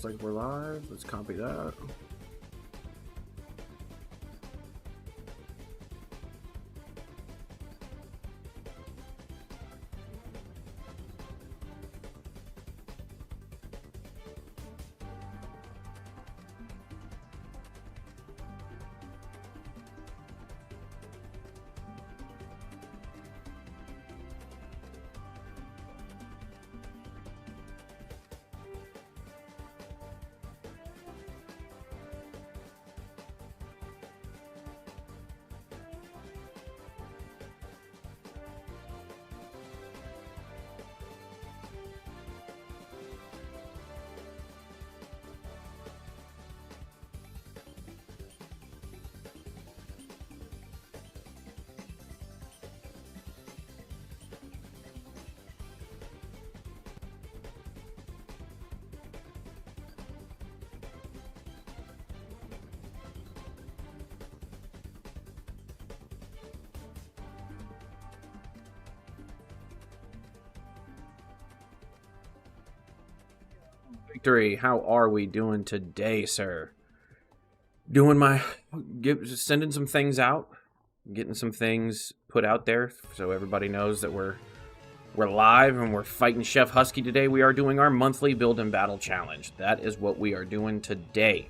like we're live. Let's copy that. Victory, how are we doing today, sir? Sending some things out, getting some things put out there so everybody knows that we're live and we're fighting Chef Husky today. We are doing our monthly build and battle challenge. That is what we are doing today.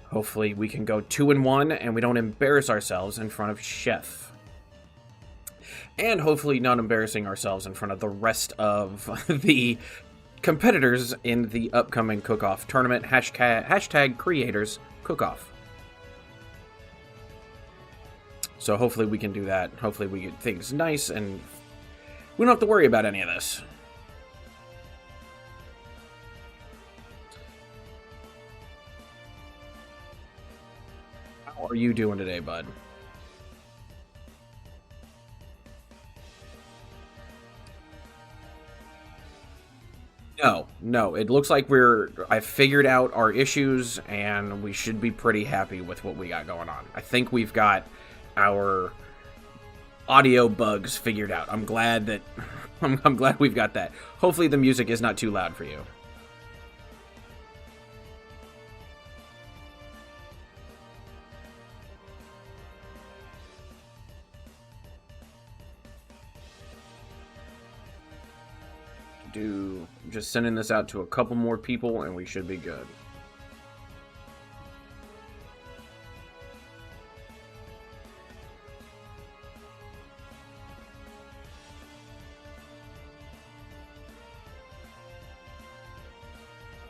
Hopefully we can go 2-1 and we don't embarrass ourselves in front of Chef. And hopefully not embarrassing ourselves in front of the rest of the competitors in the upcoming cook-off tournament. Hashtag creators cook-off. So hopefully we can do that. Hopefully we get things nice and we don't have to worry about any of this. How are you doing today, bud? No, it looks like I figured out our issues and we should be pretty happy with what we got going on. I think we've got our audio bugs figured out. I'm glad that I'm glad we've got that. Hopefully the music is not too loud for you. Just sending this out to a couple more people and we should be good.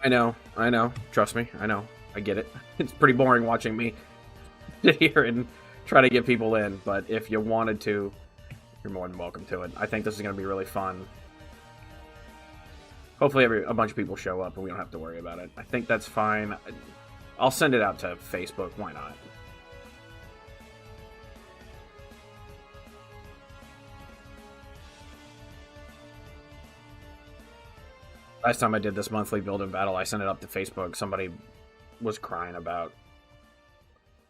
I know. Trust me, I know. I get it. It's pretty boring watching me sit here and try to get people in, but if you wanted to, you're more than welcome to it. I think this is going to be really fun. Hopefully a bunch of people show up and we don't have to worry about it. I think that's fine. I'll send it out to Facebook. Why not? Last time I did this monthly build and battle, I sent it up to Facebook. Somebody was crying about,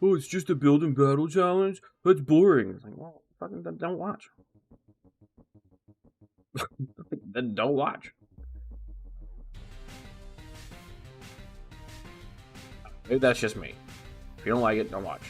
oh, it's just a build and battle challenge? That's boring. It's like, well, fucking don't watch. Then don't watch. Maybe that's just me. If you don't like it, don't watch.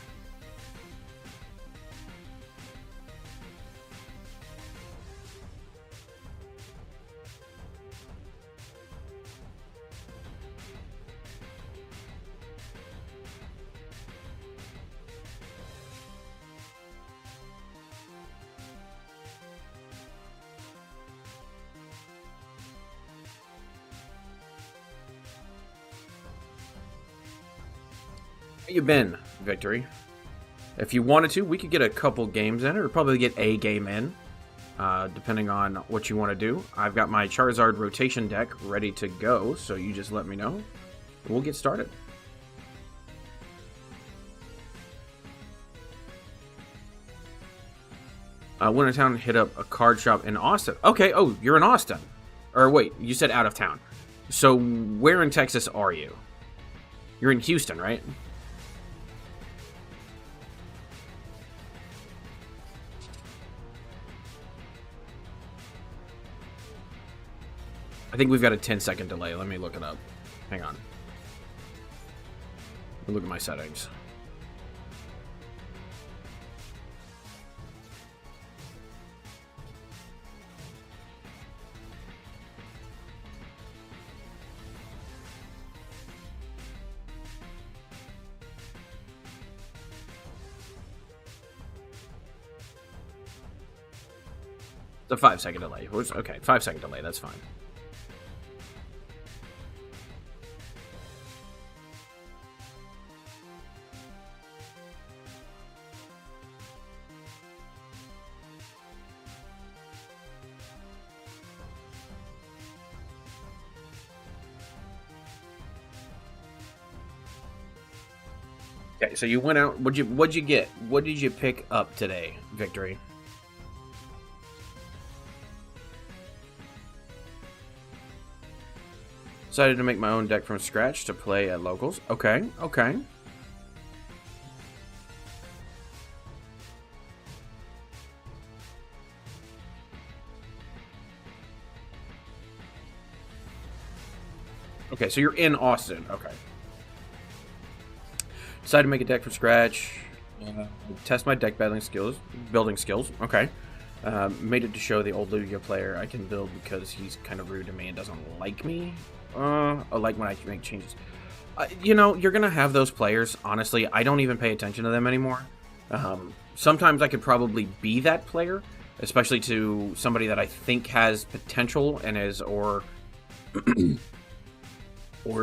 How you been, Victory? If you wanted to, we could get a couple games in, or probably get a game in, depending on what you want to do. I've got my Charizard rotation deck ready to go, so you just let me know, and we'll get started. Wintertown hit up a card shop in Austin. Okay, oh, you're in Austin. Or wait, you said out of town. So where in Texas are you? You're in Houston, right? I think we've got a 10-second delay. Let me look it up. Hang on. Look at my settings. The 5-second delay. Okay, 5-second delay, that's fine. Okay, so you went out. What'd you get? What did you pick up today, Victory? Decided to make my own deck from scratch to play at locals. Okay, okay. Okay, so you're in Austin. Okay. Decided to make a deck from scratch. Test my deck building skills. Okay. Made it to show the old Lugia player I can build because he's kind of rude to me and doesn't like me. I like when I make changes. You know, you're gonna have those players. Honestly, I don't even pay attention to them anymore. Sometimes I could probably be that player, especially to somebody that I think has potential and is or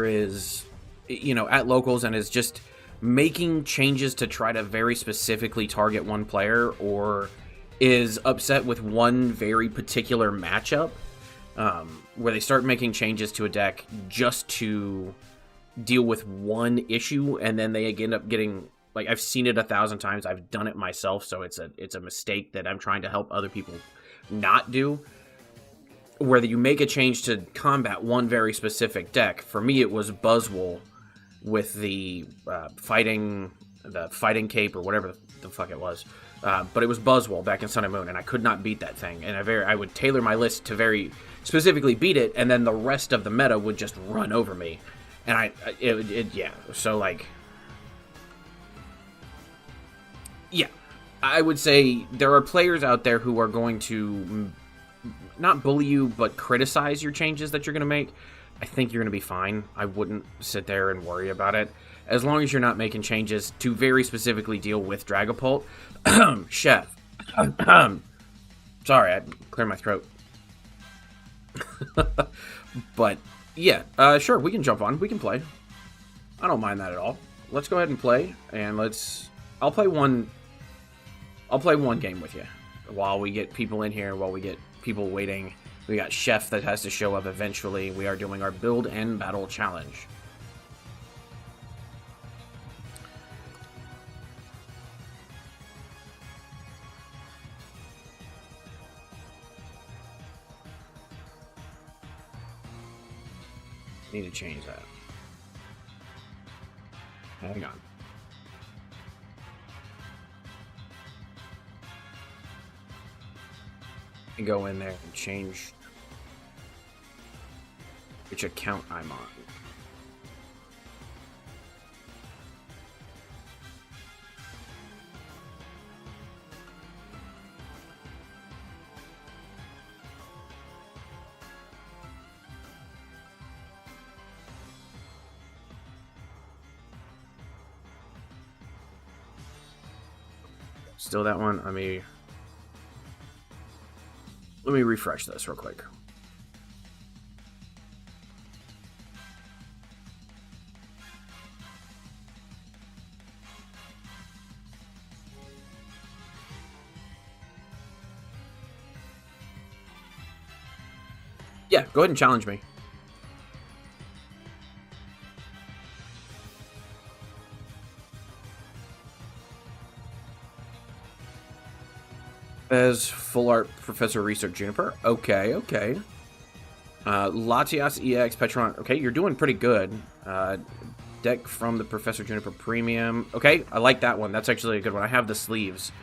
is, you know, at locals and is just making changes to try to very specifically target one player, or is upset with one very particular matchup, where they start making changes to a deck just to deal with one issue, and then they end up getting, like, I've seen it 1,000 times, I've done it myself, so it's a mistake that I'm trying to help other people not do, where you make a change to combat one very specific deck. For me, it was Buzzwole with the fighting cape or whatever the fuck it was. But it was Buzzwole back in Sun and Moon, and I could not beat that thing. And I would tailor my list to very specifically beat it, and then the rest of the meta would just run over me. And yeah. So, like, yeah. I would say there are players out there who are going to not bully you, but criticize your changes that you're going to make. I think you're going to be fine. I wouldn't sit there and worry about it. As long as you're not making changes to very specifically deal with Dragapult. Chef. Sorry, I cleared my throat. But, yeah. Sure, we can jump on. We can play. I don't mind that at all. Let's go ahead and play. And I'll play one game with you. While we get people in here, while we get people waiting. We got Chef that has to show up eventually. We are doing our build and battle challenge. Need to change that. Hang on. And go in there and change which account I'm on. Still that one? Let me refresh this real quick. Yeah, go ahead and challenge me. As full art Professor Research Juniper. Okay, okay. Latias EX Petron. Okay, you're doing pretty good. Deck from the Professor Juniper Premium. Okay, I like that one. That's actually a good one. I have the sleeves.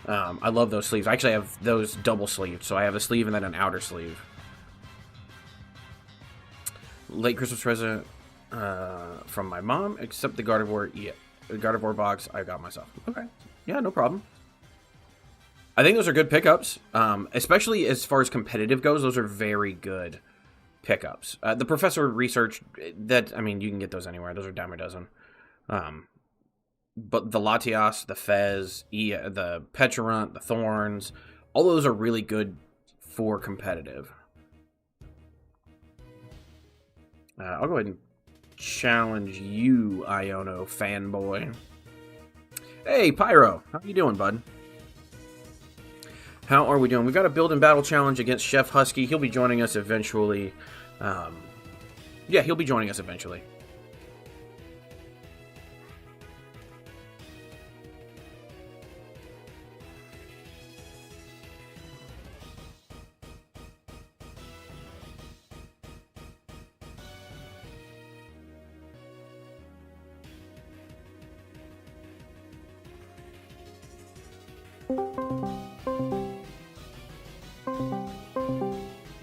I love those sleeves. I actually have those double sleeved. So I have a sleeve and then an outer sleeve. Late Christmas present from my mom. Accept the Gardevoir EX. Gardevoir box, I got myself. Okay. Yeah, no problem. I think those are good pickups. Especially as far as competitive goes, those are very good pickups. The Professor Research, that, I mean, you can get those anywhere. Those are dime a dozen. But the Latias, the Fez, the Petulant, the Thorns, all those are really good for competitive. I'll go ahead and challenge you, Iono fanboy. Hey, Pyro. How you doing, bud? How are we doing? We've got a build and battle challenge against Chef Husky. He'll be joining us eventually. Yeah, he'll be joining us eventually.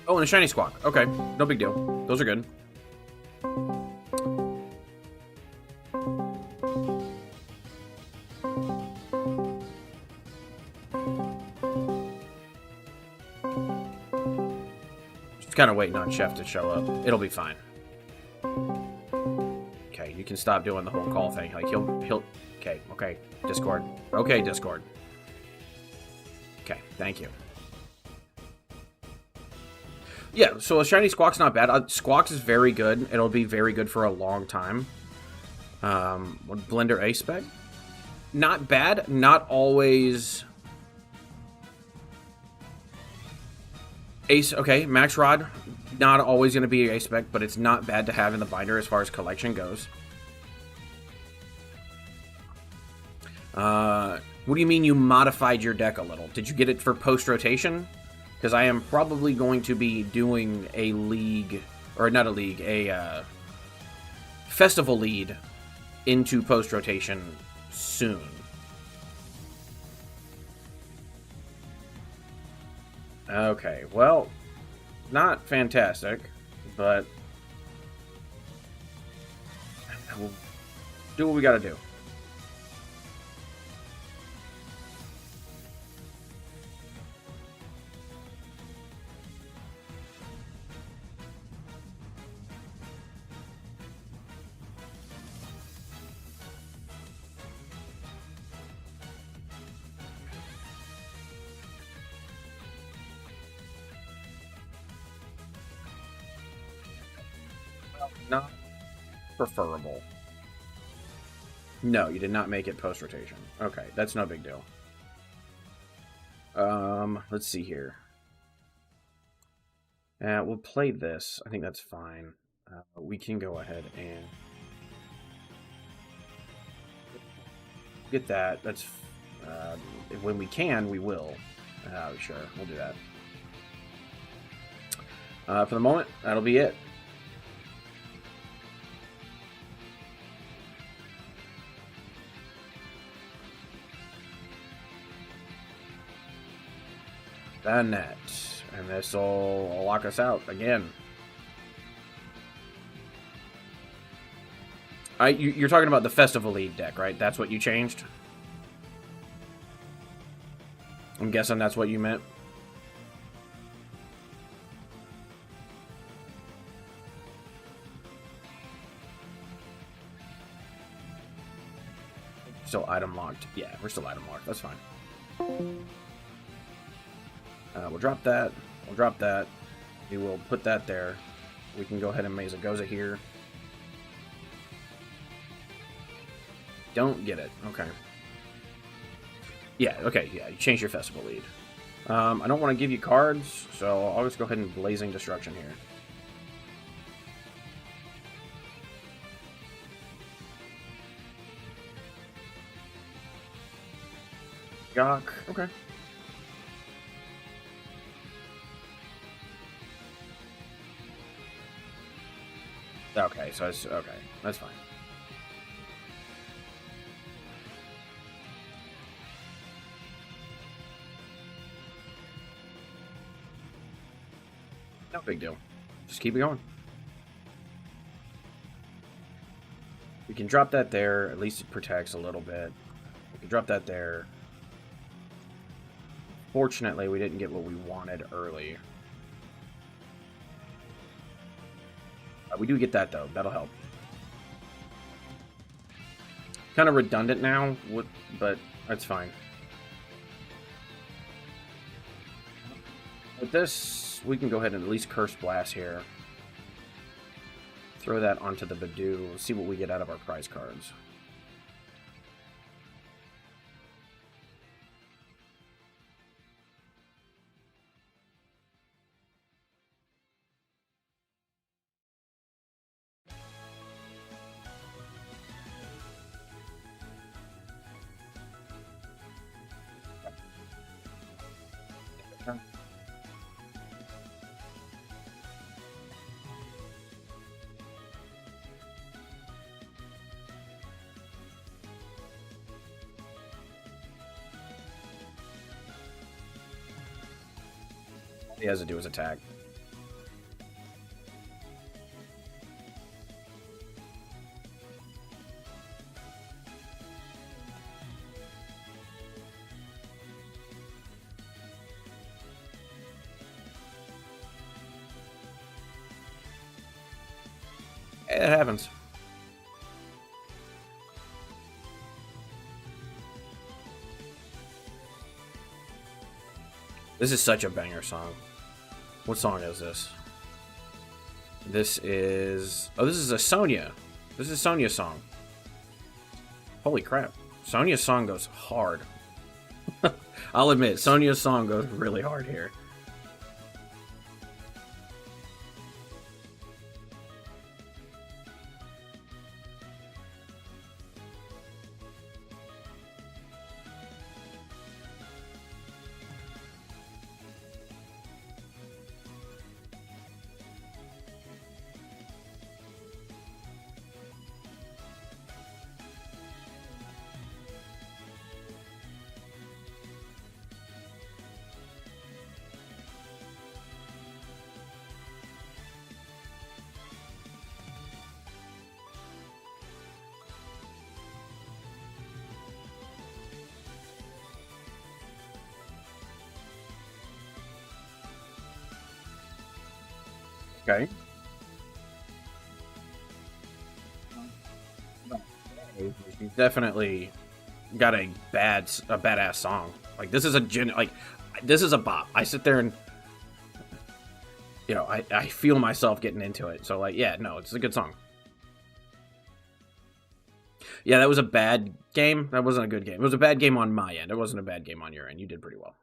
Oh, and a shiny Squawk. Okay, no big deal. Those are good. Just kind of waiting on Chef to show up. It'll be fine. Okay, you can stop doing the whole call thing. Like, he'll... Okay, Discord. Okay, Discord. Okay, thank you. Yeah, so a shiny Squawk's not bad. Squawks is very good. It'll be very good for a long time. Blender A-Spec? Not bad. Not always... Ace, okay, Max Rod. Not always going to be A-Spec, but it's not bad to have in the binder as far as collection goes. What do you mean you modified your deck a little? Did you get it for post-rotation? Because I am probably going to be doing a league, or not a league, a festival lead into post-rotation soon. Okay, well, not fantastic, but we'll do what we gotta do. Not preferable. No, you did not make it post-rotation. Okay, that's no big deal. Let's see here. We'll play this. I think that's fine. We can go ahead and get that. That's when we can, we will. Sure, we'll do that. For the moment, that'll be it. The net. And this will lock us out again. You're talking about the Festival League deck, right? That's what you changed? I'm guessing that's what you meant. Still item locked. Yeah, we're still item locked. That's fine. We'll drop that. We'll drop that. We will put that there. We can go ahead and Mesagoza here. Don't get it. Okay. Yeah, okay, yeah. You changed your festival lead. I don't want to give you cards, so I'll just go ahead and Blazing Destruction here. Gawk. Okay. Okay, so it's okay. That's fine. No big deal. Just keep it going. We can drop that there. At least it protects a little bit. We can drop that there. Fortunately, we didn't get what we wanted early. We do get that, though. That'll help. Kind of redundant now, but that's fine. With this, we can go ahead and at least Curse Blast here. Throw that onto the Badoo. See what we get out of our prize cards. He has to do his attack. It happens. This is such a banger song. What song is this? This is... Oh, this is a Sonya. This is Sonya's song. Holy crap. Sonya's song goes hard. I'll admit, Sonya's song goes really hard here. Okay. He's definitely got a badass song. Like this is this is a bop. I sit there and you know, I feel myself getting into it. So like, yeah, no, it's a good song. Yeah, that was a bad game. That wasn't a good game. It was a bad game on my end. It wasn't a bad game on your end. You did pretty well.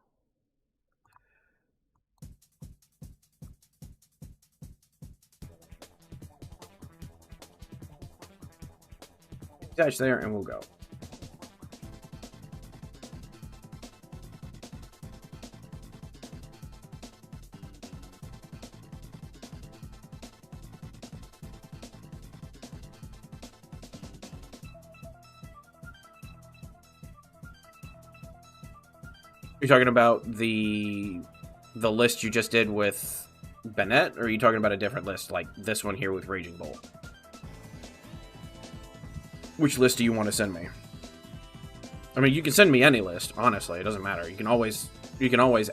Dash there and we'll go. You're talking about the list you just did with Bennett, or are you talking about a different list like this one here with Raging Bull? Which list do you want to send me? I mean, you can send me any list, honestly. It doesn't matter. You can always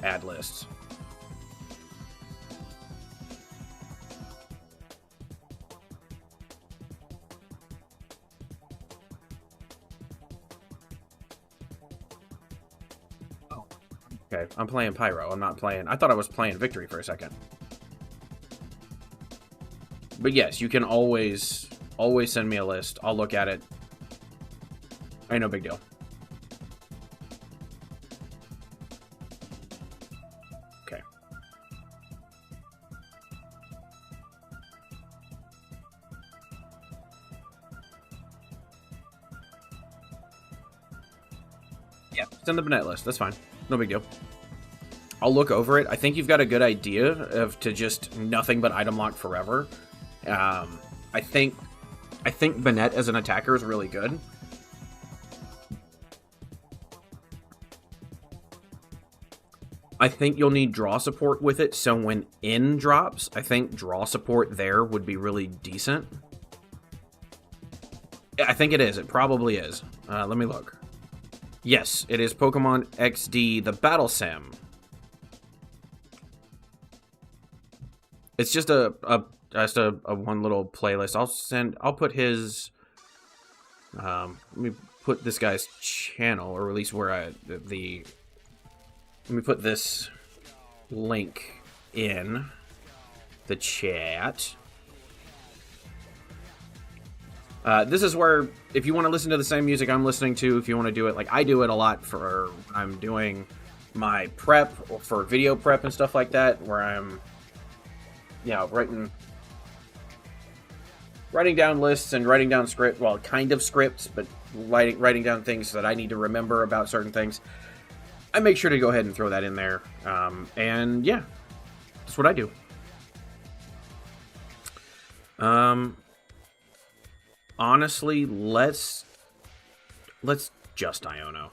add lists. Oh, okay. I'm playing Pyro. I'm not playing... I thought I was playing Victory for a second. But yes, you can always send me a list. I'll look at it. Ain't no big deal. Okay. Yeah, send the Bennett list. That's fine. No big deal. I'll look over it. I think you've got a good idea of to just nothing but item lock forever. I think Bennett as an attacker is really good. I think you'll need draw support with it, so when in drops, I think draw support there would be really decent. I think it is. It probably is. Let me look. Yes, it is Pokemon XD, the Battle Sim. It's just a one little playlist. I'll put his, let me put this guy's channel, or at least where let me put this link in the chat. This is where, if you want to listen to the same music I'm listening to, if you want to do it, like I do it a lot for, I'm doing my prep, or for video prep and stuff like that, where I'm, you know, writing down lists and writing down kind of scripts, but writing down things that I need to remember about certain things. I make sure to go ahead and throw that in there. And yeah, that's what I do. Honestly, let's just Iono.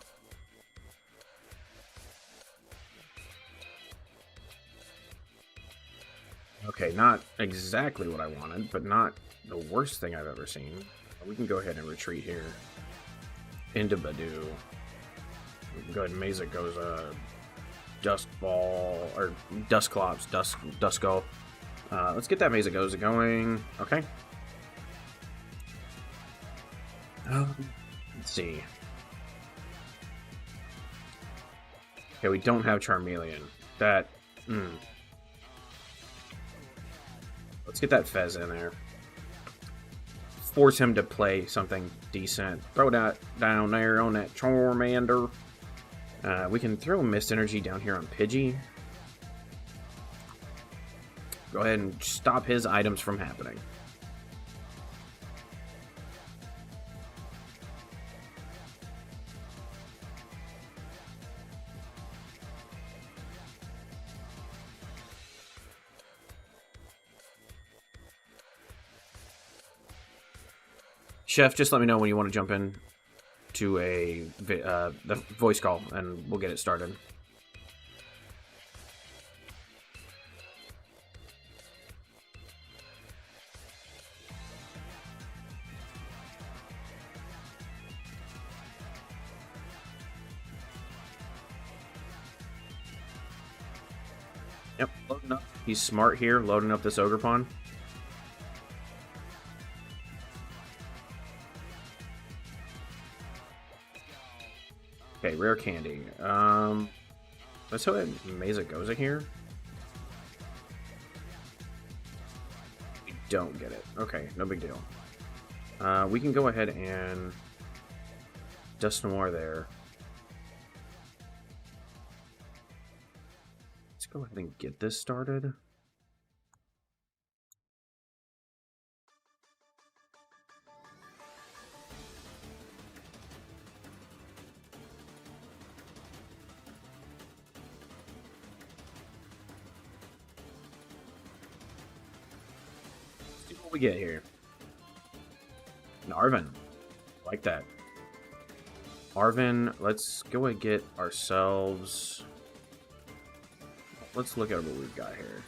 Okay, not exactly what I wanted, but not the worst thing I've ever seen. We can go ahead and retreat here into Badoo. We can go ahead and Mesa goes Dusk Ball, or Dusclops, Duskull. Let's get that Mesa goes going. Okay. Let's see. Okay, we don't have Charmeleon. That. Let's get that Fez in there. Force him to play something decent. Throw that down there on that Charmander. We can throw Mist Energy down here on Pidgey. Go ahead and stop his items from happening. Chef, just let me know when you want to jump in to the voice call, and we'll get it started. Yep, loading up. He's smart here, loading up this Ogerpon. Okay, rare candy. Let's go ahead and Mesa Goza here. We don't get it. Okay, no big deal. We can go ahead and Dust Noir there. Let's go ahead and get this started. We get here. An Arven. Like that. Arven, let's go and get ourselves. Let's look at what we've got here.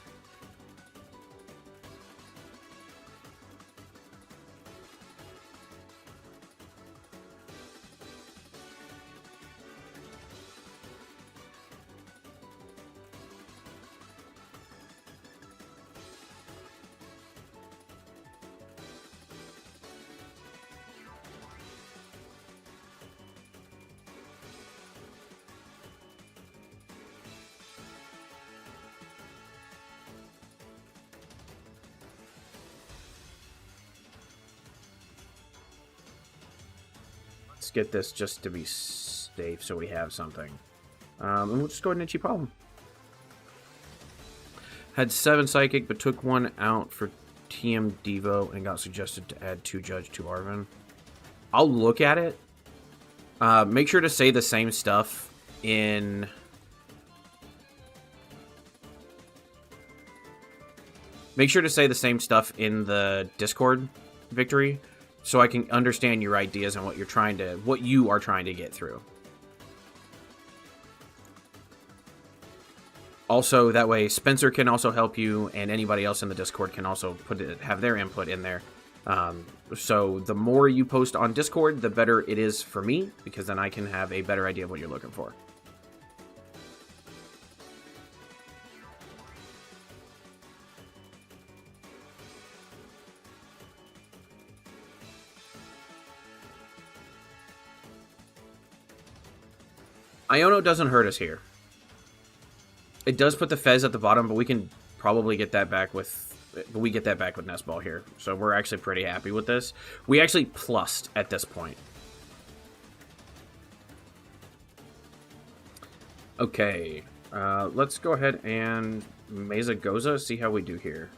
Let's get this just to be safe so we have something. And we'll just go ahead and Itchy Palm. Had 7 Psychic, but took 1 out for TM Devo and got suggested to add 2 Judge to Arven. I'll look at it. Make sure to say the same stuff in... Make sure to say the same stuff in the Discord, Victory, so I can understand your ideas and what you are trying to get through. Also, that way Spencer can also help you, and anybody else in the Discord can also have their input in there. So the more you post on Discord, the better it is for me, because then I can have a better idea of what you're looking for. Iono doesn't hurt us here. It does put the Fez at the bottom, but we can probably get that back with... We get that back with Nest Ball here. So we're actually pretty happy with this. We actually plussed at this point. Okay. Let's go ahead and Mesa Goza, see how we do here.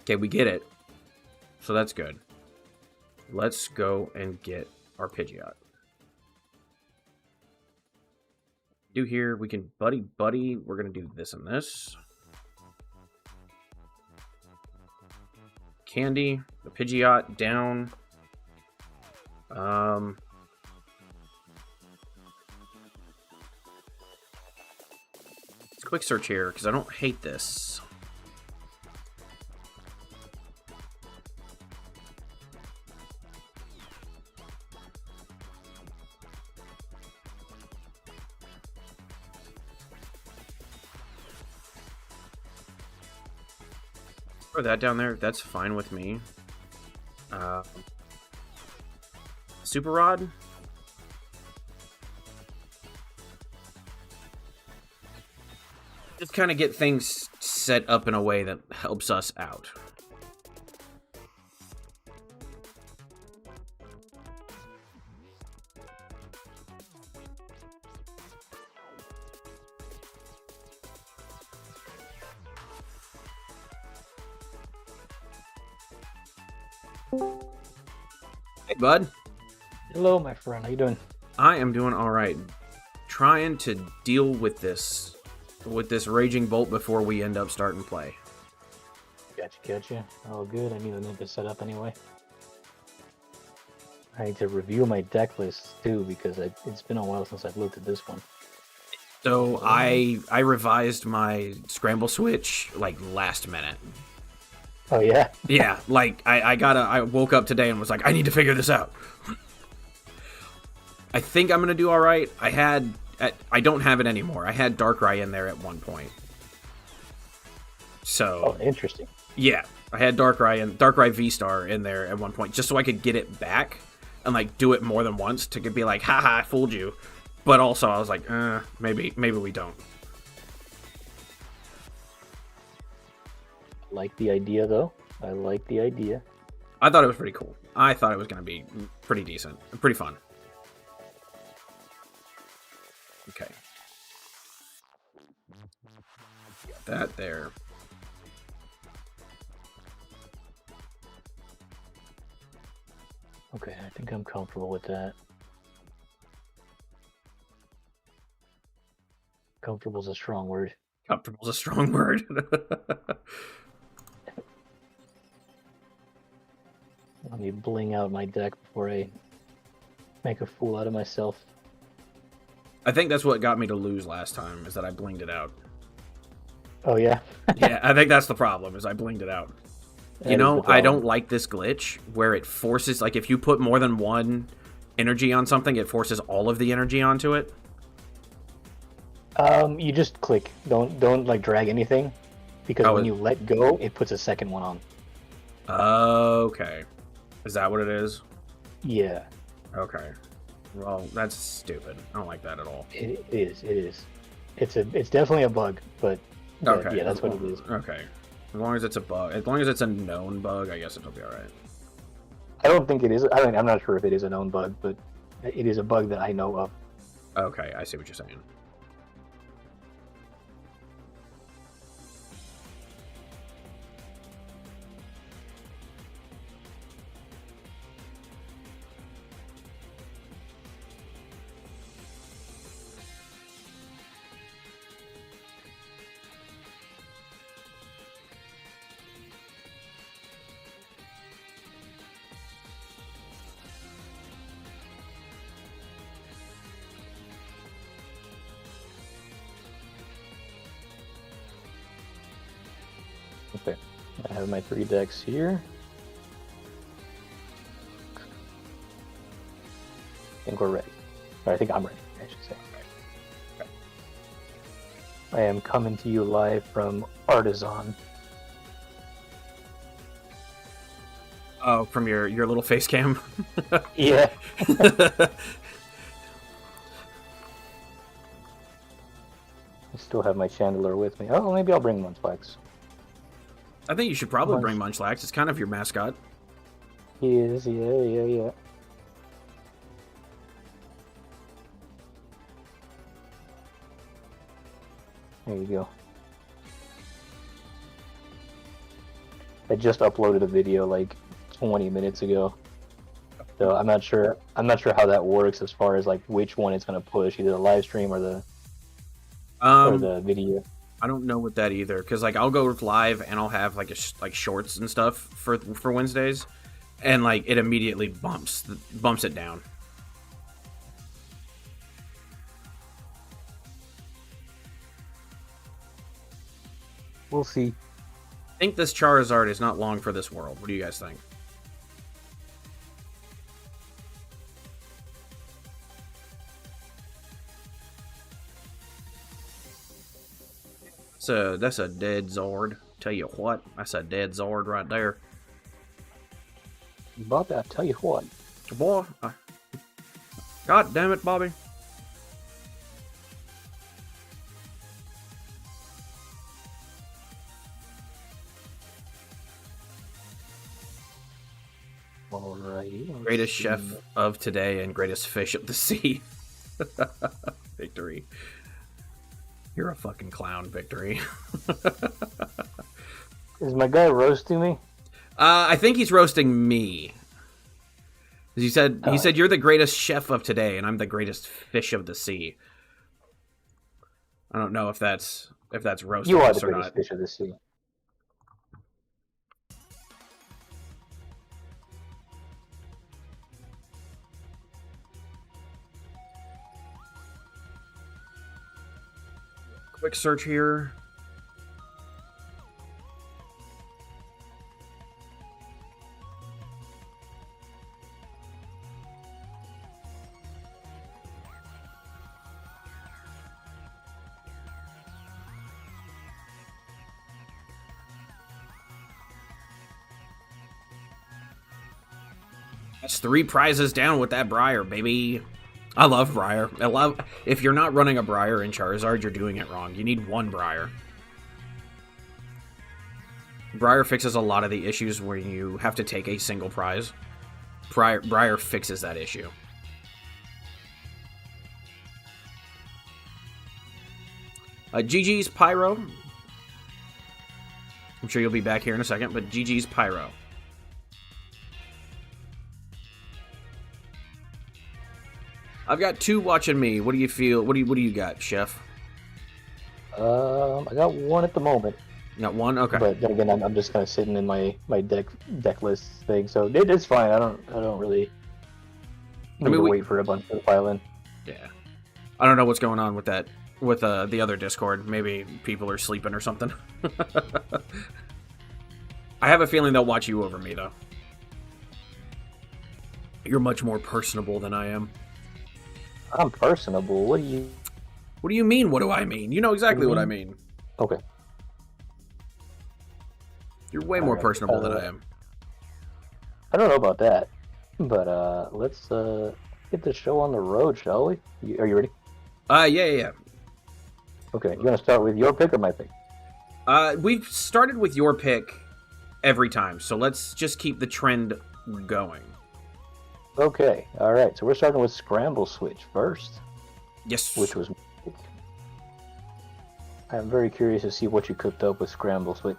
Okay, we get it. So that's good. Let's go and get our Pidgeot. Do here, we can Buddy-Buddy. We're going to do this and this. Candy, the Pidgeot, down. Let's quick search here, because I don't hate this. Throw that down there. That's fine with me. Super Rod. Just kind of get things set up in a way that helps us out. Hey, bud. Hello, my friend. How you doing? I am doing all right. Trying to deal with this raging bolt before we end up starting play. Gotcha. All good. I need to set up anyway. I need to review my deck list too because it's been a while since I've looked at this one. So I revised my Scramble Switch like last minute. Oh yeah? Yeah, like I woke up today and was like, I need to figure this out. I think I'm gonna do all right. I don't have it anymore. I had Darkrai in there at one point. So oh, interesting. Yeah, I had Darkrai V-Star in there at one point just so I could get it back and like do it more than once to be like, haha, I fooled you. But also I was like, maybe we don't. Like the idea though. I like the idea. I thought it was pretty cool. I thought it was going to be pretty decent, pretty fun. Okay. Got that there. Okay, I think I'm comfortable with that. Comfortable is a strong word. Comfortable is a strong word. Let me bling out my deck before I make a fool out of myself. I think that's what got me to lose last time, is that I blinged it out. Oh, yeah? Yeah, I think that's the problem, is I blinged it out. You know, I don't like this glitch where it forces, like, if you put more than one energy on something, it forces all of the energy onto it. You just click. Don't like drag anything, because when you let go, it puts a second one on. Okay. Is that what it is? Yeah. Okay. Well, that's stupid. I don't like that at all. It is. It's definitely a bug, but okay. Yeah, that's what it is. Okay. As long as it's a bug, as long as it's a known bug, I guess it'll be all right. I don't think it is. I'm not sure if it is a known bug, but it is a bug that I know of. Okay, I see what you're saying. I have my 3 decks here. I think we're ready. Or I think I'm ready, I should say. Okay. I am coming to you live from Artisan. Oh, from your little face cam? Yeah. I still have my Chandler with me. Oh, maybe I'll bring Munchlax. I think you should probably bring Munchlax. It's kind of your mascot. He is, yeah. There you go. I just uploaded a video like 20 minutes ago. So I'm not sure how that works as far as like which one it's gonna push, either the live stream or the video. I don't know what that either, because like I'll go live and I'll have like shorts and stuff for Wednesdays, and like it immediately bumps it down. We'll see. I think this Charizard is not long for this world. What do you guys think? That's a dead Zord. Tell you what, that's a dead Zord right there. Bobby, I tell you what. Boy, God damn it, Bobby. Alrighty. Greatest chef of today and greatest fish of the sea. Victory. You're a fucking clown, Victory. Is my guy roasting me? I think he's roasting me. He said you're the greatest chef of today, and I'm the greatest fish of the sea. I don't know if that's roasting you are us the or greatest not. fish of the sea. Quick search here. That's 3 prizes down with that Briar, baby. I love Briar. If you're not running a Briar in Charizard, you're doing it wrong. You need 1 Briar. Briar fixes a lot of the issues where you have to take a single prize. Briar fixes that issue. GG's Pyro. I'm sure you'll be back here in a second, but GG's Pyro. I've got 2 watching me. What do you feel? What do you got, Chef? I got 1 at the moment. You got 1? Okay. But then again, I'm just kind of sitting in my deck list thing, so it's fine. I don't really need to wait for a bunch to file in. Yeah, I don't know what's going on with that with the other Discord. Maybe people are sleeping or something. I have a feeling they'll watch you over me though. You're much more personable than I am. I'm personable. What do you mean? What do I mean? You know exactly what I mean. Okay. You're way more personable than I am. I don't know about that, but let's get the show on the road, shall we? Are you ready? Yeah. Okay, you want to start with your pick or my pick? We've started with your pick every time, so let's just keep the trend going. Okay, alright, so we're starting with Scramble Switch first. Yes. Which was my pick. I'm very curious to see what you cooked up with Scramble Switch.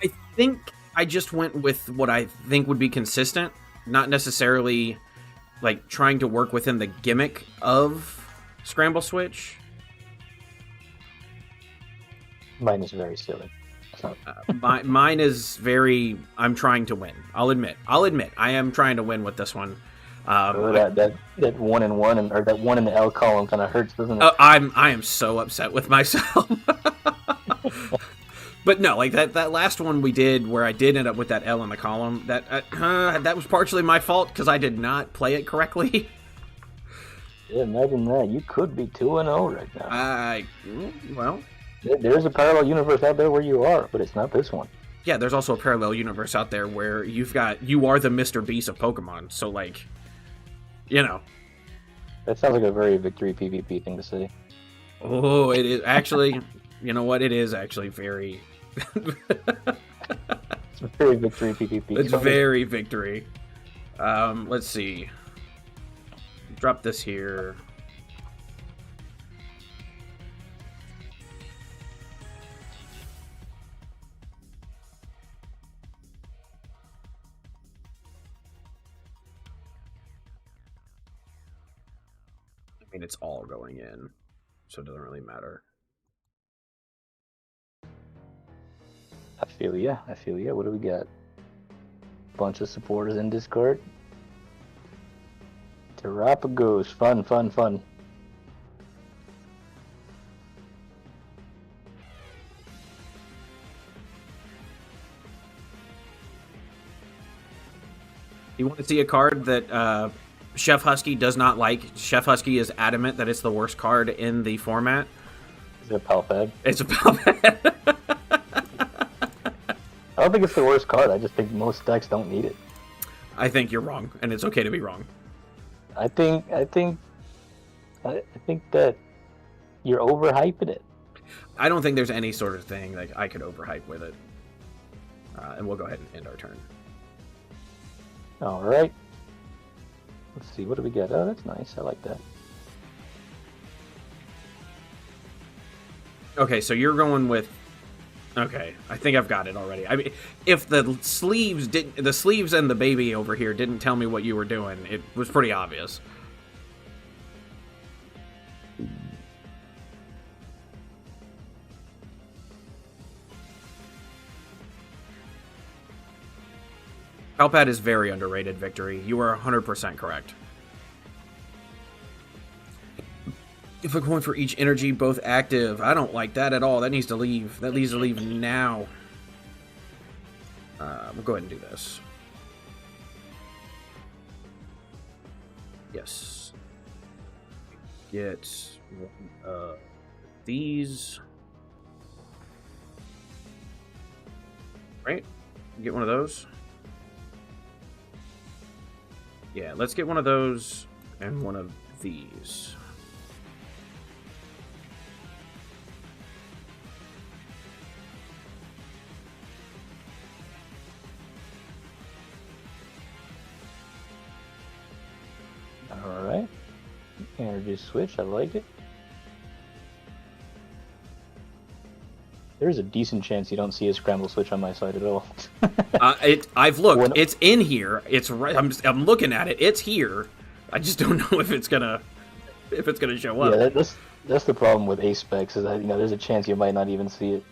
I think I just went with what I think would be consistent, not necessarily like trying to work within the gimmick of Scramble Switch. Mine is very silly. Mine is very. I'm trying to win. I'll admit. I am trying to win with this one. That 1 and 1 or that 1 in the L column kind of hurts, doesn't it? I am so upset with myself. But no, like that last one we did where I did end up with that L in the column, that was partially my fault because I did not play it correctly. Yeah, imagine that. You could be 2-0 right now. Well... There's a parallel universe out there where you are, but it's not this one. Yeah, there's also a parallel universe out there where you are the Mr. Beast of Pokemon, so like, you know. That sounds like a very Victory PvP thing to say. Oh, it is actually, you know what, it is actually very... It's very Victory PvP. It's very Victory. Let's see. Drop this here. I mean, it's all going in, so it doesn't really matter. I feel ya. What do we got? Bunch of supporters in Discord. Terapagos. Fun. You want to see a card that Chef Husky does not like? Chef Husky is adamant that it's the worst card in the format. Is it a Pal Pad? It's a Pal Pad. I don't think it's the worst card. I just think most decks don't need it. I think you're wrong, and it's okay to be wrong. I think that you're overhyping it. I don't think there's any sort of thing like I could overhype with it. And we'll go ahead and end our turn. All right. Let's see. What do we get? Oh, that's nice. I like that. Okay, so you're going with... Okay, I think I've got it already. I mean, if the sleeves and the baby over here didn't tell me what you were doing, it was pretty obvious. Pal Pad is very underrated, Victory. You are 100% correct. If we're going for each energy, both active, I don't like that at all. That needs to leave. That needs to leave now. We'll go ahead and do this. Yes. Get one of these. Right? Get one of those. Yeah, let's get one of those and one of these. Alright. Energy Switch, I like it. There's a decent chance you don't see a Scramble Switch on my side at all. I've looked. It's in here. It's right. I'm looking at it. It's here. I just don't know if it's gonna show up. Yeah, that's the problem with ace specs is that there's a chance you might not even see it.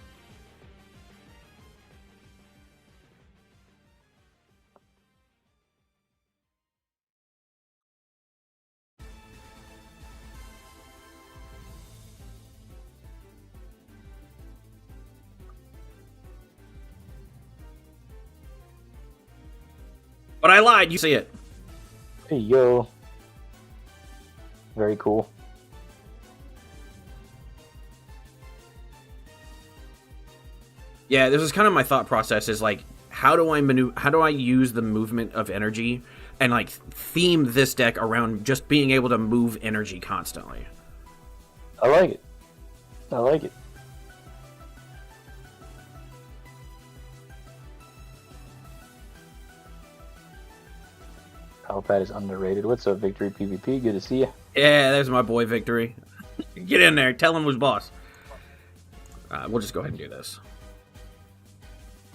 But I lied. You see it. Hey, yo. Very cool. Yeah, this is kind of my thought process. Is like, how do I use the movement of energy and like theme this deck around just being able to move energy constantly? I like it. I like it. Pal Pad is underrated. What's up, Victory PvP? Good to see you. Yeah, there's my boy Victory. Get in there. Tell him who's boss. We'll just go ahead and do this.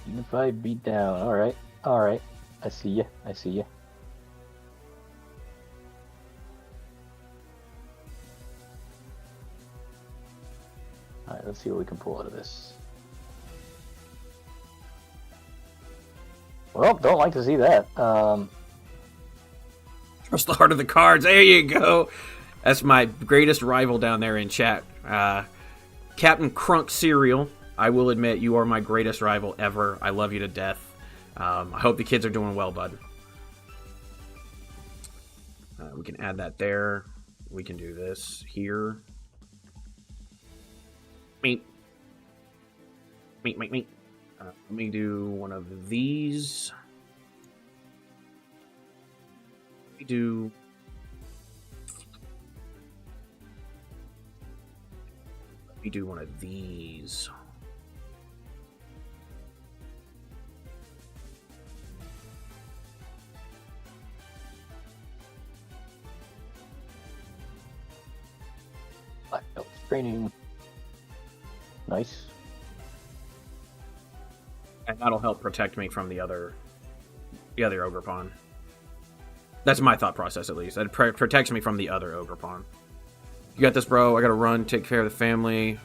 Unified beatdown. Alright. Alright. I see ya. I see ya. Alright, let's see what we can pull out of this. Well, don't like to see that. Trust the heart of the cards. There you go. That's my greatest rival down there in chat. Captain Crunk Cereal. I will admit, you are my greatest rival ever. I love you to death. I hope the kids are doing well, bud. We can add that there. We can do this here. Meet. Meet. Let me do one of these. Let me do... Let me do one of these. Black belt training. Nice. And that'll help protect me from the other Ogerpon. That's my thought process, at least. It protects me from the other Ogerpon. You got this, bro. I gotta run, take care of the family.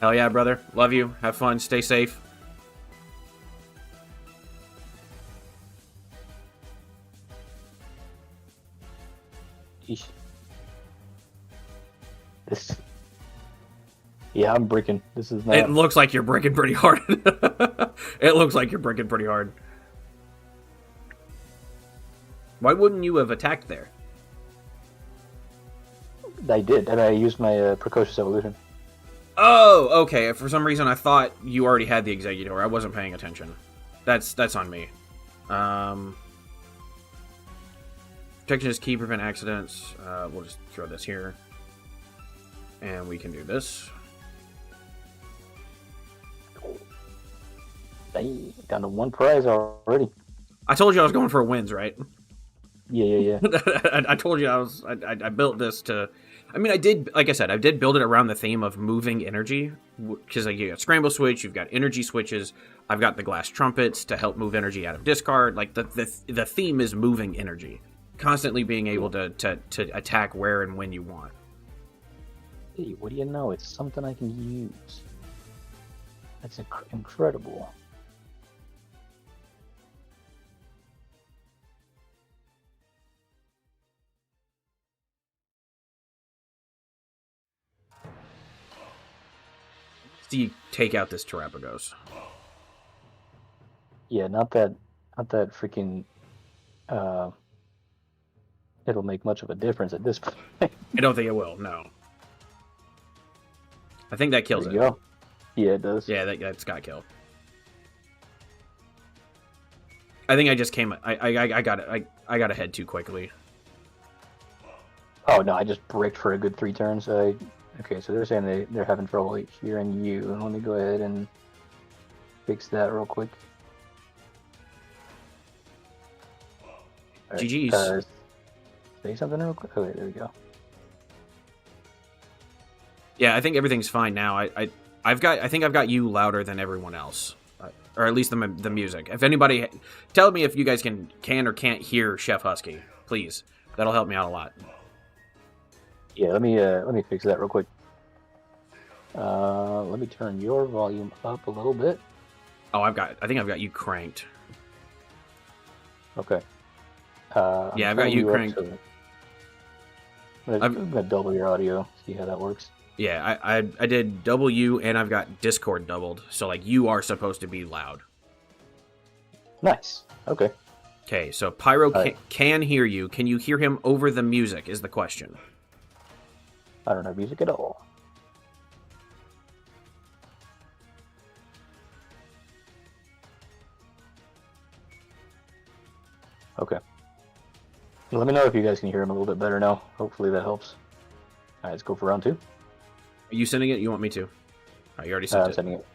Hell yeah, brother. Love you. Have fun. Stay safe. Eesh. This... Yeah, I'm bricking. This is not... It looks like you're bricking pretty hard. It looks like you're bricking pretty hard. Why wouldn't you have attacked there? I did, and I used my Precocious Evolution. Oh, okay. For some reason, I thought you already had the Executor. I wasn't paying attention. That's on me. Protection is key, prevent accidents. We'll just throw this here. And we can do this. Dang, down to one prize already. I told you I was going for wins, right? Yeah. I told you I built this to... I mean, I did, like I said, I did build it around the theme of moving energy. Because like, you got Scramble Switch, you've got energy switches, I've got the Glass Trumpets to help move energy out of discard. Like, the theme is moving energy. Constantly being able to attack where and when you want. Hey, what do you know? It's something I can use. That's incredible. Do you take out this Terapagos? Yeah, not that freaking. It'll make much of a difference at this point. I don't think it will. No. I think that kills it. Go. Yeah, it does. Yeah, that's got killed. I think I just came. I got it. I got ahead too quickly. Oh no! I just bricked for a good 3 turns. Okay, so they're saying they're having trouble hearing you. Let me go ahead and fix that real quick. Right, GG's. Say something real quick. Okay, there we go. Yeah, I think everything's fine now. I think I've got you louder than everyone else, or at least the music. If anybody, tell me if you guys can or can't hear Chef Husky, please. That'll help me out a lot. Yeah, let me fix that real quick. Let me turn your volume up a little bit. Oh, I think I've got you cranked. Okay. Yeah, I've got you cranked. I'm gonna double your audio. See how that works. Yeah, I did double you, and I've got Discord doubled. So like you are supposed to be loud. Nice. Okay. Okay, so Pyro can hear you. Can you hear him over the music? Is the question. I don't have music at all. Okay. Let me know if you guys can hear him a little bit better now. Hopefully that helps. Alright, let's go for round 2. Are you sending it? You want me to? Alright, you already sent it. I'm sending it.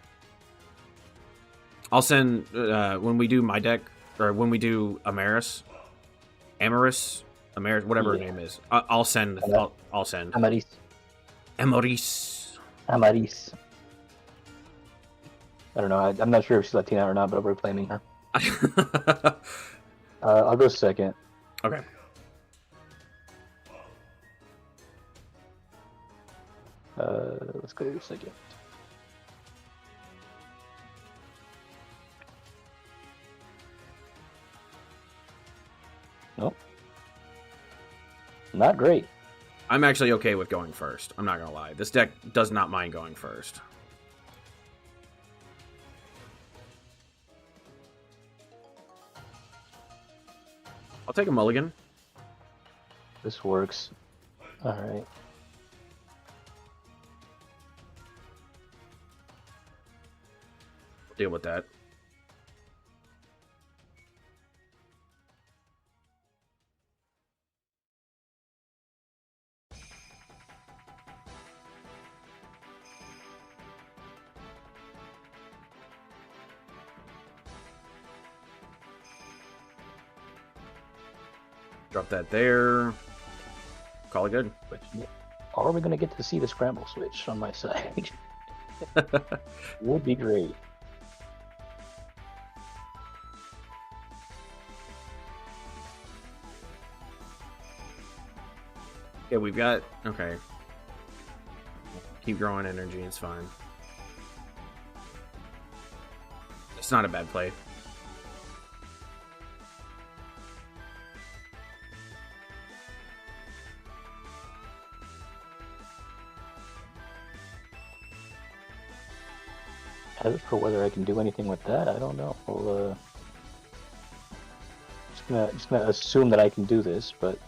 I'll send, when we do my deck, or when we do Amaris, whatever her name is. I'll send. I'll send. Amaris. I don't know. I'm not sure if she's Latina or not, but we're claiming her. I'll go second. Okay. Let's go second. Nope. Not great. I'm actually okay with going first. I'm not going to lie. This deck does not mind going first. I'll take a mulligan. This works. Alright. We'll deal with that. Drop that there. Call it good. But are we going to get to see the Scramble Switch on my side? Would be great. Yeah, we've got... Okay. Keep growing energy, it's fine. It's not a bad play. As for whether I can do anything with that, I don't know. I'll, just gonna assume that I can do this, but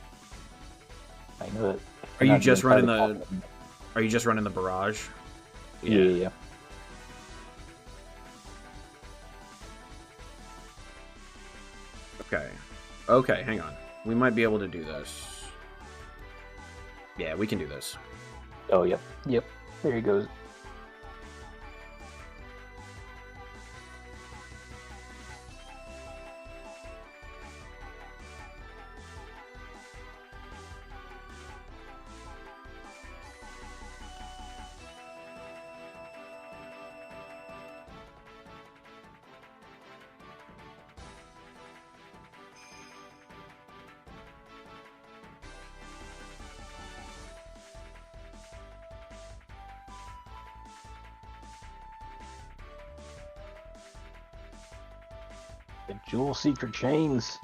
I know that. Are you just running the? Are you just running the barrage? Yeah. Okay. Okay, hang on. We might be able to do this. Yeah, we can do this. Oh, yep. Yep. There he goes. The Jewel Secret Chains.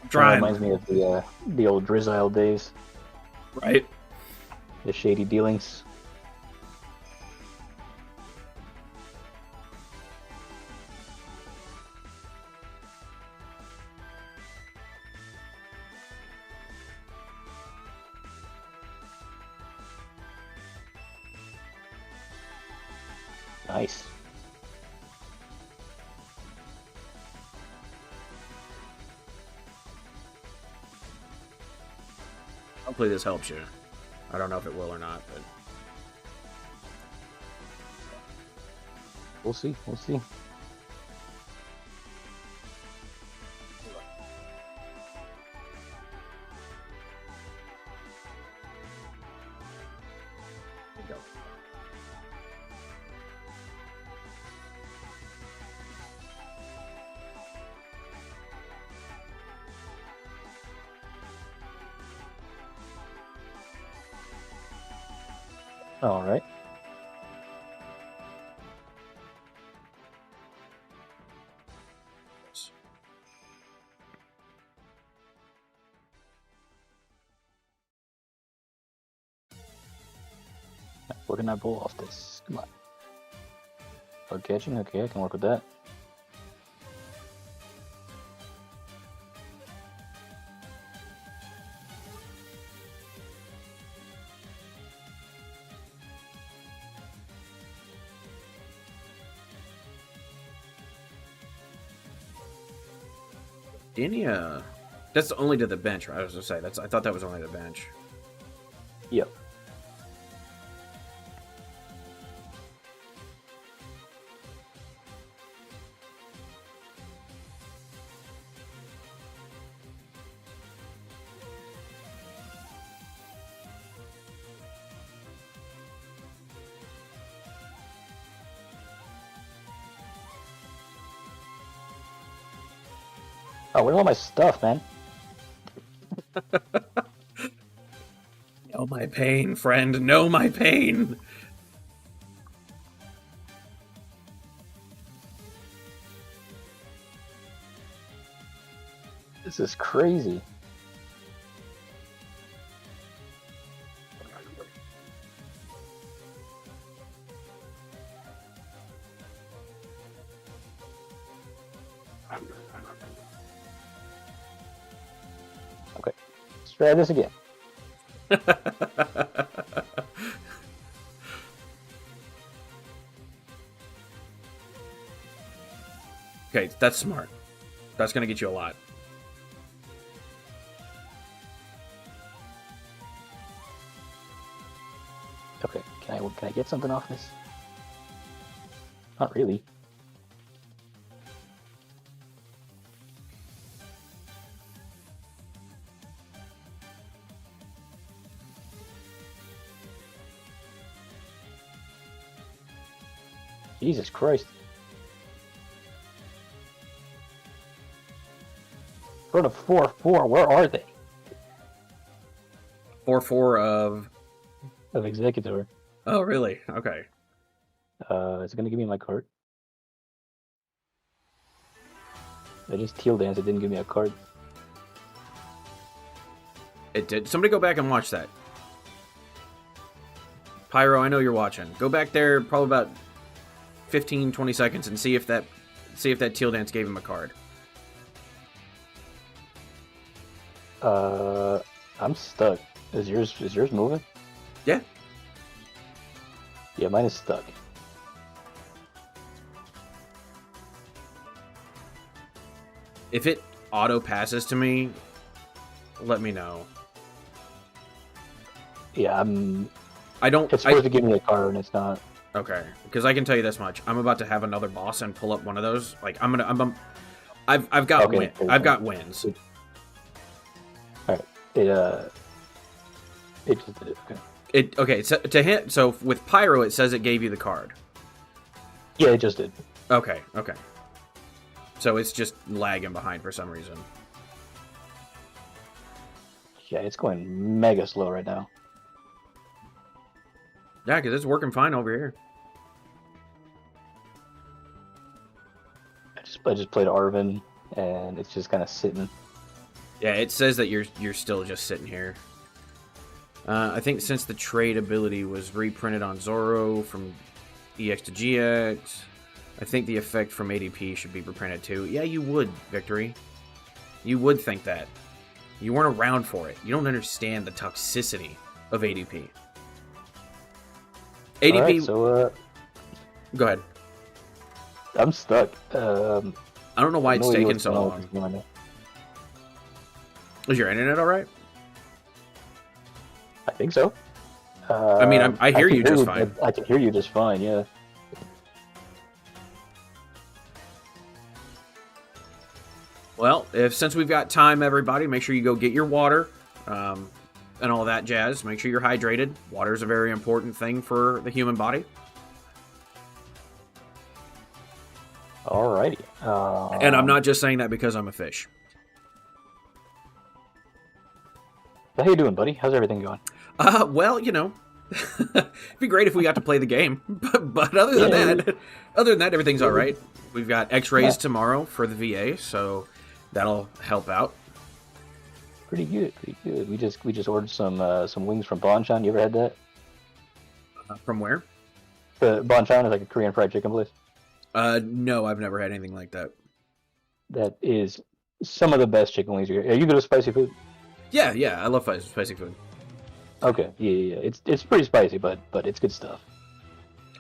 Trying. Reminds me of the old Drizzile days. Right. The shady dealings. Nice. Hopefully this helps you. I don't know if it will or not, but... We'll see. We'll see. Here we go. All right. Where can I pull off this? Come on. Bug catching? Okay, I can work with that. Dania. That's only to the bench, right? I was gonna say I thought that was only the bench. Yep. Oh, where's all my stuff, man? Know my pain, friend. Know my pain. This is crazy. Try this again. Okay, that's smart. That's gonna get you a lot. Okay, can I get something off this? Not really. Jesus Christ. We're at a 4-4. Where are they? 4-4 of Executor. Oh, really? Okay. Is it gonna give me my card? I just teal dance. It didn't give me a card. It did. Somebody go back and watch that. Pyro, I know you're watching. Go back there probably about 15-20 seconds and see if that teal dance gave him a card. I'm stuck. Is yours moving? Yeah. Yeah, mine is stuck. If it auto passes to me, let me know. Yeah, I don't. It's supposed to give me a card and it's not. Okay, because I can tell you this much: I'm about to have another boss and pull up one of those. Like I've got Okay, I've got wins. All right. It just did it. Okay. To hit. So with Pyro, it says it gave you the card. Yeah, it just did. Okay. So it's just lagging behind for some reason. Yeah, it's going mega slow right now. Yeah, because it's working fine over here. I just played Arven, and it's just kind of sitting. Yeah, it says that you're still just sitting here. I think since the trade ability was reprinted on Zoro from EX to GX, I think the effect from ADP should be reprinted too. Yeah, you would, Victory. You would think that. You weren't around for it. You don't understand the toxicity of ADP. ADP. All right, so go ahead. I'm stuck. I don't know why it's taking so long. Is your internet all right? I think so. I mean, I hear you just fine. I can hear you just fine, yeah. Well, since we've got time, everybody, make sure you go get your water and all that jazz. Make sure you're hydrated. Water is a very important thing for the human body. Alrighty. And I'm not just saying that because I'm a fish. How you doing, buddy? How's everything going? Well, you know, it'd be great if we got to play the game. But other than that, everything's all right. We've got X-rays tomorrow for the VA, so that'll help out. Pretty good, pretty good. We just ordered some wings from Bonchon. You ever had that? From where? Bonchon is like a Korean fried chicken place. No, I've never had anything like that. That is some of the best chicken wings. Are you good with spicy food? Yeah, I love spicy food. Okay, yeah. It's pretty spicy, but it's good stuff.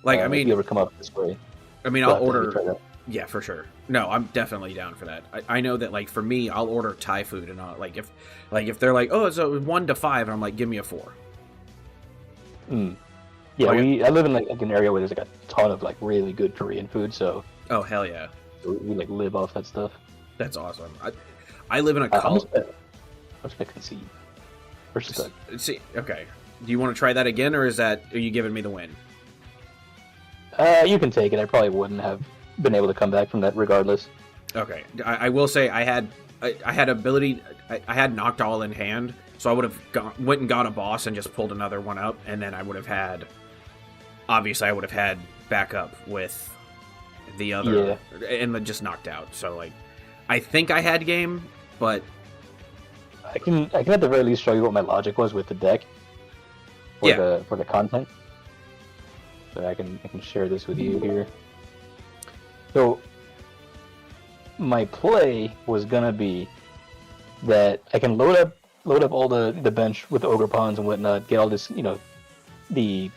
Like, I mean, if you ever come up this way, I mean, I'll order. Yeah, for sure. No, I'm definitely down for that. I know that, like, for me, I'll order Thai food, and I'll, like if they're like, oh, it's a 1 to 5, and I'm like, give me a 4. Yeah, I live in like an area where there's like a ton of like really good Korean food, so. Oh hell yeah. We like live off that stuff. That's awesome. I live in a college. I'm just gonna concede. We're stuck. See, okay. Do you want to try that again, or are you giving me the win? You can take it. I probably wouldn't have been able to come back from that regardless. Okay. I will say I had ability. I had Noctowl in hand, so I would have went and got a boss and just pulled another one up, and then I would have had. Obviously, I would have had backup with the other, and then just knocked out. So like, I think I had game, but I can at the very least show you what my logic was with the deck for the content. So I can share this with you here. So my play was gonna be that I can load up load up all the bench with the ogre pawns and whatnot, get all this, you know, the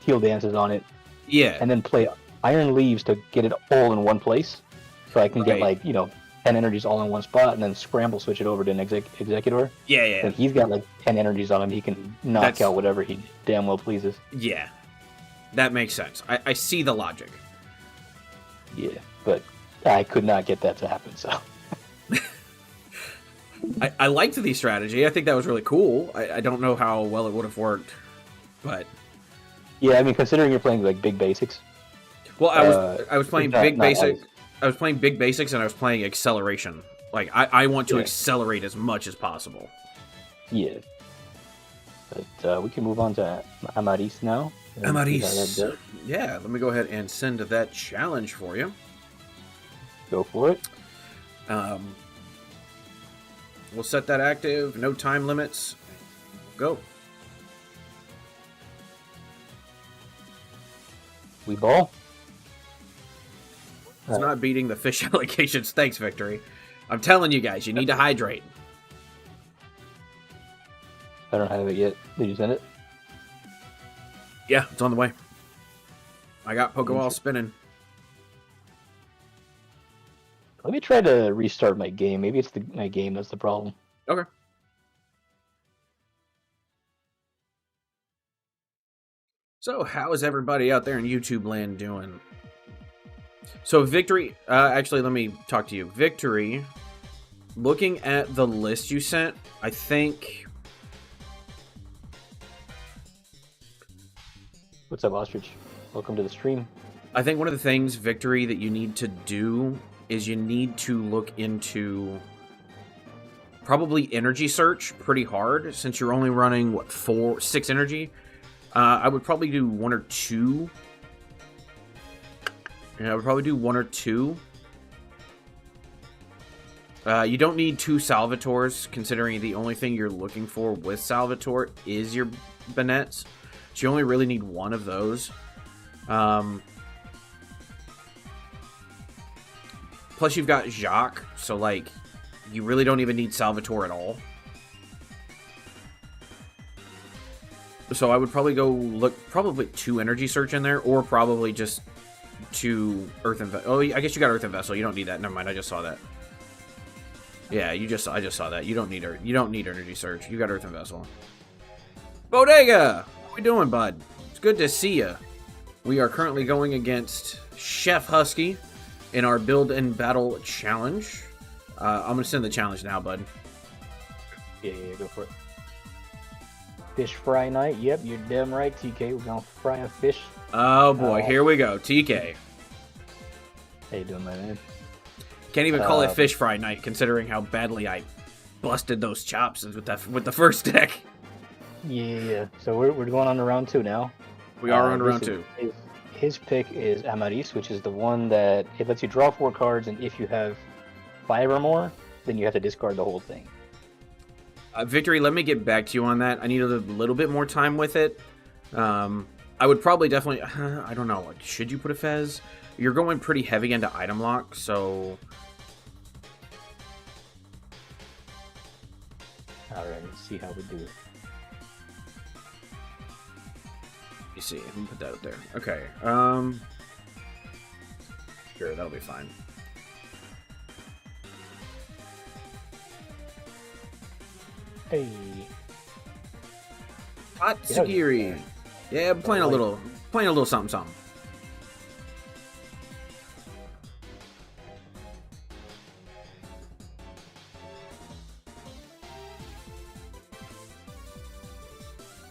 heal dances on it, Yeah. and then play Iron Leaves to get it all in one place, so I can get Right. like, you know, 10 energies all in one spot, and then Scramble switch it over to an Executor. Yeah, yeah. And he's got like 10 energies on him. He can knock out whatever he damn well pleases. Yeah. That makes sense. I see the logic. Yeah, but I could not get that to happen, so. I liked the strategy. I think that was really cool. I don't know how well it would have worked, but Yeah, I mean, considering you're playing like big basics. well, I was playing big basic. I was playing big basics and I was playing acceleration. Like I want to accelerate as much as possible. Yeah. But we can move on to Amaris now. Amaris. Yeah, let me go ahead and send that challenge for you. Go for it. We'll set that active. No time limits. Go. We ball. It's not beating the fish allocations. Thanks, Victory. I'm telling you guys, you need to hydrate. I don't have it yet. Did you send it? Yeah, it's on the way. I got Pokeball spinning. Let me try to restart my game. Maybe it's my game that's the problem. Okay. So, how is everybody out there in YouTube land doing? So, Victory... actually, let me talk to you. Victory, looking at the list you sent, I think... What's up, Ostrich? Welcome to the stream. I think one of the things, Victory, that you need to do is you need to look into probably energy search pretty hard, since you're only running, what, 6 energy? I would probably do 1 or 2. Yeah, I would probably do 1 or 2. You don't need 2 Salvators, considering the only thing you're looking for with Salvatore is your Bannettes. So you only really need 1 of those. Plus you've got Jacques, so like, you really don't even need Salvatore at all. So I would probably go look, probably 2 Energy Search in there, or probably just 2 Earthen Vessel. Oh, I guess you got Earthen Vessel. You don't need that. Never mind. I just saw that. Yeah, I just saw that. You don't need Energy Search. You got Earthen Vessel. Bodega, how we doing, bud? It's good to see you. We are currently going against Chef Husky in our Build and Battle Challenge. I'm gonna send the challenge now, bud. Yeah, go for it. Fish fry night. Yep, you're damn right, TK. We're gonna fry a fish. Oh boy, here we go. TK. How you doing, my man? Can't even call it fish fry night, considering how badly I busted those chops with the first deck. Yeah. So we're going on to round 2 now. We are on to round 2. His pick is Amaris, which is the one that it lets you draw 4 cards, and if you have 5 or more, then you have to discard the whole thing. Victory, let me get back to you on that. I need a little bit more time with it. I would probably definitely... I don't know. Like, should you put a Fez? You're going pretty heavy into item lock, so... Alright, let's see how we do. You see, I'm gonna put that up there. Okay, sure, that'll be fine. Hey. Hot Sagiri. Yeah, I'm playing a little something, something.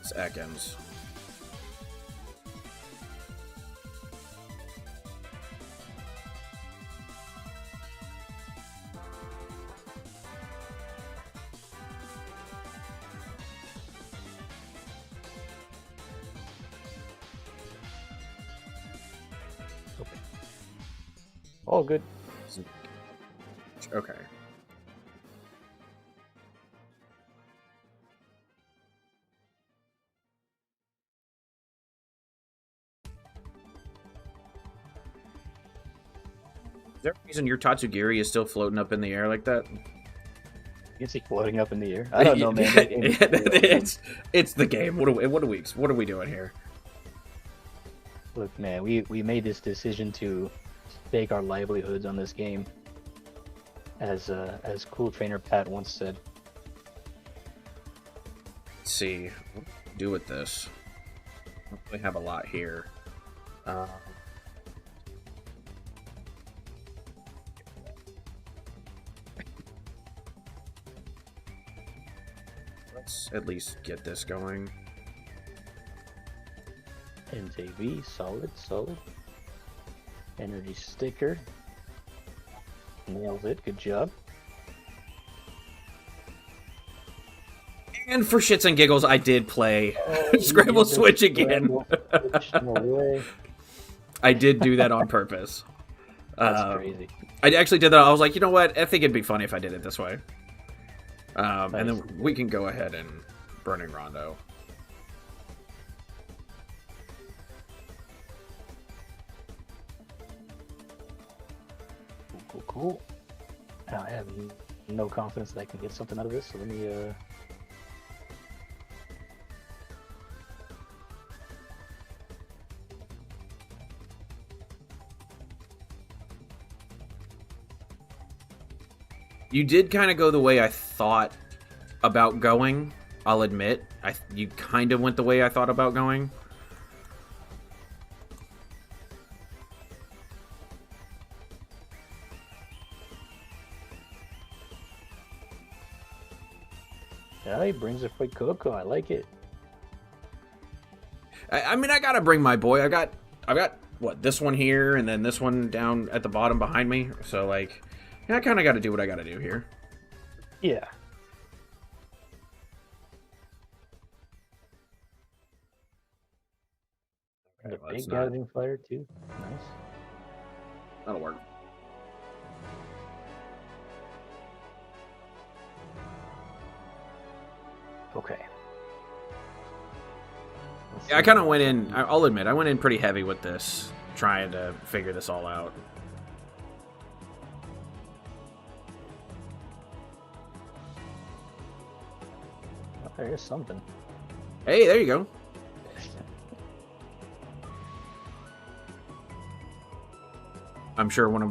It's Ekans. All good. Okay. Is there a reason your Tatsugiri is still floating up in the air like that? You see floating up in the air. I don't know, man. It's the game. What are we doing here? Look, man, we made this decision to stake our livelihoods on this game, as cool trainer Pat once said. Let's see what do we do with this. I don't really have a lot here. Let's at least get this going. NJV, solid. Energy sticker. Nailed it, good job. And for shits and giggles, I did play Scramble Switch again. No way. I did do that on purpose. That's crazy. I actually did that. I was like, you know what? I think it'd be funny if I did it this way. Nice. And then we can go ahead and Burning Rondo. Cool. I have no confidence that I can get something out of this, so let me You did kind of go the way I thought about going, I'll admit. You kind of went the way I thought about going. Yeah, he brings a free Coco. I like it. I mean, I gotta bring my boy. I've got what, this one here, and then this one down at the bottom behind me. So like, yeah, I kind of got to do what I got to do here. Yeah. And a big gathering fire too. Nice. That'll work. Okay. Yeah, I kind of went in, I'll admit, I went in pretty heavy with this, trying to figure this all out. Oh, there is something. Hey, there you go. I'm sure one of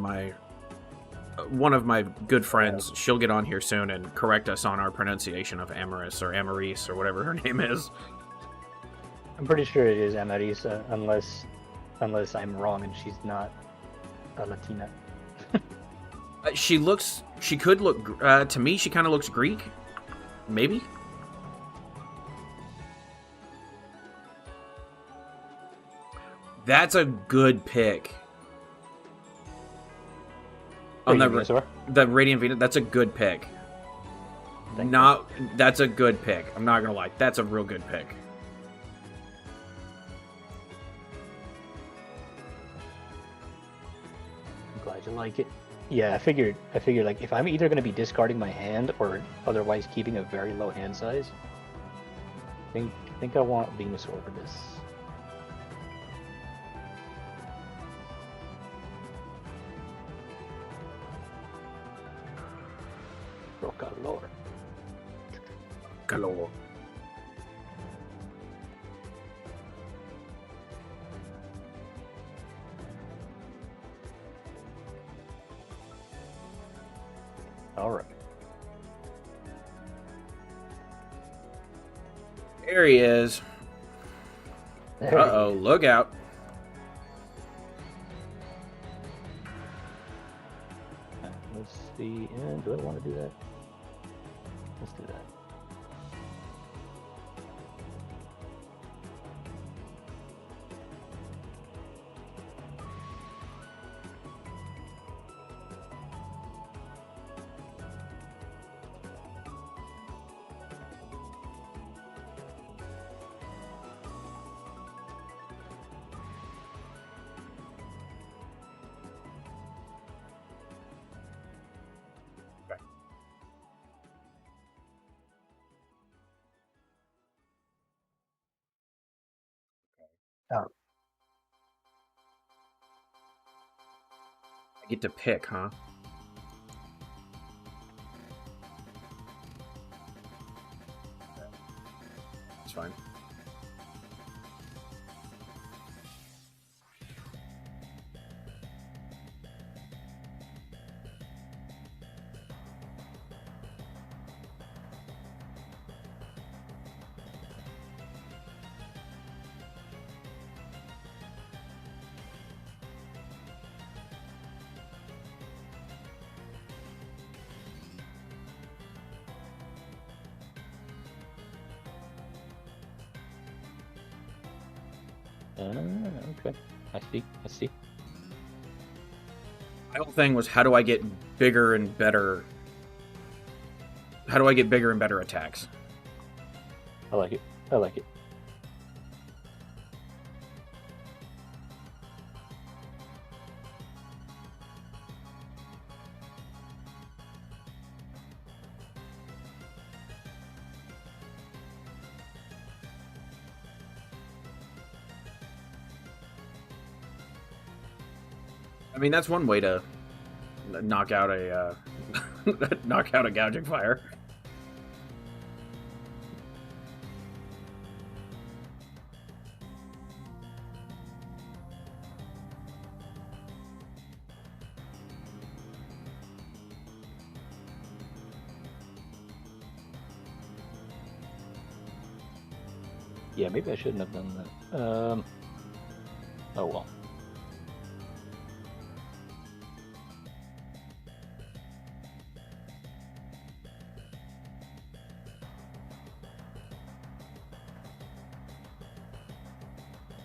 my good friends, she'll get on here soon and correct us on our pronunciation of Amaris or Amaris or whatever her name is. I'm pretty sure it is Amaris, unless I'm wrong and she's not a Latina. She could look, to me, she kind of looks Greek. Maybe? That's a good pick. On the Radiant Venus, that's a good pick. That's a good pick. I'm not gonna lie, that's a real good pick. I'm glad you like it. Yeah, I figured like if I'm either gonna be discarding my hand or otherwise keeping a very low hand size, I think I want Venusaur for this. Galore. All right. There he is. Uh-oh, look out. Let's see. Do I want to do that? Let's do that. I get to pick, huh? It's fine. Okay. I see. My whole thing was, how do I get bigger and better? How do I get bigger and better attacks? I like it. I mean, that's one way to knock out a knock out a gouging fire. Yeah, maybe I shouldn't have done that. Oh well.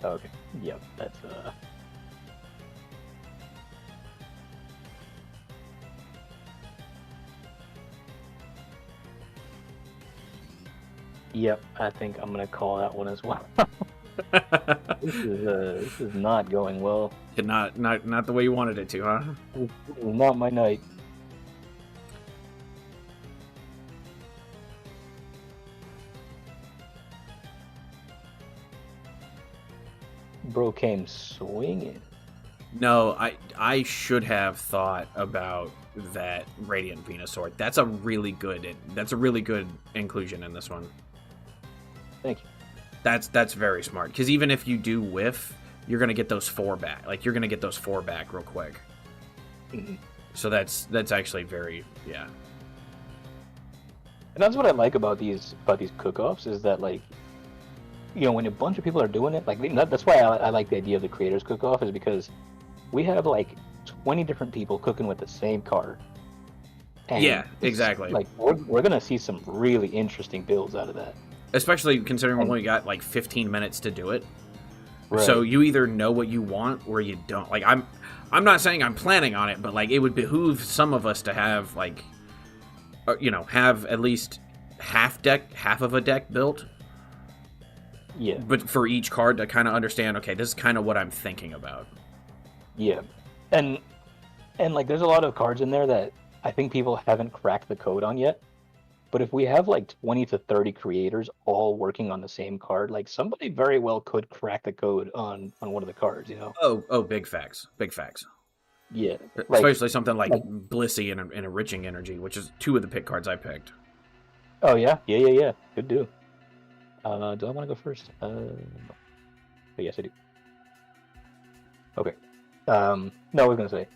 Okay. Yep, that's Yep, I think I'm gonna call that one as well. This is not going well. Not the way you wanted it to, huh? This is not my night. Bro came swinging. No, I should have thought about that Radiant Venusaur. That's a really good inclusion in this one. Thank you. That's very smart, because even if you do whiff, you're gonna get those 4 back. Like, you're gonna get those 4 back real quick. Mm-hmm. So that's actually very, yeah. And that's what I like about these cook-offs, is that, like, you know, when a bunch of people are doing it, like, that's why I like the idea of the creators cook-off, is because we have like 20 different people cooking with the same card. And yeah, exactly. Like, we're gonna see some really interesting builds out of that. Especially considering we only got like 15 minutes to do it. Right. So you either know what you want or you don't. Like, I'm not saying I'm planning on it, but like, it would behoove some of us to have like, you know, have at least half of a deck built. Yeah. But for each card to kind of understand, okay, this is kind of what I'm thinking about. Yeah. And like, there's a lot of cards in there that I think people haven't cracked the code on yet. But if we have like 20 to 30 creators all working on the same card, like, somebody very well could crack the code on one of the cards, you know? Oh, big facts. Yeah. Especially something like Blissey and Enriching Energy, which is 2 of the pick cards I picked. Oh, yeah? Yeah. Good do. Do I want to go first? No. But yes, I do. Okay. No, I was going to say,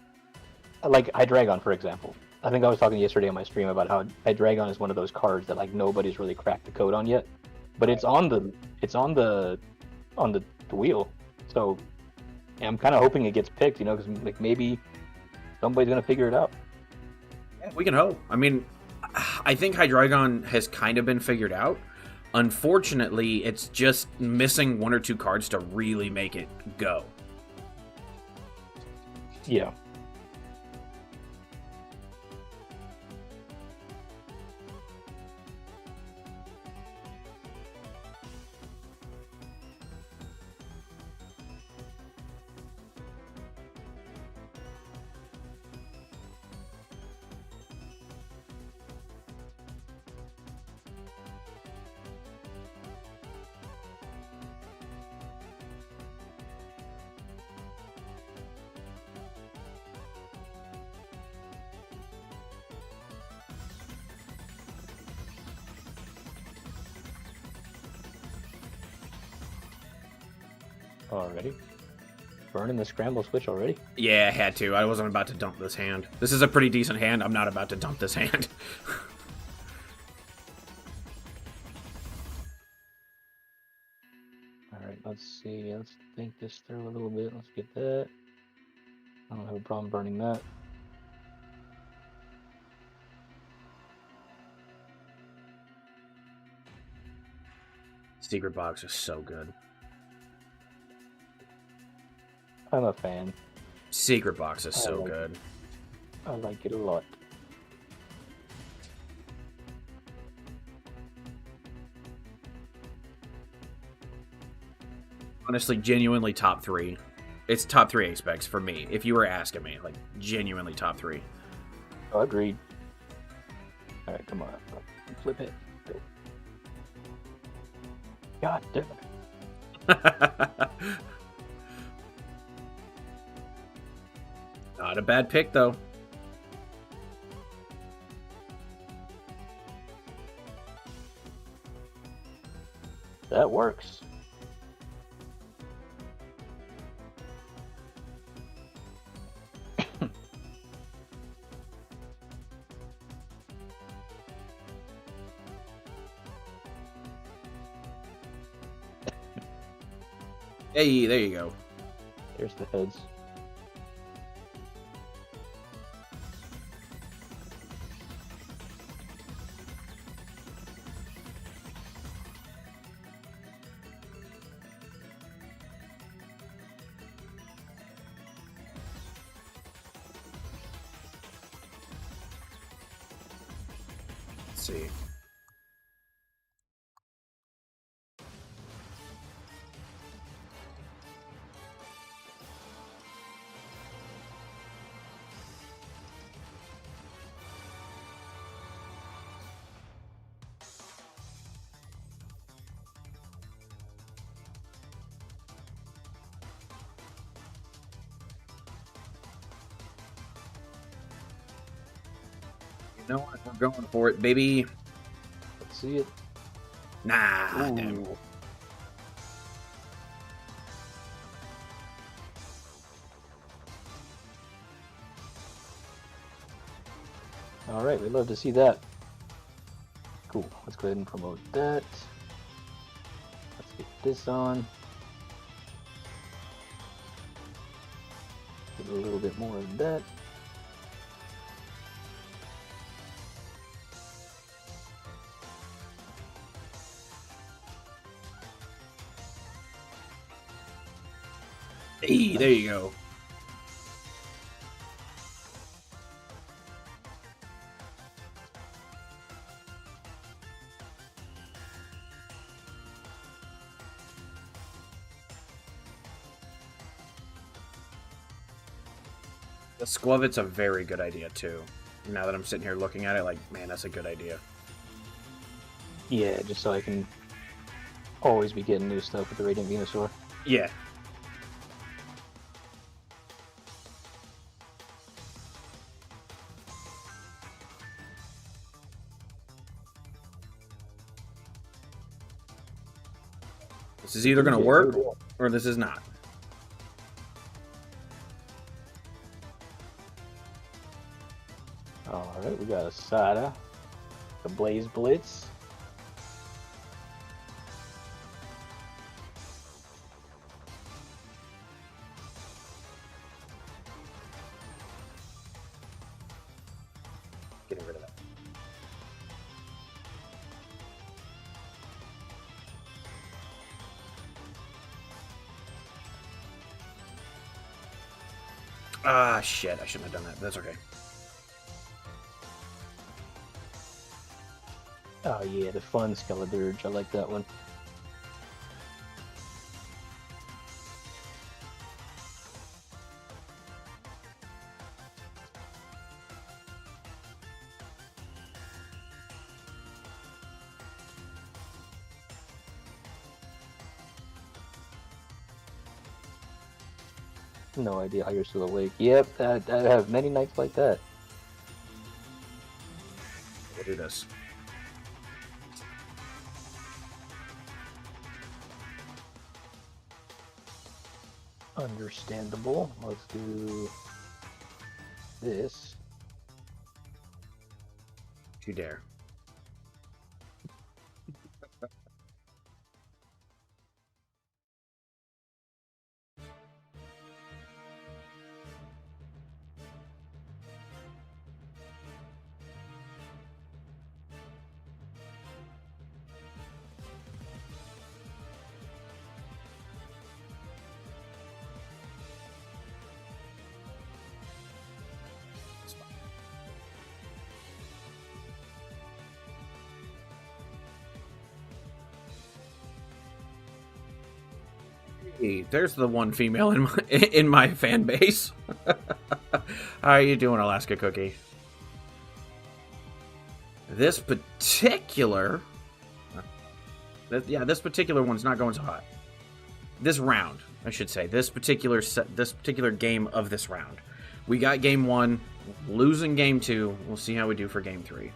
like, Hydreigon, for example. I think I was talking yesterday on my stream about how Hydreigon is one of those cards that, like, nobody's really cracked the code on yet. But it's on the wheel. So I'm kind of hoping it gets picked, you know, because, like, maybe somebody's going to figure it out. Yeah, we can hope. I mean, I think Hydreigon has kind of been figured out. Unfortunately, it's just missing 1 or 2 cards to really make it go. Yeah. Already? Burning the Scramble Switch already? Yeah, I had to. I wasn't about to dump this hand. This is a pretty decent hand. I'm not about to dump this hand. Alright, let's see. Let's think this through a little bit. Let's get that. I don't have a problem burning that. Secret box is so good. I'm a fan. Secret box is so good. I like it a lot. Honestly, genuinely top 3. It's top 3 aspects for me. If you were asking me, like, genuinely top 3. Oh, agreed. Alright, come on. Flip it. Go. God damn it. Not a bad pick, though. That works. Hey, there you go. There's the heads. Let's see. You know what? We're going for it, baby. Let's see it. Nah. Ooh. Damn. Alright, we'd love to see that. Cool. Let's go ahead and promote that. Let's get this on. Get a little bit more of that. Hey, there you go. The Squavit's a very good idea, too. Now that I'm sitting here looking at it, like, man, that's a good idea. Yeah, just so I can always be getting new stuff with the Radiant Venusaur. Yeah. This is either going to work, or this is not. Alright, we got a Sada, the Blaze Blitz. Getting rid of that. Ah, shit. I shouldn't have done that, but that's okay. Oh yeah, the fun Skeledirge. I like that one. No idea how you're still awake. Yep, I have many nights like that. We'll do this. Understandable. Let's do this. If you dare. Hey, there's the one female in my fan base. How are you doing, Alaska Cookie? This particular one's not going so hot. This round, I should say, this particular game of this round. We got game 1, losing game 2. We'll see how we do for game 3.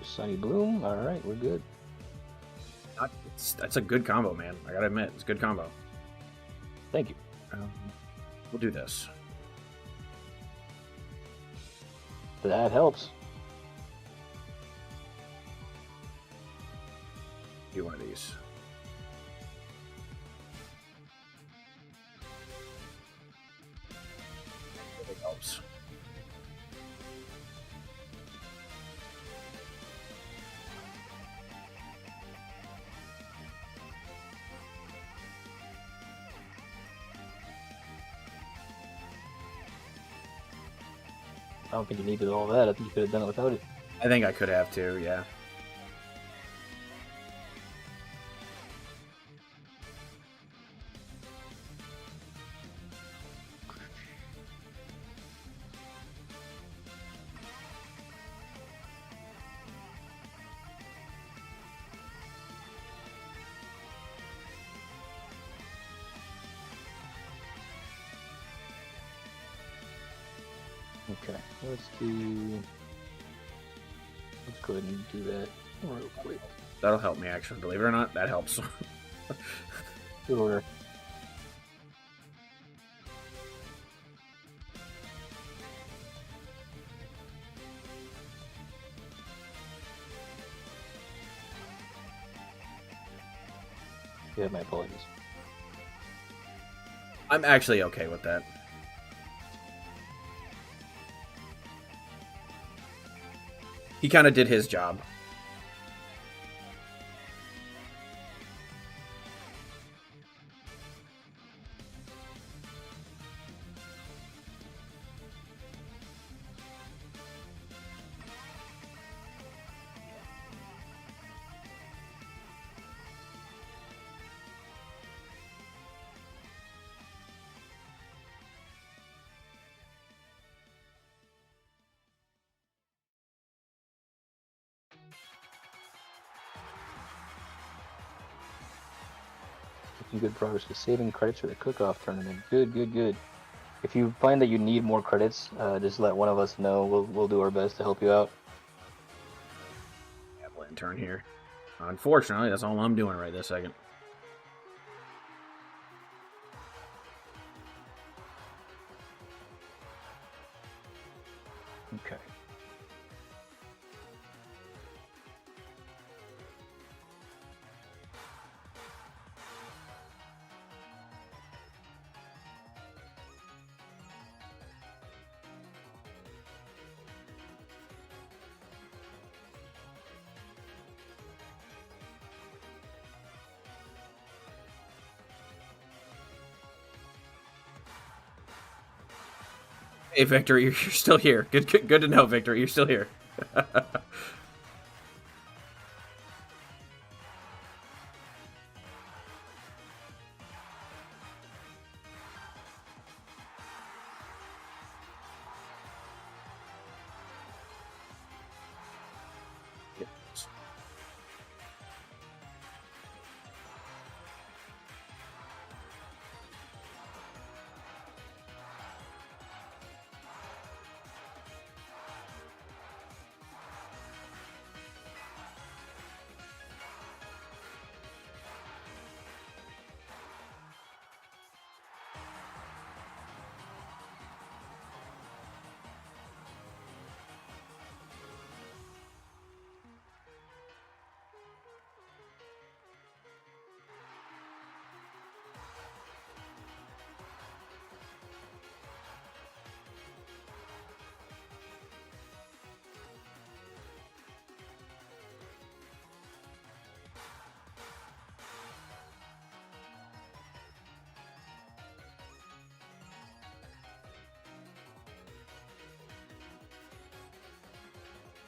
Sunny Bloom. All right, we're good. That's a good combo, man. I gotta admit, it's a good combo. Thank you. We'll do this. That helps. Do one of these. It helps. I don't think you needed all that. I think you could have done it without it. I think I could have too, yeah. Okay, let's go ahead and do that real quick. That'll help me, actually. Believe it or not, that helps. Sure. Yeah, my apologies. I'm actually okay with that. He kind of did his job. Making good progress with saving credits for the cook-off tournament. Good, good, good. If you find that you need more credits, just let one of us know. We'll do our best to help you out. Turn here. Unfortunately, that's all I'm doing right this second. Okay. Hey, Victor, you're still here. Good to know, Victor. You're still here.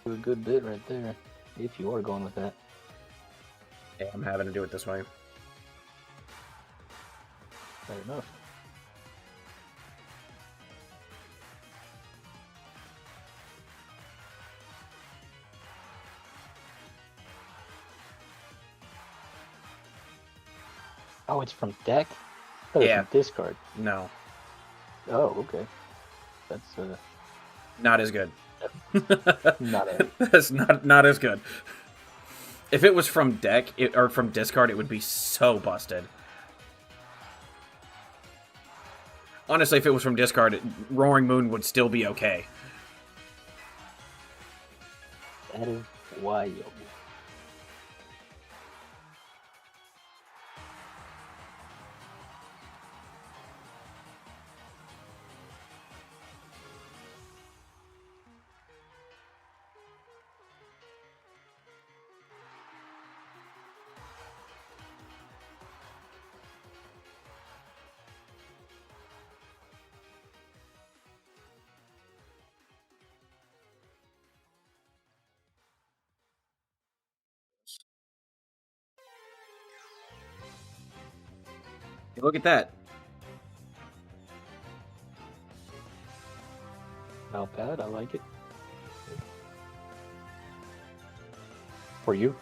Do a good bit right there, if you are going with that. Yeah, I'm having to do it this way. Fair enough. Oh, it's from deck? Oh, it's Yeah. from discard. No. Oh, okay. That's Not as good. not a... That's not as good. If it was from deck or from discard, it would be so busted. Honestly, if it was from discard, Roaring Moon would still be okay. That is wild. Look at that. Pal Pad, I like it. For you?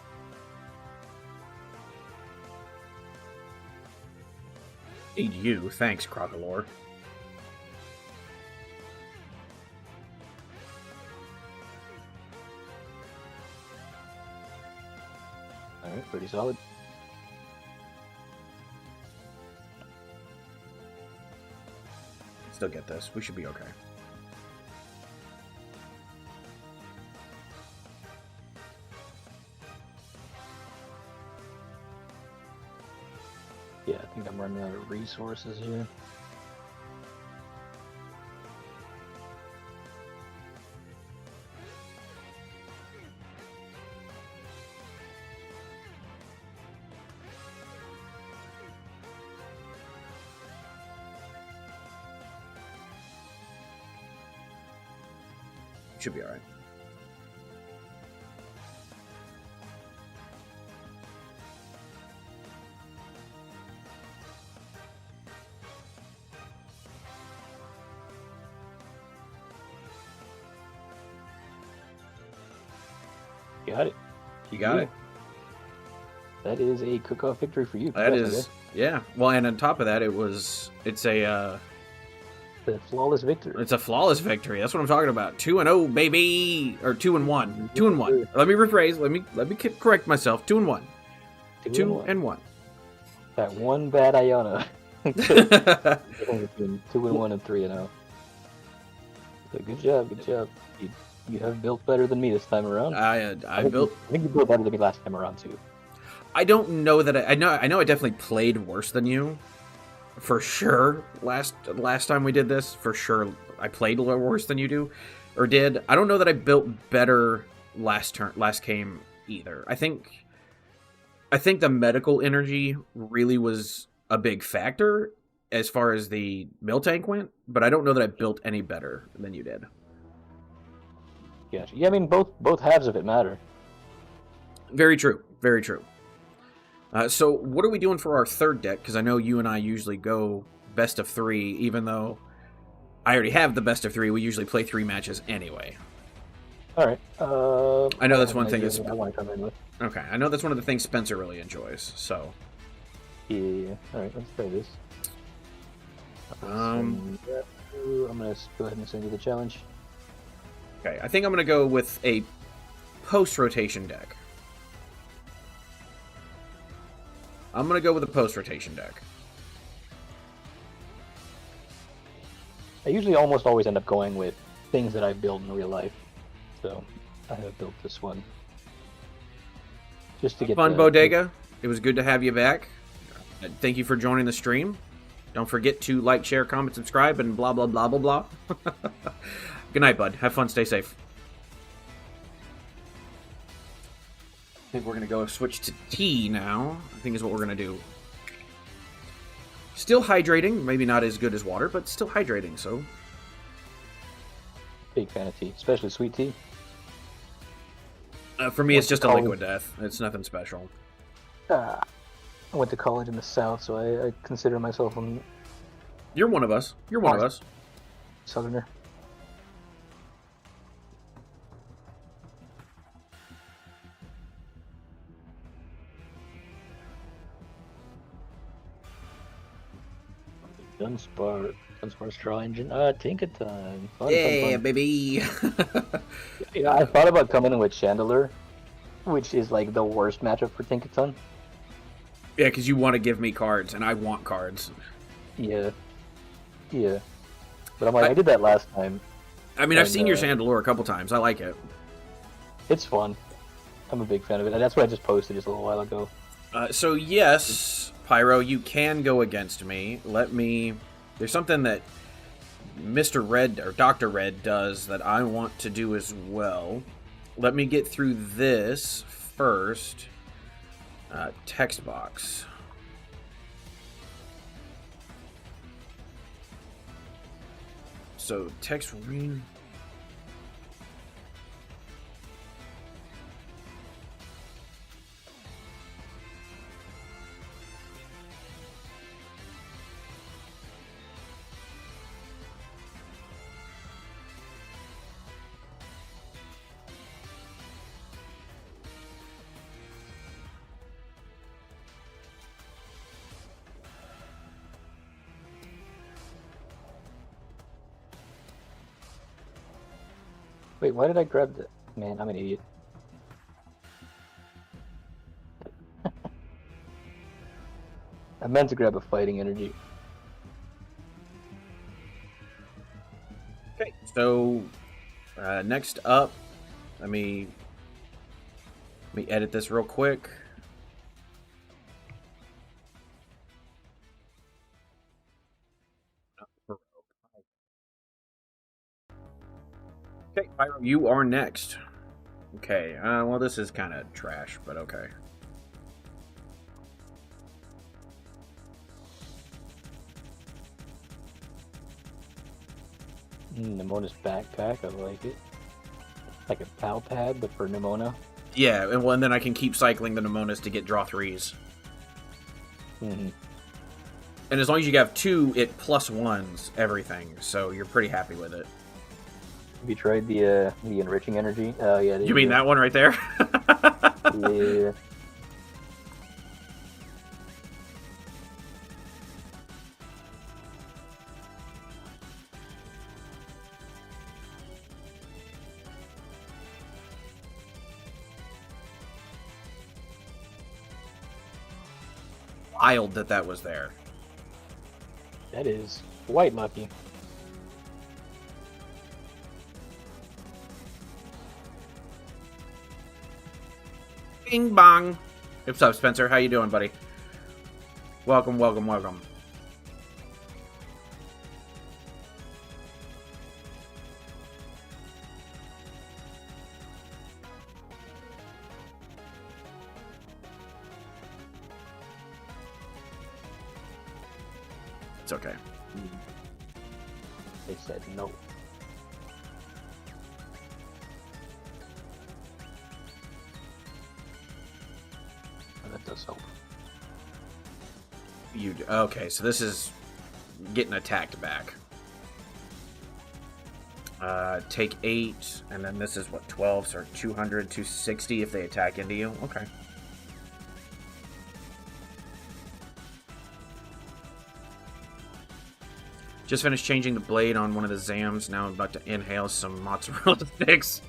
Need you. Thanks, Crocalore. Alright, pretty solid. Still get this. We should be okay. Yeah, I think I'm running out of resources here. Should be alright. Got it. You got it. That is a cook-off victory for you. That is, yeah. Well, and on top of that, it's a flawless victory. It's a flawless victory. That's what I'm talking about. 2-0, baby, or 2-1. 2-1. Let me rephrase. Let me correct myself. 2-1. 2-1. That one bad Iono. 2-1 and 3-0. So good job. Good job. You have built better than me this time around. I think you built better than me last time around too. I don't know that I know I definitely played worse than you. For sure, last time we did this, for sure, I played a little worse than you do, or did. I don't know that I built better last game either. I think the medical energy really was a big factor as far as the mill tank went, but I don't know that I built any better than you did. Gotcha. Yeah, I mean both halves of it matter. Very true. Very true. So what are we doing for our third deck? Because I know you and I usually go best of 3, even though I already have the best of 3. We usually play 3 matches anyway. All right. I know that's one thing. I want to come in with. Okay, I know that's one of the things Spencer really enjoys. So. Yeah. All right. Let's play this. I'm gonna go ahead and send you the challenge. Okay, I think I'm gonna go with a post-rotation deck. I'm going to go with a post-rotation deck. I usually almost always end up going with things that I build in real life. So, I have built this one. Just to get fun, Bodega. It was good to have you back. Thank you for joining the stream. Don't forget to like, share, comment, subscribe, and blah, blah, blah, blah, blah. Good night, bud. Have fun. Stay safe. I think we're going to go switch to tea now. I think is what we're going to do. Still hydrating. Maybe not as good as water, but still hydrating, so. Big fan of tea, especially sweet tea. For me, Went it's to just a college. liquid death. It's nothing special. I went to college in the South, so I consider myself a You're one of us. You're one of us. Southerner. Dunsparce Straw Engine. Tinkaton. Fun. Baby. Yeah, I thought about coming in with Chandelure, which is like the worst matchup for Tinkaton. Yeah, because you want to give me cards, and I want cards. Yeah. But I'm like, I did that last time. I mean, I've seen your Chandelure a couple times. I like it. It's fun. I'm a big fan of it, and that's what I just posted just a little while ago. So yes, Pyro, you can go against me. There's something that Mr. Red or Dr. Red does that I want to do as well. Let me get through this first. Text box. So text read. Wait, why did I grab the... Man, I'm an idiot. I meant to grab a fighting energy. Okay, so next up, let me edit this real quick. Okay, Pyro, you are next. Okay, well, this is kind of trash, but okay. Nemona's backpack, I like it. Like a Pal Pad, but for Nemona. Yeah, and then I can keep cycling the Nemonas to get draw 3s. Mm-hmm. And as long as you have 2, it +1s everything, so you're pretty happy with it. Have you tried the enriching energy? Yeah. You mean that one right there? Yeah. Wild that was there. That is quite lucky. Bing bong. What's up, Spencer? How you doing, buddy? Welcome. It's okay. They said no. That does help. Okay, so this is getting attacked back. Take 8, and then this is what, 12, so 200, 260 if they attack into you. Okay. Just finished changing the blade on one of the Zams. Now I'm about to inhale some mozzarella sticks.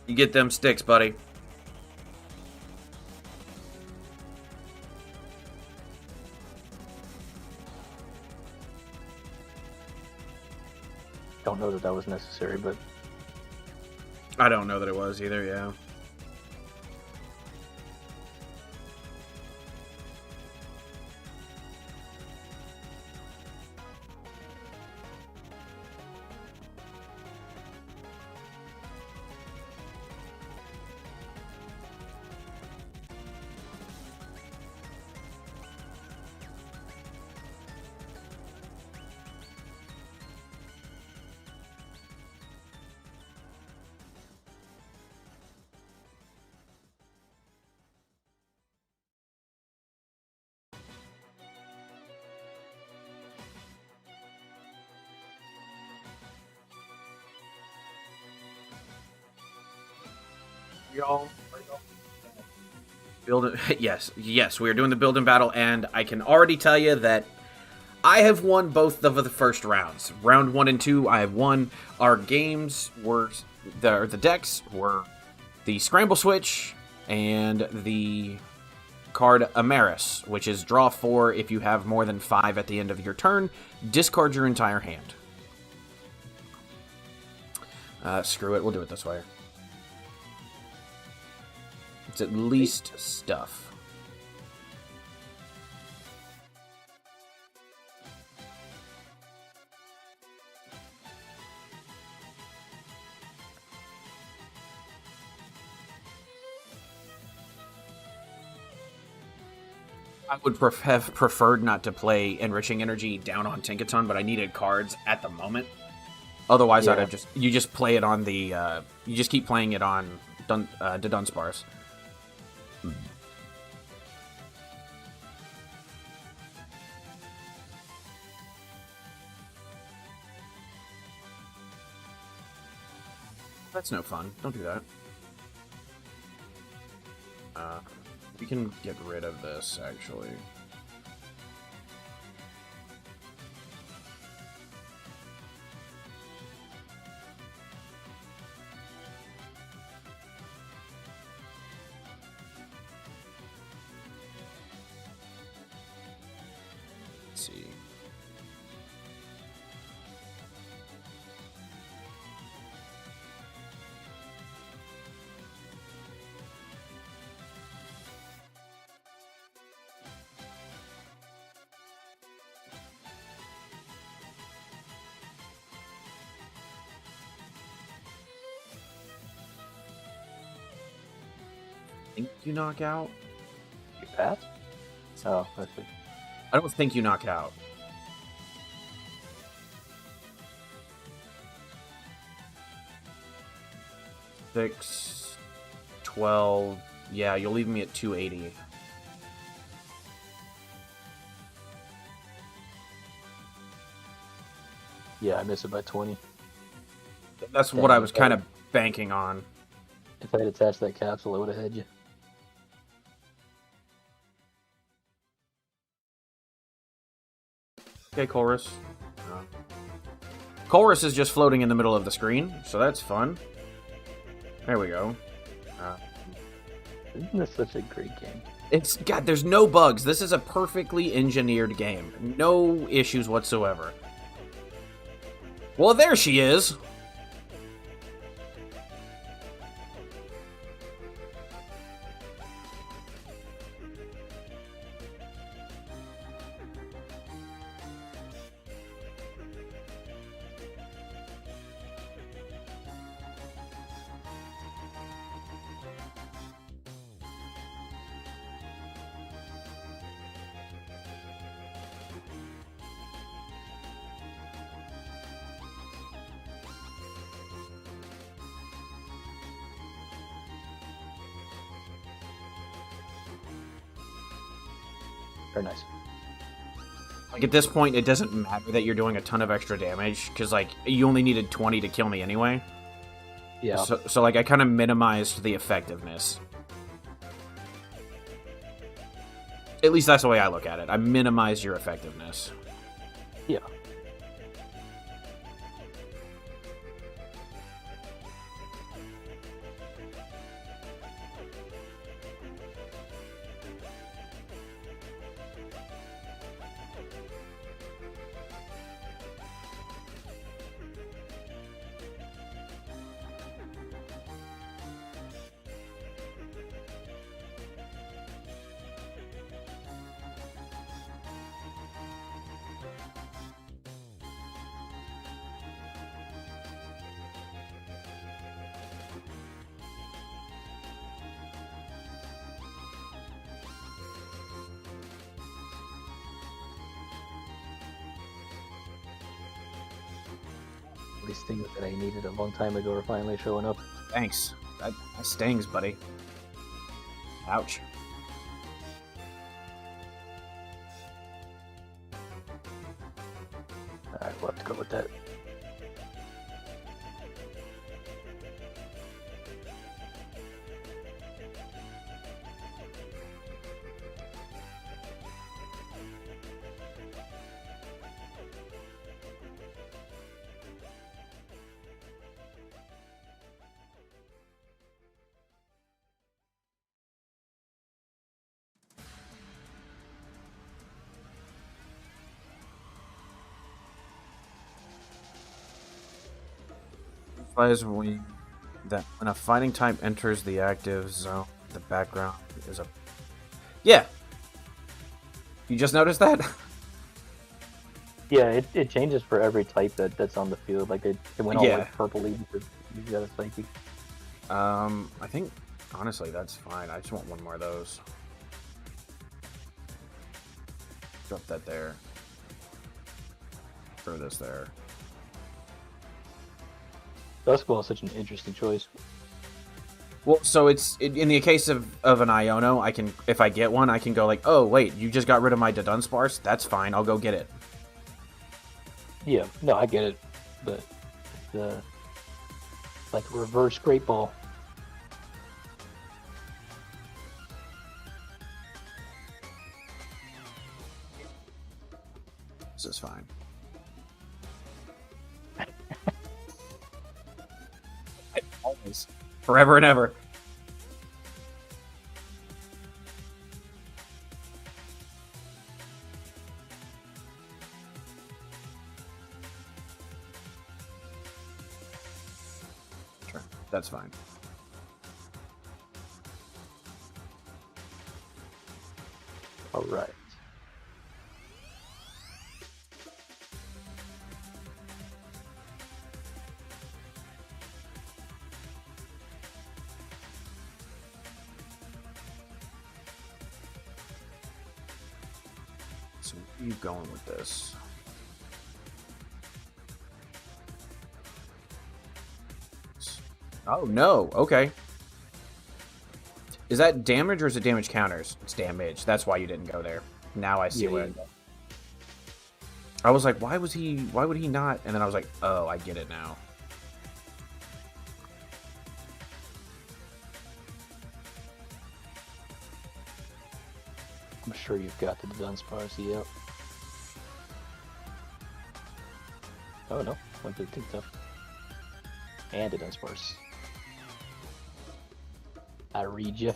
You get them sticks, buddy. Don't know that was necessary, but I don't know that it was either, yeah. y'all? Build yes, we are doing the build and battle, and I can already tell you that I have won both of the first rounds. Round 1 and 2, I have won. Our games were the decks were the Scramble Switch and the card Amaris, which is draw 4 if you have more than 5 at the end of your turn. Discard your entire hand. Screw it, we'll do it this way. It's at least stuff. I would have preferred not to play Enriching Energy down on Tinkaton, but I needed cards at the moment. Otherwise, I'd have just play it on the you just keep playing it on the Dunsparce. That's no fun. Don't do that. We can get rid of this, actually. Let's see. Think you knock out? You pass? Oh, let's see. I don't think you knock out. Six, 12. Yeah, you'll leave me at 280. Yeah, I missed it by 20. That's what I was kind of banking on. If I had attached that capsule, I would have had you. Okay, Chorus. Chorus is just floating in the middle of the screen, so that's fun. There we go. Isn't this such a great game? It's God, there's no bugs. This is a perfectly engineered game. No issues whatsoever. Well, there she is. Very nice. Like, at this point, it doesn't matter that you're doing a ton of extra damage, because, like, you only needed 20 to kill me anyway. Yeah. So like, I kind of minimized the effectiveness. At least that's the way I look at it. I minimize your effectiveness. Yeah. These things that I needed a long time ago are finally showing up. Thanks. That stings, buddy. Ouch. Alright, we'll have to go with that. Implies when a fighting type enters the active zone, the background is a... Yeah! You just noticed that? Yeah, it changes for every type that's on the field. Like it went all Yeah. like purpley because you got a psychic. I think, honestly, that's fine. I just want one more of those. Drop that there. Throw this there. Duskull is such an interesting choice. Well, so in the case of an Iono, I can, if I get one, I can go like, oh wait, you just got rid of my Dunsparce? That's fine, I'll go get it. Yeah, no, I get it, but like a reverse Great Ball. This is fine. Always. Forever and ever. Sure, that's fine. All right. So where are you going with this? Oh no, okay. Is that damage or is it damage counters? It's damage. That's why you didn't go there. Now I see Yeah, what. yeah. I was like, why would he not? And then I was like, oh, I get it now. I'm sure you've got the Dunsparce, yep. Oh no, went to the Tink Tough. And the Dunsparce. I read ya.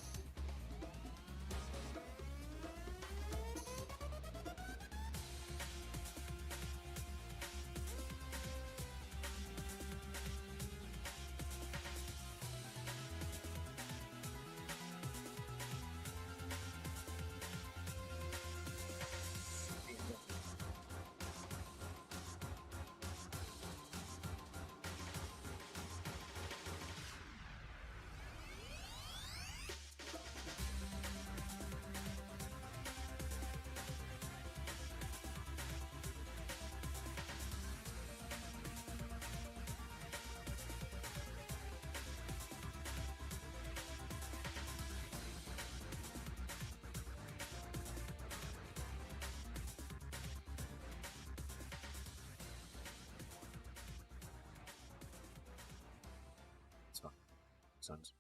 Sons.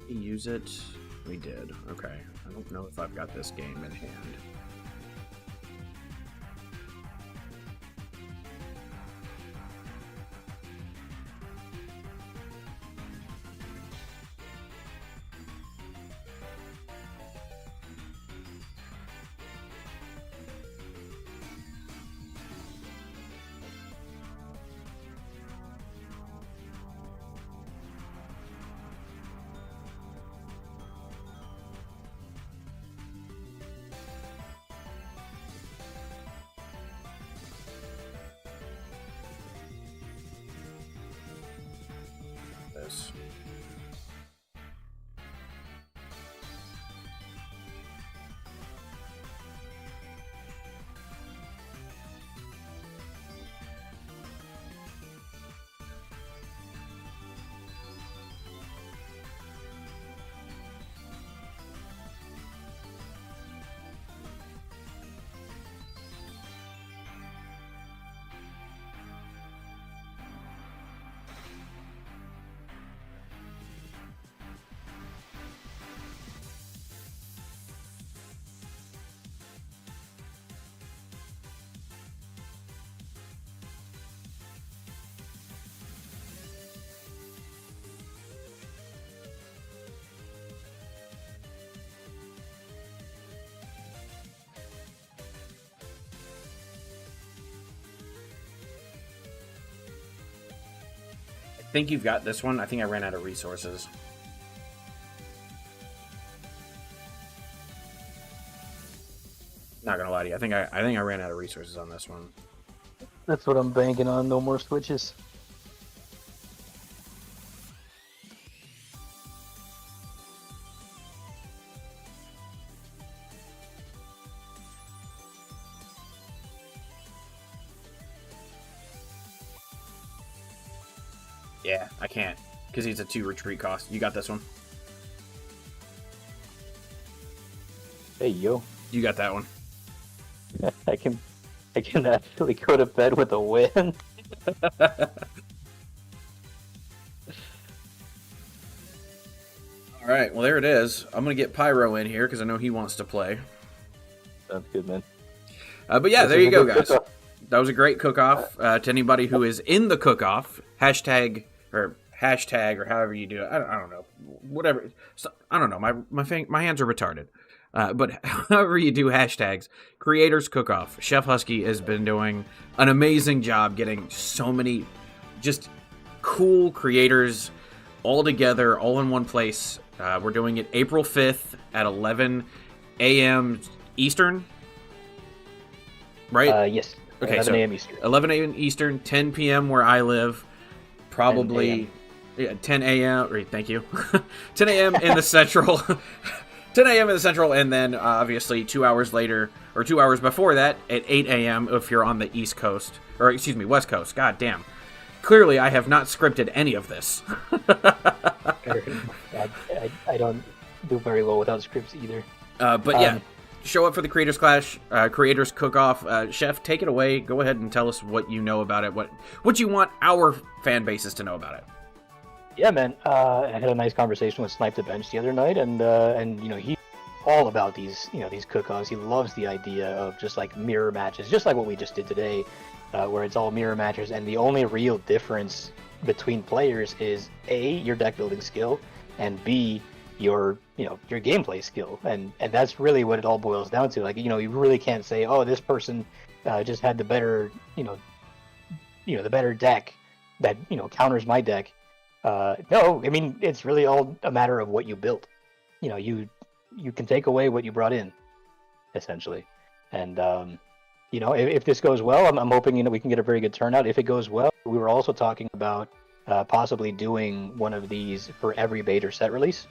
Use it. We did. Okay. I don't know if I've got this game in hand. This. think you've got this one. I think I ran out of resources. Not gonna lie to you. I think I ran out of resources on this one. That's what I'm banking on. No more switches. Yeah, I can't because he's a 2 retreat cost. You got this one. Hey yo, You got that one. I can actually go to bed with a win. All right, well there it is. I'm gonna get Pyro in here because I know he wants to play. Sounds good, man. But yeah, there you go, guys. Cook-off. That was a great cook-off. To anybody who is in the cook-off, hashtag or however you do it. I don't know. Whatever. So, I don't know. My hands are retarded. But however you do hashtags, Creators Cook-Off. Chef Husky has been doing an amazing job getting so many just cool creators all together, all in one place. We're doing it April 5th at 11 a.m. Eastern. Right? Yes. Okay, 11 so a.m. Eastern. 11 a.m. Eastern, 10 p.m. where I live. Probably 10 a.m. Thank you. 10 a.m. in the central. 10 a.m. in the central, and then obviously 2 hours later, or 2 hours before that, at 8 a.m. if you're on the East Coast, or excuse me, West Coast. God damn. Clearly, I have not scripted any of this. I don't do very well without scripts either. But yeah, show up for the Creators Clash, Creators Cook-Off. Chef, take it away. Go ahead and tell us what you know about it, what you want our fan bases to know about it. Yeah, man. I had a nice conversation with Snipe the Bench the other night, and you know, he's all about these cook-offs. He loves the idea of just like mirror matches, just like what we just did today, where it's all mirror matches, and the only real difference between players is A, your deck building skill, and B, your gameplay skill, and that's really what it all boils down to. Like, you know, you really can't say, oh, this person just had the better the better deck that counters my deck. No, I mean, it's really all a matter of what you built. You know, you can take away what you brought in, essentially. And if this goes well, I'm hoping we can get a very good turnout. If it goes well, we were also talking about possibly doing one of these for every beta set release.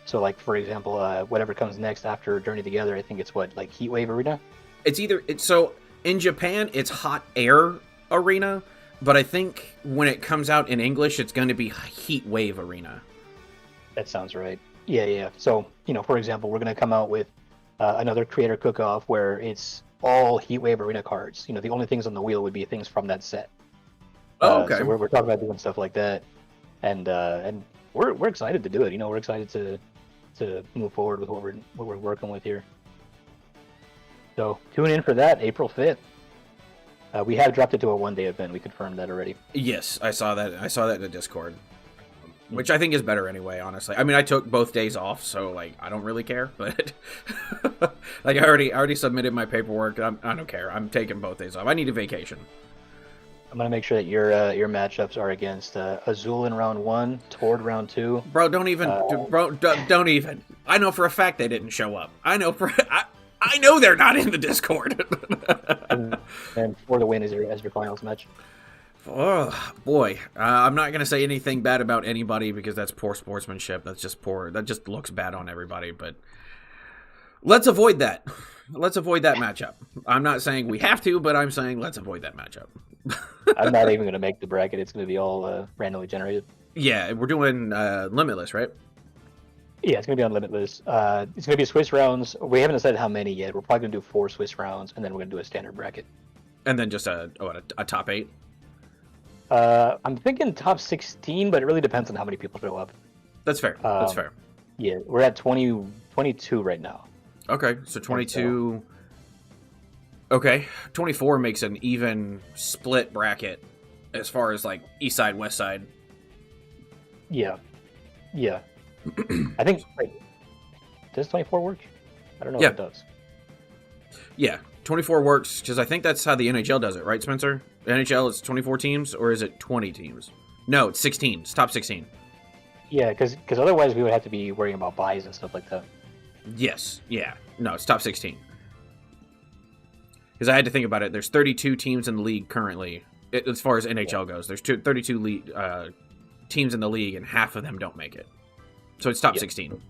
So, like, for example, whatever comes next after Journey Together, I think it's like Heatwave Arena. So in Japan, it's Hot Air Arena. But I think when it comes out in English, it's going to be Heat Wave Arena. That sounds right. Yeah. So, for example, we're going to come out with another creator cook-off where it's all Heat Wave Arena cards. The only things on the wheel would be things from that set. Oh, okay. So we're talking about doing stuff like that, and we're excited to do it. We're excited to move forward with what we're working with here. So tune in for that, April 5th. We have dropped it to a one-day event. We confirmed that already. Yes, I saw that. I saw that in the Discord, which I think is better anyway. Honestly, I mean, I took both days off, so like I don't really care. But like I already submitted my paperwork. I don't care. I'm taking both days off. I need a vacation. I'm gonna make sure that your matchups are against Azul in round 1, Tord round 2. Bro, don't even. Don't even. I know for a fact they didn't show up. I know they're not in the Discord. and for the win as your finals match. Oh boy, I'm not gonna say anything bad about anybody because that's poor sportsmanship. That's just poor. That just looks bad on everybody. But let's avoid that. Let's avoid that matchup. I'm not saying we have to, but I'm saying let's avoid that matchup. I'm not even gonna make the bracket. It's gonna be all randomly generated. Yeah, we're doing limitless, right? Yeah, it's going to be on Limitless. It's going to be Swiss rounds. We haven't decided how many yet. We're probably going to do 4 Swiss rounds, and then we're going to do a standard bracket. And then just a top 8? I'm thinking top 16, but it really depends on how many people show up. That's fair. That's fair. Yeah, we're at 22 right now. Okay, so 22... Okay, 24 makes an even split bracket as far as, like, east side, west side. Yeah. I think, does 24 work? I don't know if it does. Yeah, 24 works, because I think that's how the NHL does it, right, Spencer? NHL is 24 teams, or is it 20 teams? No, it's 16. It's top 16. Yeah, because otherwise we would have to be worrying about buys and stuff like that. Yes. Yeah. No, it's top 16. Because I had to think about it. There's 32 teams in the league currently, as far as NHL goes. There's 32 teams in the league, and half of them don't make it. So it's top 16.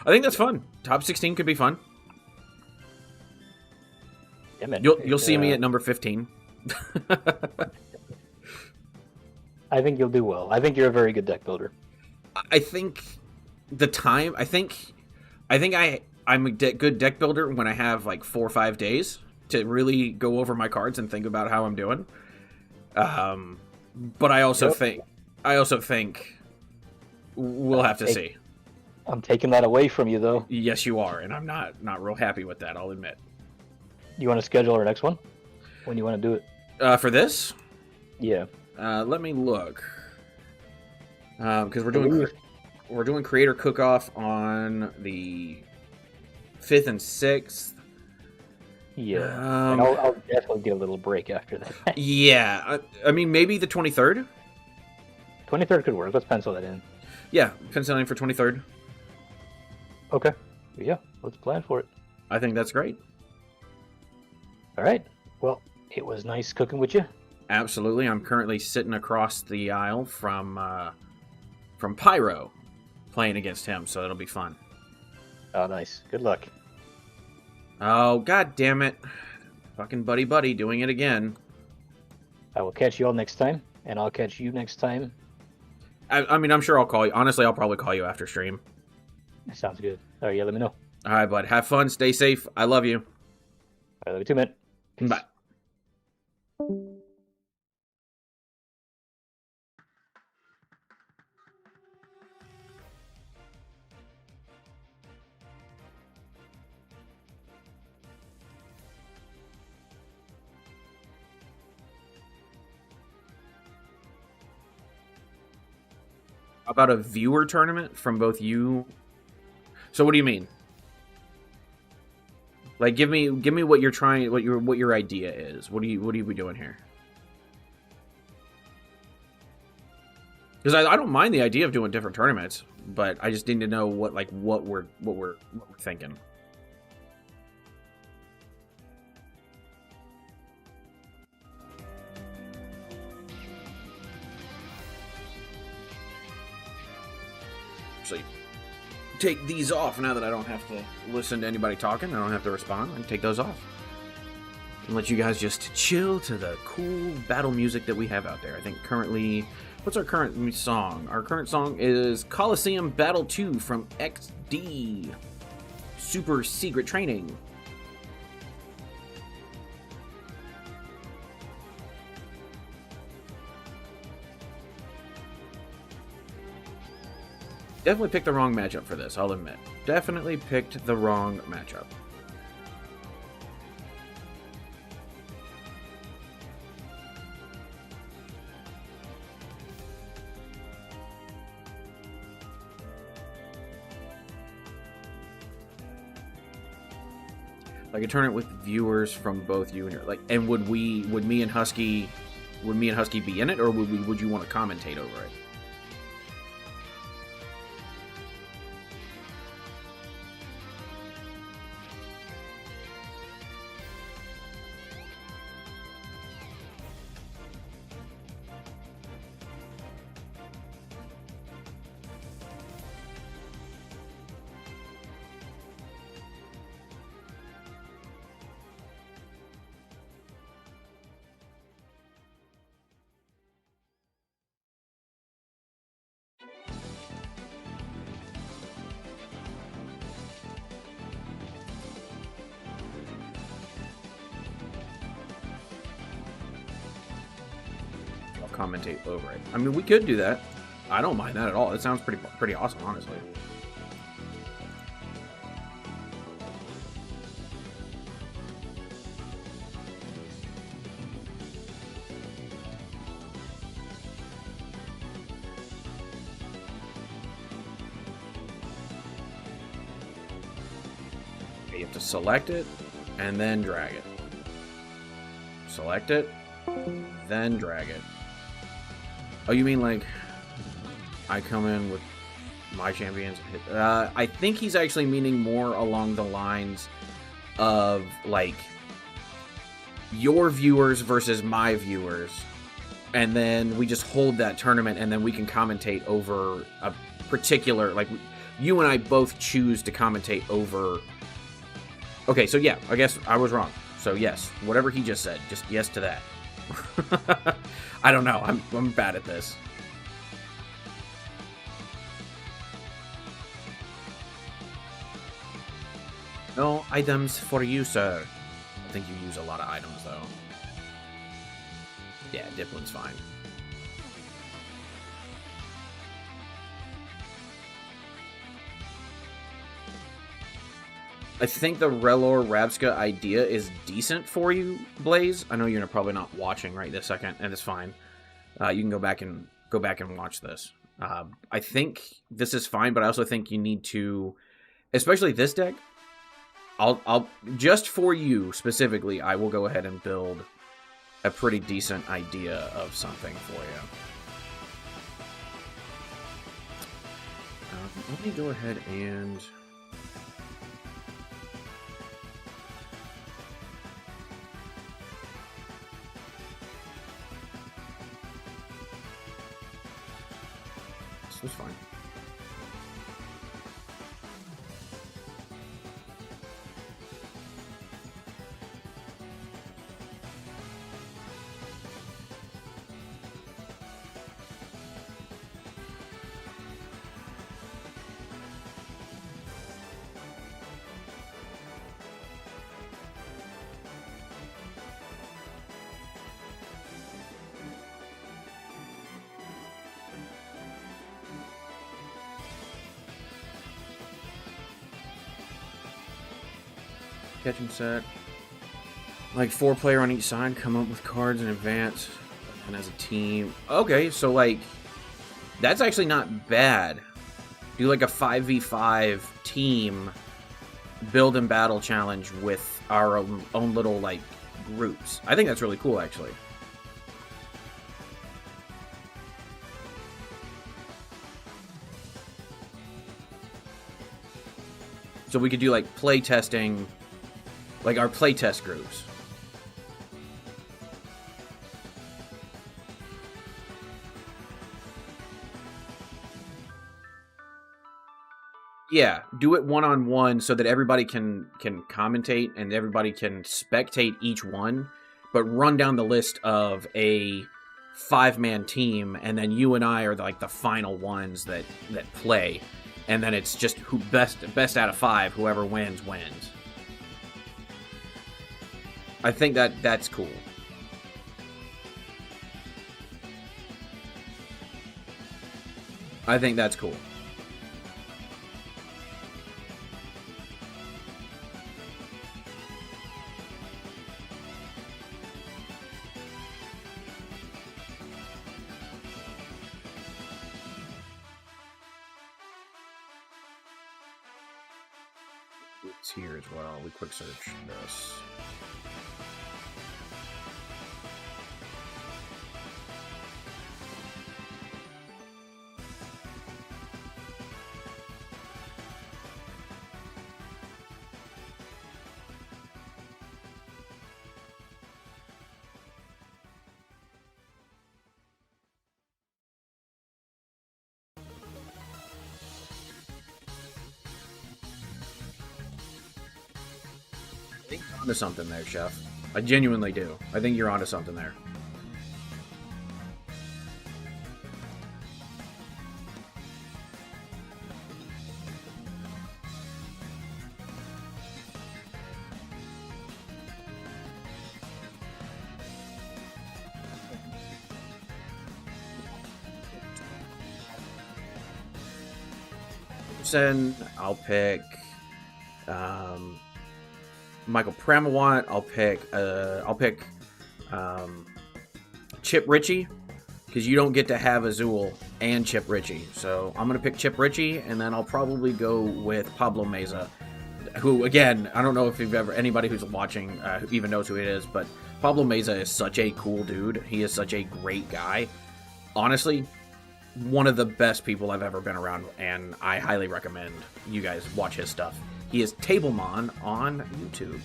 I think that's fun. Top 16 could be fun. Yeah, man. You'll see me at number 15. I think you'll do well. I think you're a very good deck builder. I think the time. I'm a good deck builder when I have like 4 or 5 days to really go over my cards and think about how I'm doing. But I also think we'll have to see. I'm taking that away from you, though. Yes, you are, and I'm not real happy with that. I'll admit. You want to schedule our next one? When do you want to do it? For this? Yeah. Let me look. Because we're doing Creator Cook-Off on the 5th and 6th. Yeah. And I'll definitely get a little break after that. Yeah. I mean, maybe the 23rd? 23rd could work. Let's pencil that in. Yeah, penciling for 23rd. Okay. Yeah, let's plan for it. I think that's great. All right. Well, it was nice cooking with you. Absolutely. I'm currently sitting across the aisle from Pyro, playing against him, so it'll be fun. Oh, nice. Good luck. Oh, god damn it. Fucking Buddy-Buddy doing it again. I will catch you all next time, and I'll catch you next time. I mean, I'm sure I'll call you. Honestly, I'll probably call you after stream. Sounds good. All right, yeah, let me know. All right, bud. Have fun. Stay safe. I love you. I love you too, man. Peace. Bye. About a viewer tournament from both you. So what do you mean? Like, give me what you're trying, what your idea is. What are you be doing here? Because I don't mind the idea of doing different tournaments, but I just need to know what we're thinking. Actually, take these off now that I don't have to listen to anybody talking. I don't have to respond. I can take those off and let you guys just chill to the cool battle music that we have out there. I think currently, what's our current song? Our current song is Coliseum Battle 2 from XD Super Secret Training. Definitely picked the wrong matchup for this, I'll admit. Definitely picked the wrong matchup. Like a tournament with viewers from both you and your, like, and would me and Husky be in it, or would you want to commentate over it? Commentate over it. I mean, we could do that. I don't mind that at all. It sounds pretty awesome, honestly. You have to select it and then drag it. Select it, then drag it. Oh, you mean like I come in with my champions? I think he's actually meaning more along the lines of like your viewers versus my viewers, and then we just hold that tournament, and then we can commentate over a particular, like, you and I both choose to commentate over. Okay, so yeah, I guess I was wrong. So yes, whatever he just said, just yes to that. I don't know. I'm bad at this. No items for you, sir. I think you use a lot of items, though. Yeah, Diplin's fine. I think the Relor Rabska idea is decent for you, Blaze. I know you're probably not watching right this second, and it's fine. You can go back and watch this. I think this is fine, but I also think you need to, especially this deck. I'll just for you specifically, I will go ahead and build a pretty decent idea of something for you. Let me go ahead and this was fine. Catching set. Like 4-player on each side, come up with cards in advance, and as a team. Okay, so like, that's actually not bad. Do like a 5v5 team build and battle challenge with our own little like groups. I think that's really cool, actually. So we could do like play testing. Like our playtest groups. Yeah, do it one-on-one so that everybody can commentate and everybody can spectate each one, but run down the list of a 5-man team, and then you and I are like the final ones that play, and then it's just who best out of 5, whoever wins. I think that's cool. I think that's cool. It's here as well. We quick search this. I think you're onto something there, Chef. I genuinely do. I think you're onto something there. I'll pick Michael Pramawant. I'll pick Chip Ritchie, because you don't get to have Azul and Chip Ritchie. So I'm gonna pick Chip Ritchie, and then I'll probably go with Pablo Meza, who, again, I don't know if anybody who's watching who even knows who it is, but Pablo Meza is such a cool dude. He is such a great guy. honestly, one of the best people I've ever been around, and I highly recommend you guys watch his stuff. He is Tablemon on YouTube.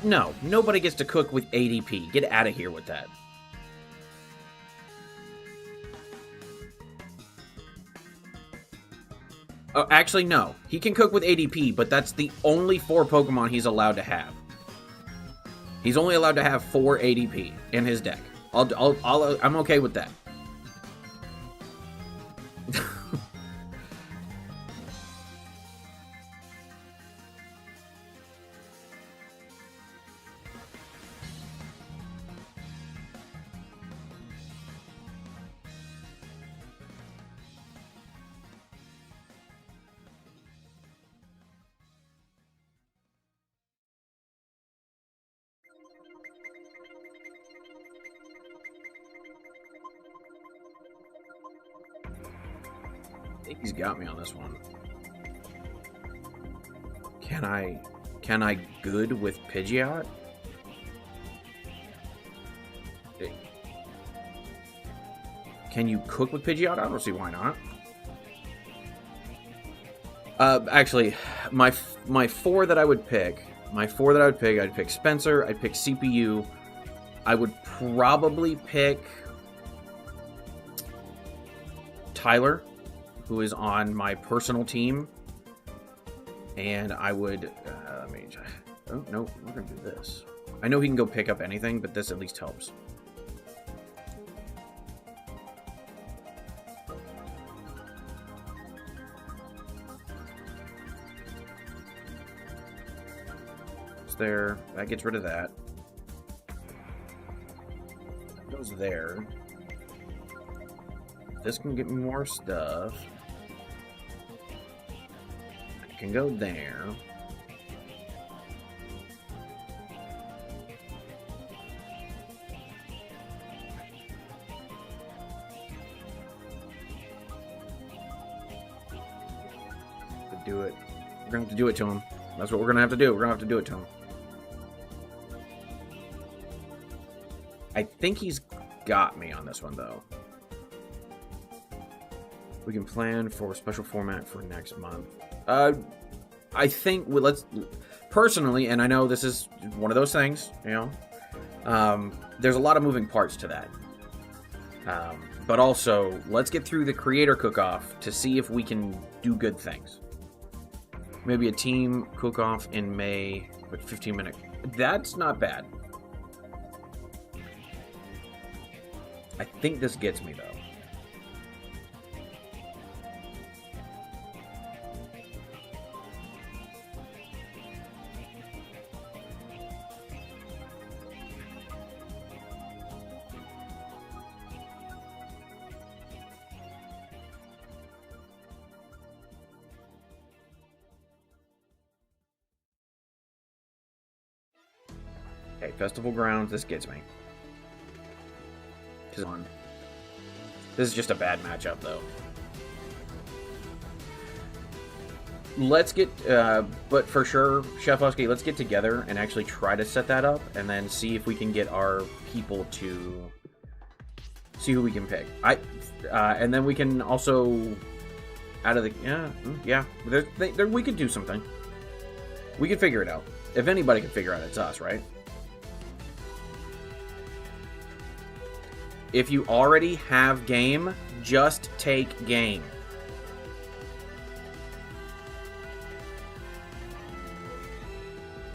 No, nobody gets to cook with ADP. Get out of here with that. Oh, actually, no. He can cook with ADP, but that's the only 4 Pokemon he's allowed to have. He's only allowed to have 4 ADP in his deck. I'm okay with that. I think he's got me on this one. Can I good with Pidgeot? Can you cook with Pidgeot? I don't see why not. Actually, my 4 that I would pick, I'd pick Spencer, I'd pick CPU, I would probably pick Tyler, who is on my personal team, and I would, oh, no, we're gonna do this. I know he can go pick up anything, but this at least helps. There, that gets rid of that. That goes there. This can get me more stuff. I can go there. To do it. We're gonna have to do it to him. That's what we're gonna have to do. We're gonna have to do it to him. I think he's got me on this one, though. We can plan for a special format for next month. I think let's personally, and I know this is one of those things, you know. There's a lot of moving parts to that. But also, let's get through the creator cook-off to see if we can do good things. Maybe a team cook-off in May, but 15 minutes. That's not bad. I think this gets me, though. Okay, Festival Grounds, this gets me. This is just a bad matchup, though. Let's get, but for sure, Chef Husky, let's get together and actually try to set that up, and then see if we can get our people to see who we can pick. And then we can also, out of the, yeah, we could do something. We could figure it out. If anybody can figure it out, it's us, right? If you already have game, just take game.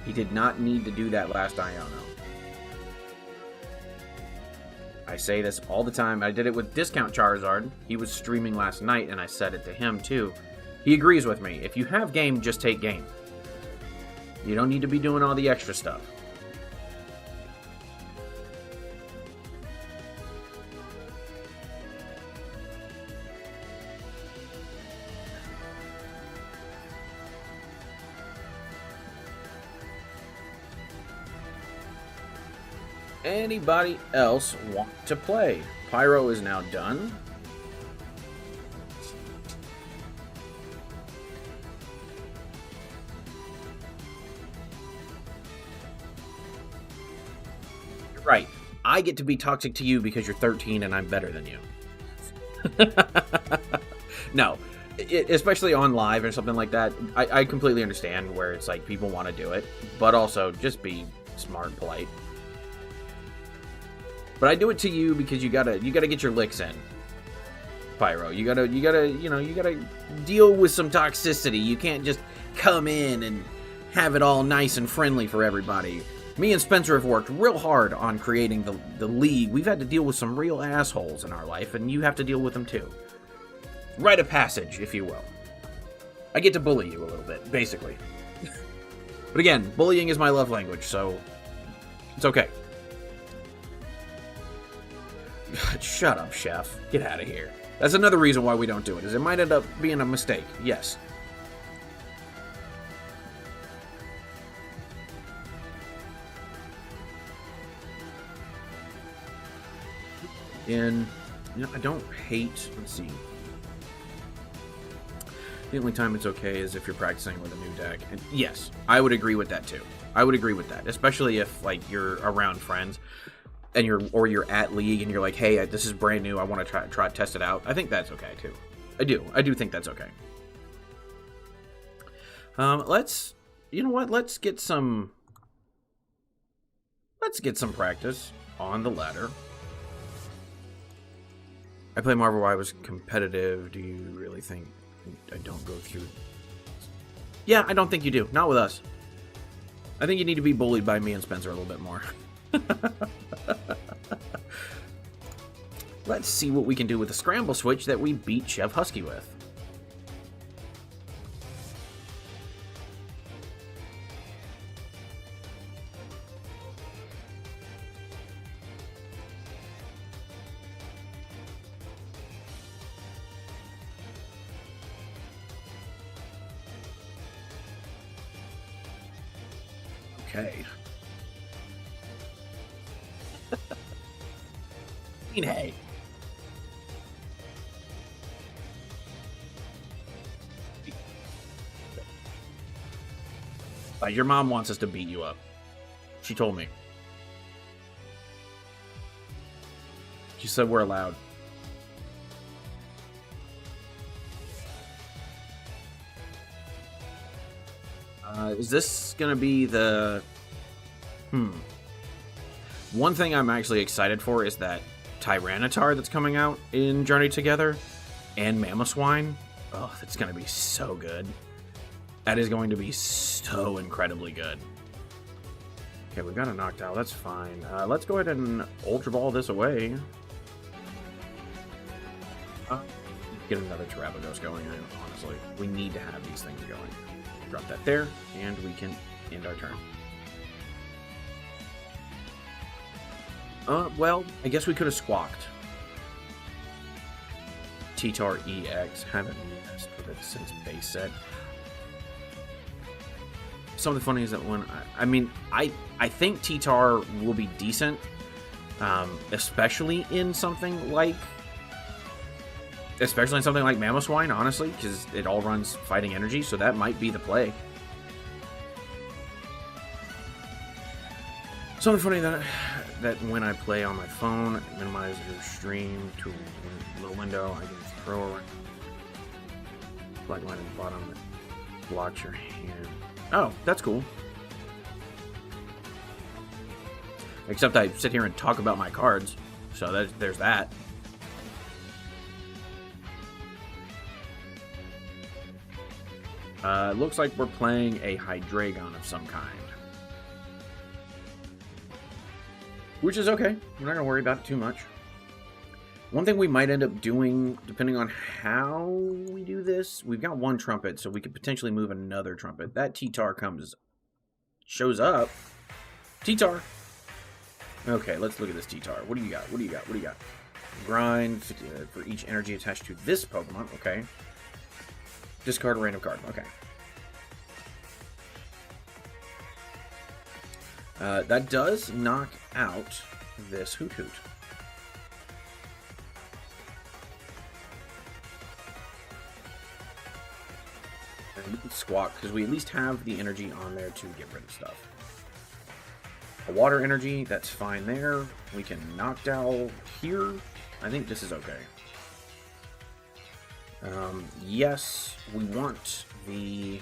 He did not need to do that last Iono. I say this all the time. I did it with Discount Charizard. He was streaming last night, and I said it to him, too. He agrees with me. If you have game, just take game. You don't need to be doing all the extra stuff. Anybody else want to play? Pyro is now done. You're right. I get to be toxic to you because you're 13 and I'm better than you. No. Especially on live or something like that, I completely understand where it's like people want to do it, but also just be smart and polite. But I do it to you because you gotta get your licks in, Pyro. You gotta deal with some toxicity. You can't just come in and have it all nice and friendly for everybody. Me and Spencer have worked real hard on creating the league. We've had to deal with some real assholes in our life, and you have to deal with them too. Rite of passage, if you will. I get to bully you a little bit, basically. But again, bullying is my love language, so it's okay. Shut up, Chef. Get out of here. That's another reason why we don't do it, is it might end up being a mistake. Yes. And, I don't hate, let's see. The only time it's okay is if you're practicing with a new deck. And yes, I would agree with that too. I would agree with that, especially if like you're around friends and you're at League and you're like, hey, this is brand new. I want to try test it out. I think that's okay too. I do think that's okay. Let's get some practice on the ladder. I play Marvel Y was competitive. Do you really think I don't go through? Yeah, I don't think you do. Not with us. I think you need to be bullied by me and Spencer a little bit more. Let's see what we can do with the Scramble Switch that we beat Chef Husky with. Okay. Hey. Your mom wants us to beat you up. She told me. She said we're allowed. Is this gonna be the... One thing I'm actually excited for is that Tyranitar that's coming out in Journey Together and Mamoswine. Oh, that's gonna be so good. That is going to be so incredibly good. Okay, we've got a Noctowl. That's fine. Let's go ahead and Ultra Ball this away. Get another Terapagos going, honestly. We need to have these things going. Drop that there, and we can end our turn. Well, I guess we could have squawked. T-Tar EX. Haven't messed with it since base set. Something funny is that when I think T-Tar will be decent, especially in something like Mamoswine, honestly, because it all runs fighting energy, so that might be the play. Something funny that when I play on my phone, minimize your stream to a little window, I can throw a black line at the bottom that blocks your hand. Oh, that's cool. Except I sit here and talk about my cards, so there's that. Looks like we're playing a Hydreigon of some kind. Which is okay. We're not going to worry about it too much. One thing we might end up doing, depending on how we do this, we've got one Trumpet, so we could potentially move another Trumpet. That T-Tar shows up. T-Tar. Okay, let's look at this T-Tar. What do you got? What do you got? What do you got? Grind for each energy attached to this Pokemon. Okay. Discard a random card. Okay. That does knock out this Hoothoot. And we can Squawk, because we at least have the energy on there to get rid of stuff. A water energy, that's fine there. We can Noctowl here. I think this is okay. Yes, we want the...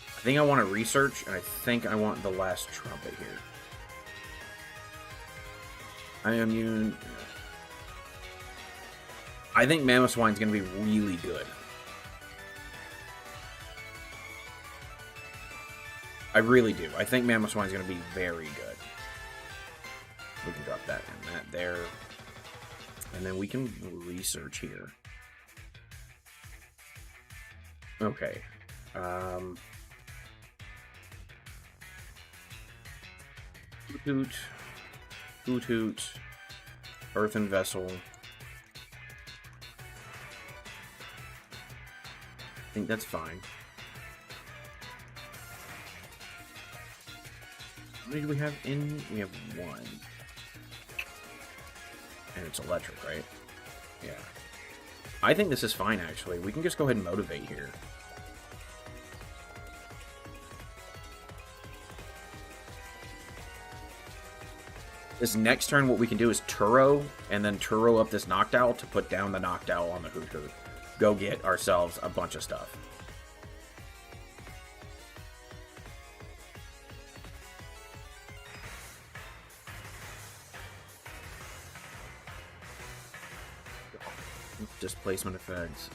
I think I want to research, and I think I want the Glass Trumpet here. I am immune. I think Mamoswine's going to be really good. I really do. I think Mamoswine's going to be very good. We can drop that and that there. And then we can research here. Okay. Hoothoot, Earthen Vessel. I think that's fine. How many do we have in? We have one. And it's electric, right? Yeah. I think this is fine, actually. We can just go ahead and motivate here. This next turn, what we can do is Turo, and then Turo up this Noctowl to put down the Noctowl on the Hoothoot. Go get ourselves a bunch of stuff. Displacement effects.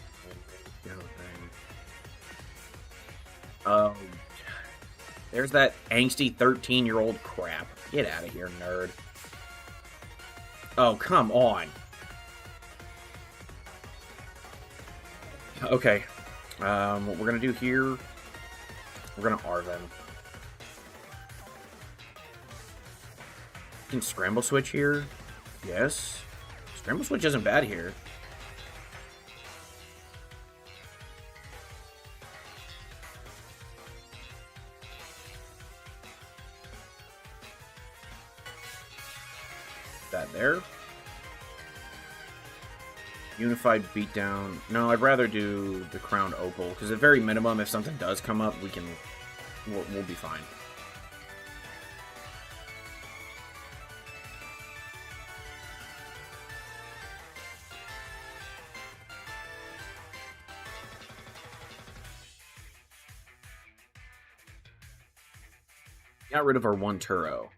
Oh, there's that angsty 13-year-old crap. Get out of here, nerd. Oh, come on. Okay. What we're gonna do here, we're gonna Arven. We can Scramble Switch here. Yes. Scramble Switch isn't bad here. That there. Unified Beatdown. No, I'd rather do the Crowned Opal, because at very minimum, if something does come up, we'll be fine. Got rid of our one Turo.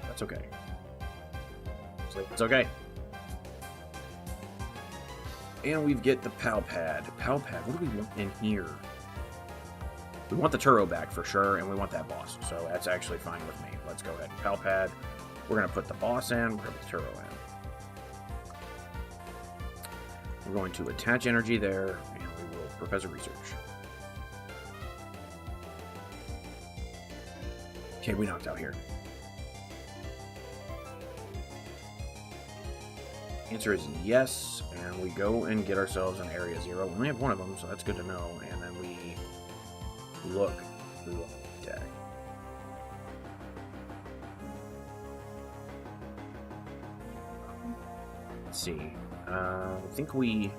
That's okay. It's okay. And we get the Pal Pad. Pal Pad, what do we want in here? We want the Turo back for sure, and we want that boss. So that's actually fine with me. Let's go ahead. Pal Pad. We're going to put the boss in. We're going to put the Turo in. We're going to attach energy there, and we will Professor Research. Okay, we knocked out here. Answer is yes, and we go and get ourselves an Area 0. We only have one of them, so that's good to know. And then we look through the deck. Let's see. I think we...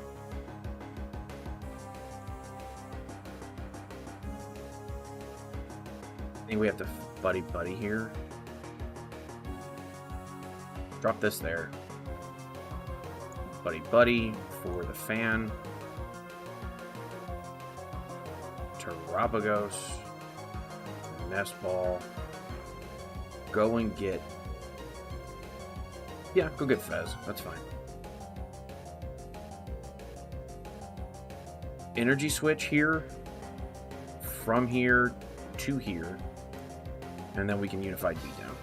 have to Buddy-Buddy here. Drop this there. Buddy-Buddy for the Fan. Terapagos. Nest Ball. Go and get... Yeah, go get Fez. That's fine. Energy Switch here. From here to here. And then we can Unified Beatdown.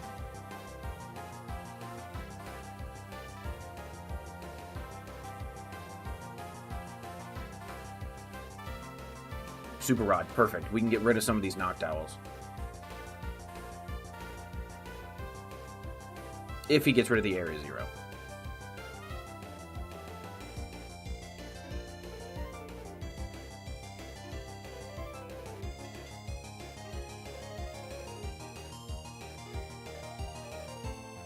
Super Rod, perfect. We can get rid of some of these Noctowls. If he gets rid of the Area Zero.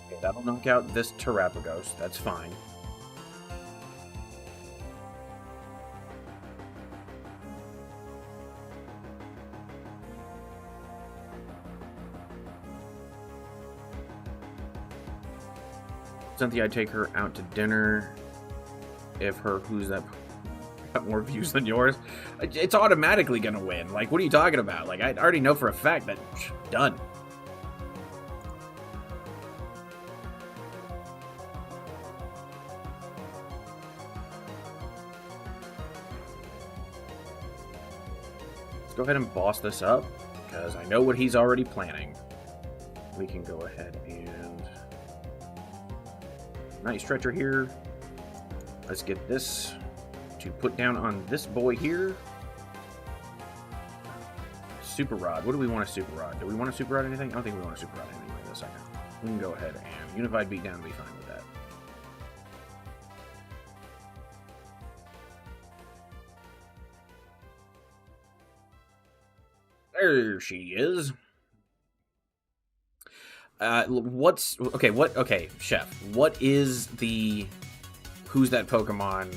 Okay, that'll knock out this Terapagos. That's fine. Cynthia, I'd take her out to dinner if her Who's That got more views than yours. It's automatically gonna win. Like, what are you talking about? Like, I already know for a fact that done. Let's go ahead and boss this up because I know what he's already planning. We can go ahead and Night Stretcher here. Let's get this to put down on this boy here. Super Rod. What do we want a Super Rod? Do we want a Super Rod anything? I don't think we want a Super Rod anything right this second. We can go ahead and Unified Beatdown and be fine with that. There she is. Okay, Chef, what is the Who's That Pokemon,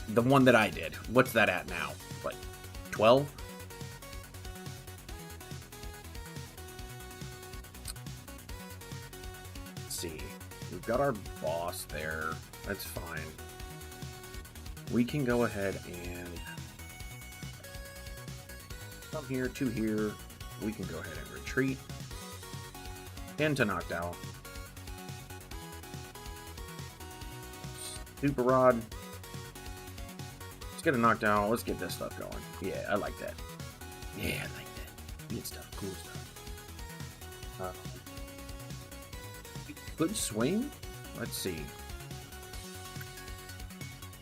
the one that I did? What's that at now? What, 12? Let's see. We've got our boss there. That's fine. We can go ahead and come here to here. We can go ahead and retreat. Into Noctowl. Super Rod. Let's get a Noctowl. Let's get this stuff going. Yeah, I like that. Yeah, I like that. Good stuff. Cool stuff. Good swing? Let's see.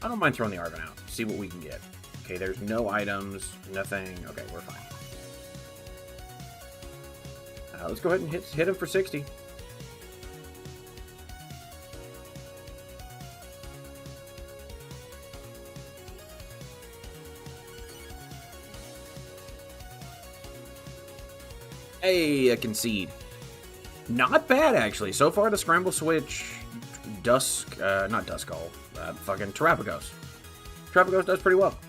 I don't mind throwing the Arven out. See what we can get. Okay, there's no items. Nothing. Okay, we're fine. Let's go ahead and hit him for 60. Hey, I concede. Not bad, actually. So far, the Scramble Switch, not Duskull, fucking Terapagos. Terapagos does pretty well.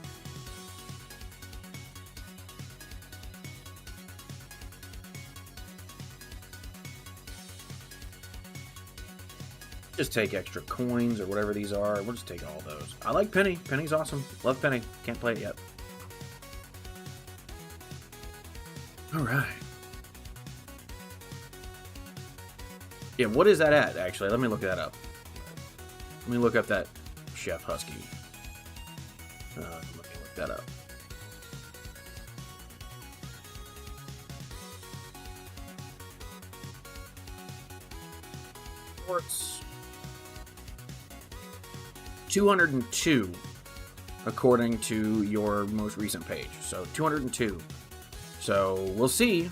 Just take extra coins or whatever these are. We'll just take all those. I like Penny. Penny's awesome. Love Penny. Can't play it yet. Alright. Yeah, what is that at, actually? Let me look that up. Let me look up that Chef Husky. Let me look that up. Sports. 202 according to your most recent page. So 202. So we'll see.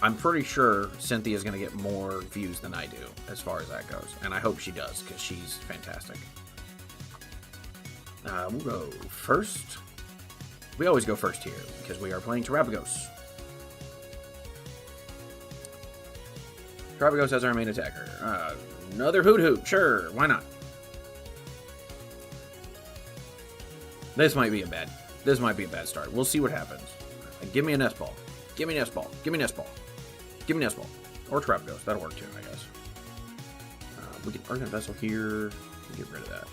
I'm pretty sure Cynthia's going to get more views than I do as far as that goes. And I hope she does because she's fantastic. We'll go first. We always go first here because we are playing Terapagos. Terapagos as our main attacker. Another Hoothoot. Sure, why not? This might be a bad start. We'll see what happens. Give me a Nest Ball. Give me Nest Ball. Give me Nest Ball. Give me Nest Ball. Or Terapagos. That'll work too, I guess. We can Earthen Vessel here. Get rid of that.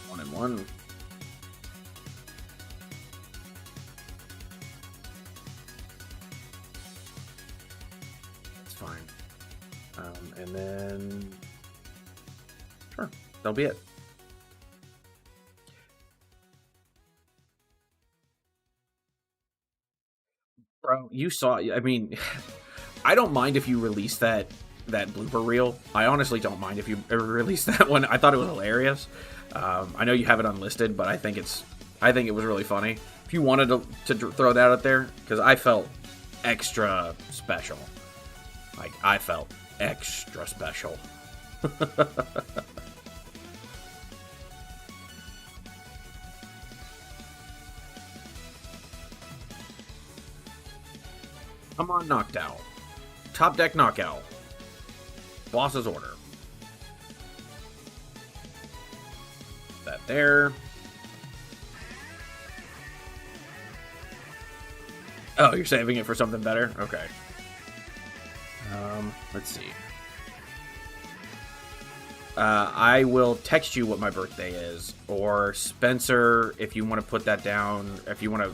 1 and 1. That's fine. And then... Sure. That'll be it. Bro, you saw... I mean, I don't mind if you release that blooper reel. I honestly don't mind if you ever release that one. I thought it was hilarious. I know you have it unlisted, but I think it was really funny. If you wanted to throw that out there, because I felt extra special. Like, I felt extra special. Come on, Noctowl. Top deck Knockout. Boss's order. That there. Oh, you're saving it for something better? Okay. Let's see. I will text you what my birthday is. Or Spencer, if you want to put that down. If you want to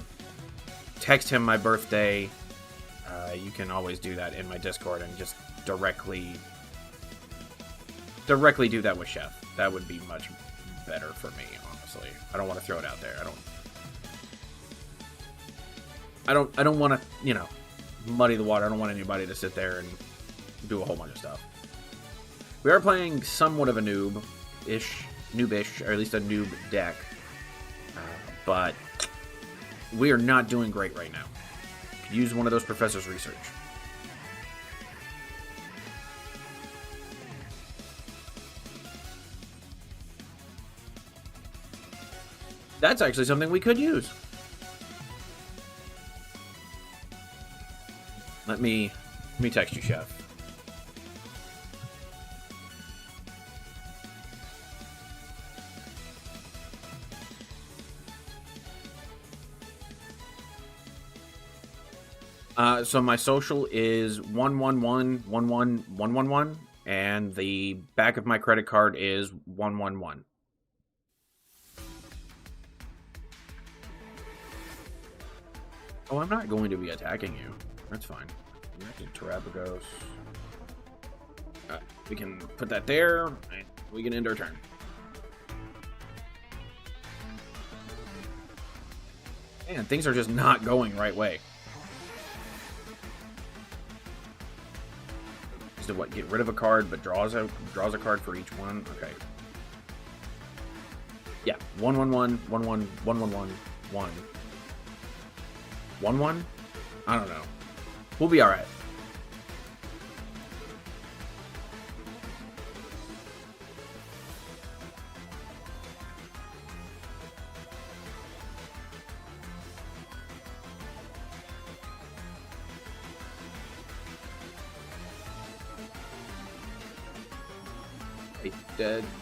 text him my birthday, you can always do that in my Discord and just directly do that with Chef. That would be much better for me, honestly. I don't want to throw it out there. I don't want to, you know, muddy the water. I don't want anybody to sit there and do a whole bunch of stuff. We are playing somewhat of a noobish, or at least a noob deck. But we are not doing great right now. Could use one of those professor's research. That's actually something we could use. Let me text you, Chef. So my social is 1111111, and the back of my credit card is 111. Oh, I'm not going to be attacking you. That's fine. Terapagos. We can put that there, and we can end our turn. Man, things are just not going right way. So what? Get rid of a card, but draws a card for each one. Okay. Yeah, 111, 11, 111, 1. 1-1? I don't know. We'll be alright.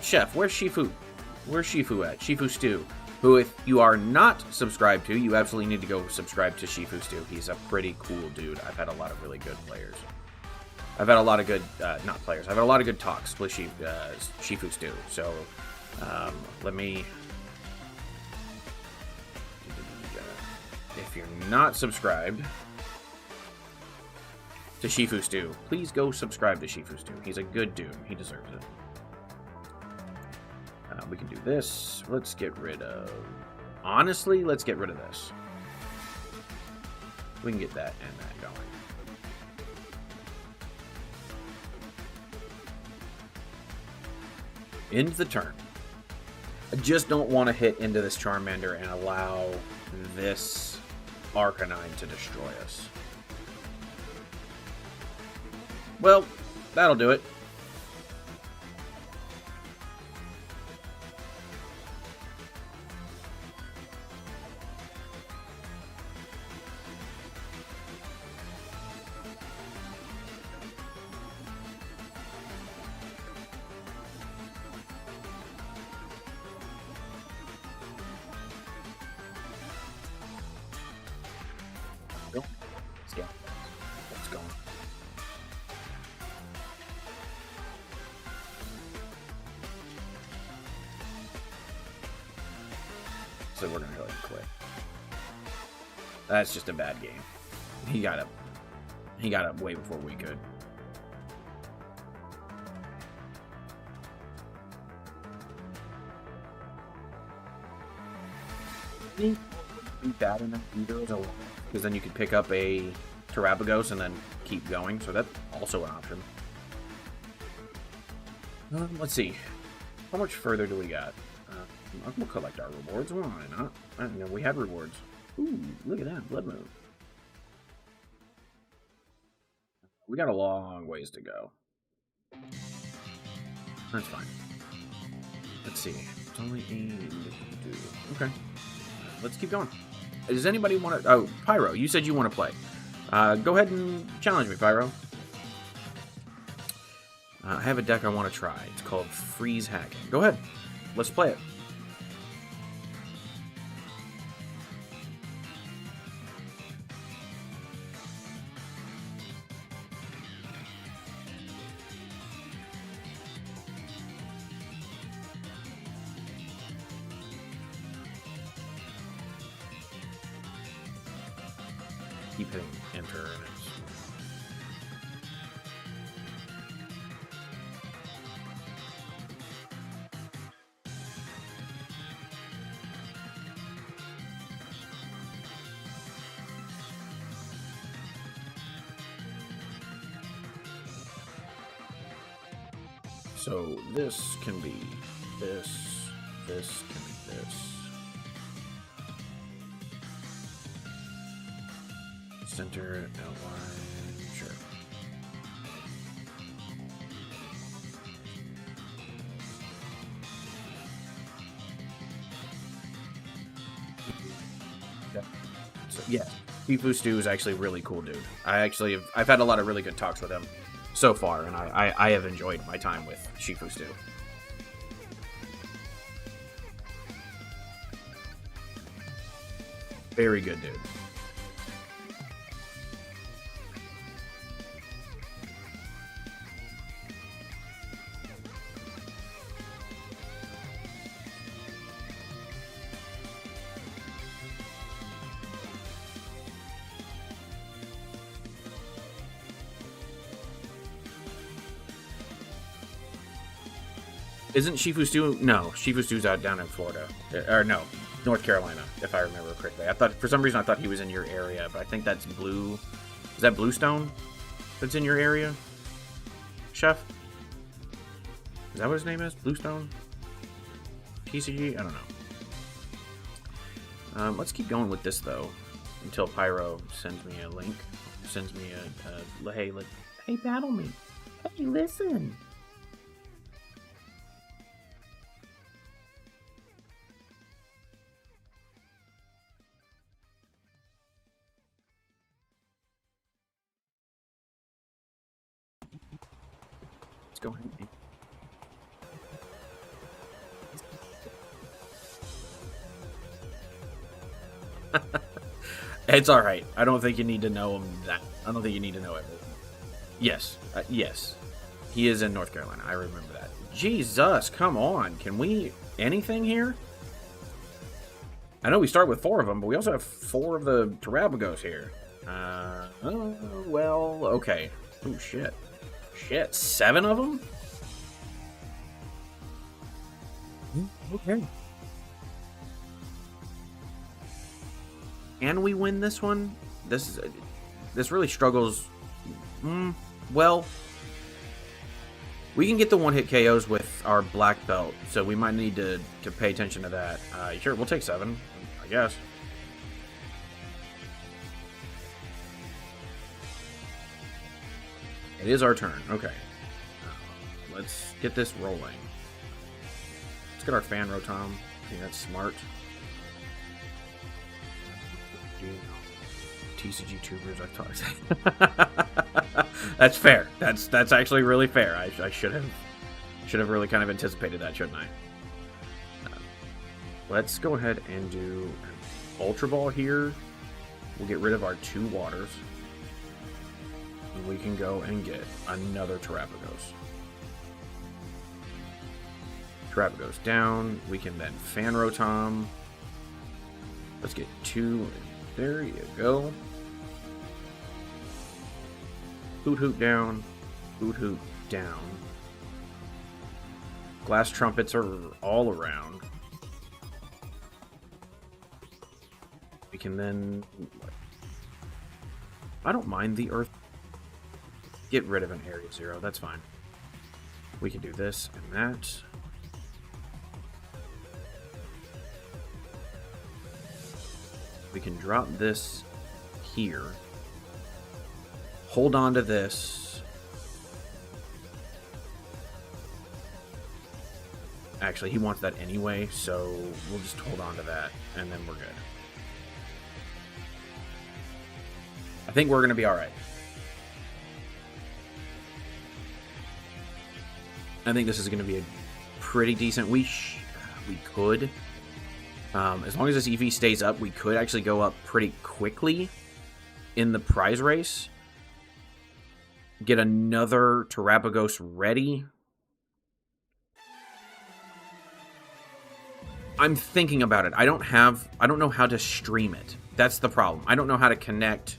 Chef, where's Shifu? Where's Shifu at? Shifu Stew. Who, if you are not subscribed to, you absolutely need to go subscribe to Shifu Stew. He's a pretty cool dude. I've had a lot of really good players. I've had a lot of good, not players. I've had a lot of good talks with Shifu Stew. So, let me... If you're not subscribed to Shifu Stew, please go subscribe to Shifu Stew. He's a good dude. He deserves it. We can do this. Let's get rid of... Honestly, let's get rid of this. We can get that and that going. End the turn. I just don't want to hit into this Charmander and allow this Arcanine to destroy us. Well, that'll do it. So we're gonna go ahead and quit. That's just a bad game. He got up way before we could. Be bad enough either, because then you could pick up a Terapagos and then keep going. So that's also an option. Let's see. How much further do we got? We'll collect our rewards. Why not? I don't know. We had rewards. Ooh, look at that, Blood Moon. We got a long ways to go. That's fine. Let's see. It's only 8. Okay. Let's keep going. Does anybody want to... Oh, Pyro, you said you want to play. Go ahead and challenge me, Pyro. I have a deck I want to try. It's called Freeze Hacking. Go ahead. Let's play it. Keep hitting enter and it's... So this can be this, this can be this. Center, outline, sure. Yeah. So, yeah, Shifu Stew is actually a really cool dude. I've had a lot of really good talks with him so far, and I have enjoyed my time with Shifu Stew. Very good dude. Isn't Shifu Stew? No, Shifu Stew's out down in Florida. Or no, North Carolina, if I remember correctly. I thought, for some reason, I thought he was in your area, but I think that's Blue. Is that Bluestone that's in your area? Chef? Is that what his name is? Bluestone? TCG? I don't know. Let's keep going with this, though, until Pyro sends me a link. Sends me a hey, battle me. Hey, listen. Go ahead. It's all right. I don't think you need to know him that. I don't think you need to know everything. Yes, yes, he is in North Carolina. I remember that. Jesus, come on. Can we anything here? I know we start with 4 of them, but we also have 4 of the Terapagos here. Oh well, okay. Oh shit. Shit, 7 of them? Okay. Can we win this one? This really struggles. Well, we can get the one-hit KOs with our black belt, so we might need to pay attention to that. Sure, we'll take 7, I guess. It is our turn. Okay. Let's get this rolling. Let's get our Fan Rotom. I think that's smart. TCG tubers, I thought. That's fair. That's actually really fair. I should have really kind of anticipated that, shouldn't I? Let's go ahead and do an Ultra Ball here. We'll get rid of our 2 waters. And we can go and get another Terapagos. Terapagos down. We can then Fan Rotom. Let's get 2. There you go. Hoothoot down. Hoothoot down. Glass Trumpets are all around. We can then... I don't mind the Earth. Get rid of an Area 0. That's fine. We can do this and that. We we can drop this here. Hold on to this. Actually, he wants that anyway, so we'll just hold on to that, and then we're good. I think we're going to be alright. I think this is going to be a pretty decent... We could. As long as this EV stays up, we could actually go up pretty quickly in the prize race. Get another Terapagos ready. I'm thinking about it. I don't know how to stream it. That's the problem. I don't know how to connect.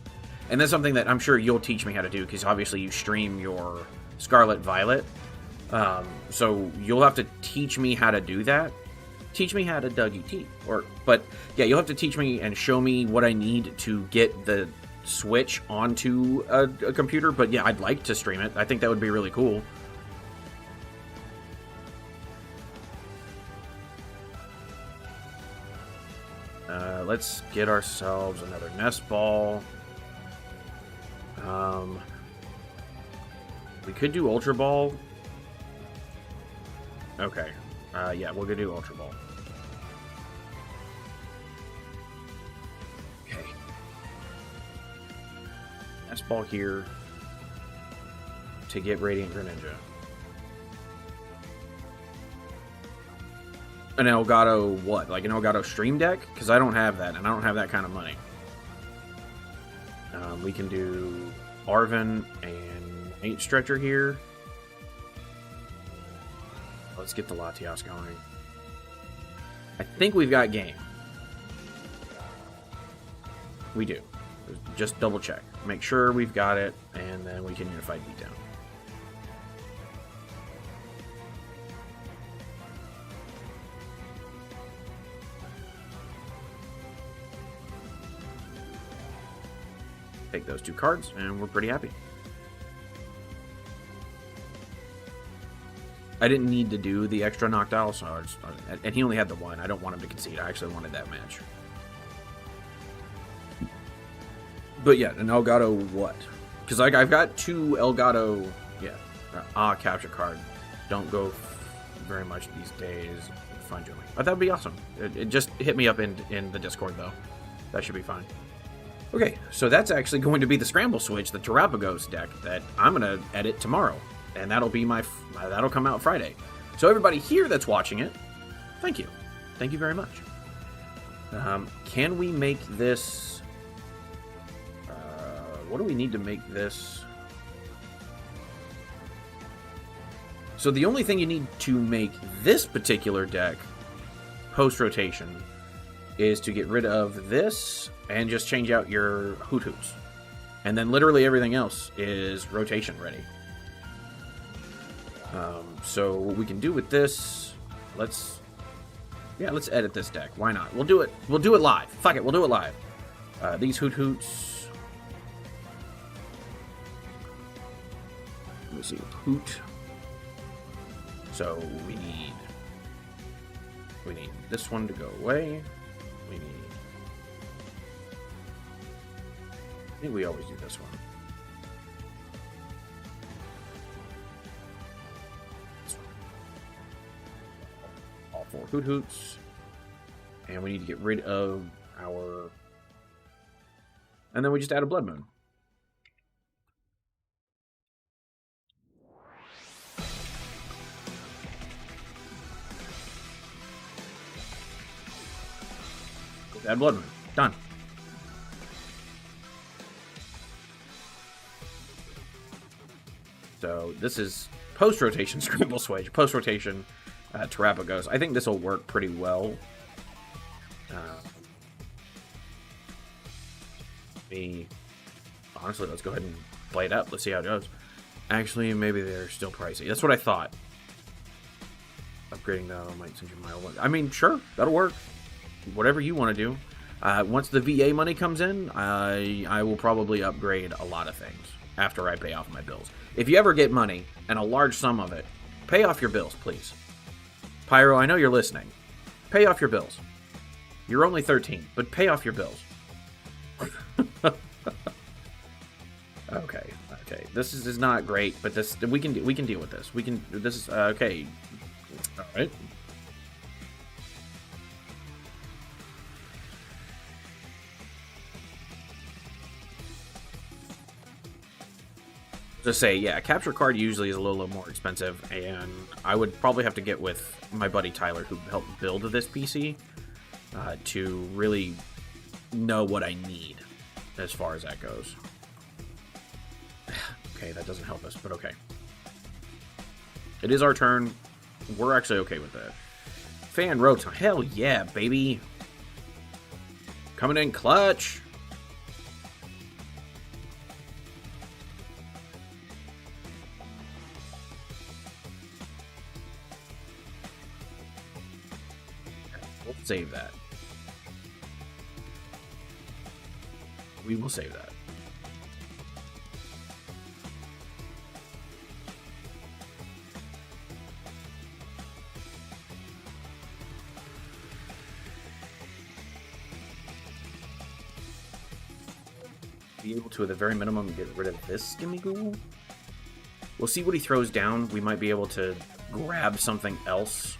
And that's something that I'm sure you'll teach me how to do, because obviously you stream your Scarlet Violet. So you'll have to teach me how to do that. Teach me how to Dougie T. But yeah, you'll have to teach me and show me what I need to get the Switch onto a computer. But yeah, I'd like to stream it. I think that would be really cool. Let's get ourselves another Nest Ball. We could do Ultra Ball. Okay. Yeah, we're gonna do Ultra Ball. Okay. Nest Ball here to get Radiant Greninja. An Elgato what? Like an Elgato Stream Deck? Because I don't have that, and I don't have that kind of money. We can do Arven and Night Stretcher here. Let's get the Latias going. I think we've got game. We do. Just double check. Make sure we've got it, and then we can Unified Beatdown. Take those two cards, and we're pretty happy. I didn't need to do the extra Noctowl, so and he only had the one. I don't want him to concede. I actually wanted that match. But yeah, an Elgato what? Because like I've got two Elgato, yeah, capture card. Don't go very much these days. Fun joining. But that'd be awesome. It just hit me up in the Discord though. That should be fine. Okay, so that's actually going to be the Scramble Switch, the Terapagos deck that I'm going to edit tomorrow. And that'll be that'll come out Friday. So everybody here that's watching it, thank you. Thank you very much. Can we make this... what do we need to make this? So the only thing you need to make this particular deck post-rotation is to get rid of this and just change out your Hoothoots. And then literally everything else is rotation ready. So what we can do with this, let's edit this deck. Why not? We'll do it live. Fuck it, we'll do it live. These Hoothoots. Let me see, Hoot. So we need this one to go away. I think we always do this one. All four Hoothoots. And we need to get rid of our... And then we just add a Blood Moon. Add Blood Moon. Done. So this is post-rotation Scramble Switch, post-rotation Terapagos. I think this will work pretty well. Honestly, let's go ahead and play it up. Let's see how it goes. Actually, maybe they're still pricey. That's what I thought. Upgrading that might send you a mile. I mean, sure, that'll work. Whatever you want to do. Once the VA money comes in, I will probably upgrade a lot of things after I pay off my bills. If you ever get money, and a large sum of it, pay off your bills, please. Pyro, I know you're listening. Pay off your bills. You're only 13, but pay off your bills. Okay, okay. This is not great, but this we can deal with this. We can. This is okay. All right. Just say, yeah, a capture card usually is a little more expensive, and I would probably have to get with my buddy Tyler, who helped build this PC, to really know what I need as far as that goes. Okay, that doesn't help us, but okay. It is our turn. We're actually okay with that. Fan Rotom, hell yeah, baby. Coming in clutch. We'll save that. We will save that. Be able to, at the very minimum, get rid of this Skimmy. We'll see what he throws down. We might be able to grab something else.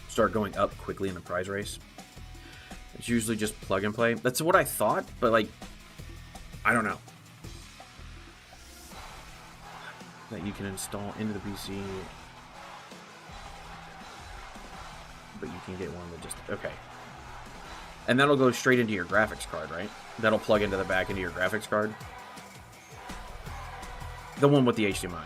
Start going up quickly in the prize race. It's usually just plug and play. That's what I thought, but like, I don't know. That you can install into the PC. But you can get one that just, okay. And that'll go straight into your graphics card, right? That'll plug into the back into your graphics card. The one with the HDMI.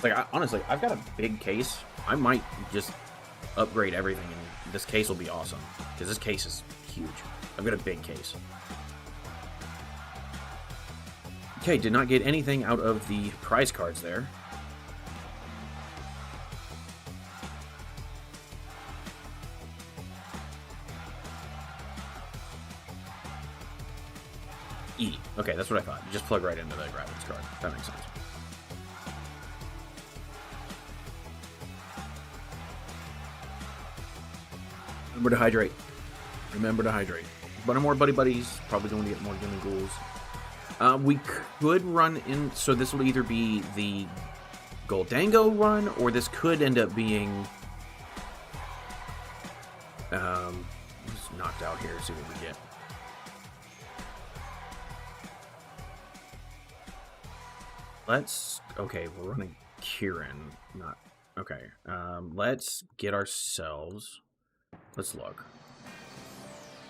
Like, honestly, I've got a big case. I might just upgrade everything, and this case will be awesome. Because this case is huge. I've got a big case. Okay, did not get anything out of the prize cards there. E. Okay, that's what I thought. Just plug right into the graphics card. That makes sense. Remember to hydrate. Remember to hydrate. But more buddies. Probably going to get more Gimme Ghouls. We could run in, so this will either be the Goldango run, or this could end up being, let's knocked out here, see what we get. Okay, we're running Kieran, not, okay, let's get ourselves, let's look.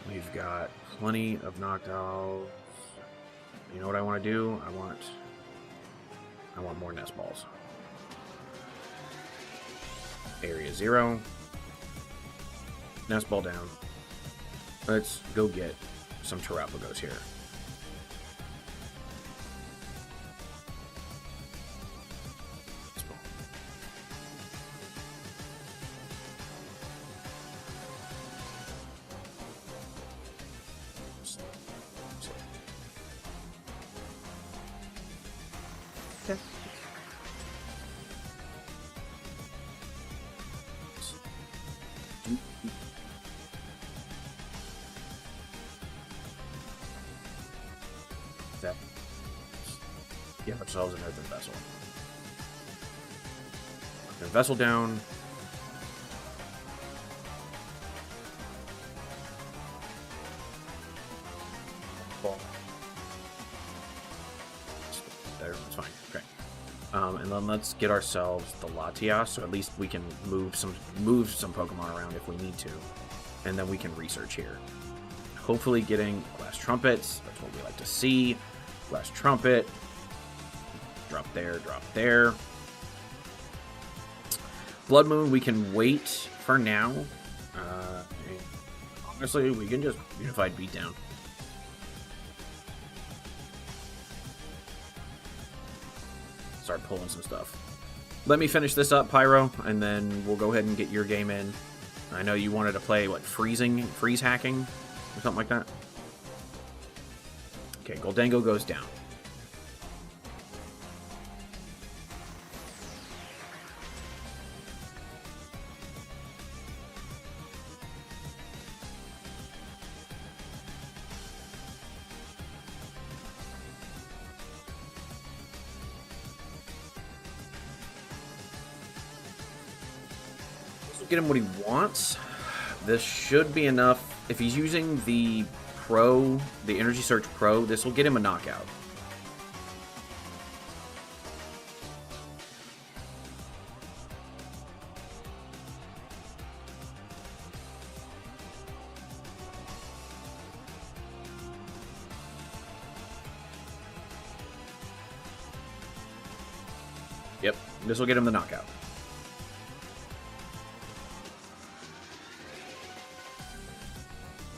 We've got plenty of Noctowl. You know what I want to do? I want more nest balls. Area 0. Nest ball down. Let's go get some Terapagos here. Give ourselves an Earthen Vessel. Earthen Vessel down. Ball. There, it's fine. Okay. And then let's get ourselves the Latias, so at least we can move some Pokemon around if we need to, and then we can research here. Hopefully, getting Glass Trumpets. That's what we like to see. Glass Trumpet. Drop there, drop there. Blood Moon, we can wait for now. Honestly, we can just Unified Beatdown. Start pulling some stuff. Let me finish this up, Pyro, and then we'll go ahead and get your game in. I know you wanted to play, what, freeze hacking? or something like that. Okay, Goldango goes down. Get him what he wants. This should be enough. If he's using the Pro, the Energy Search Pro, this will get him a knockout. Yep, this will get him the knockout.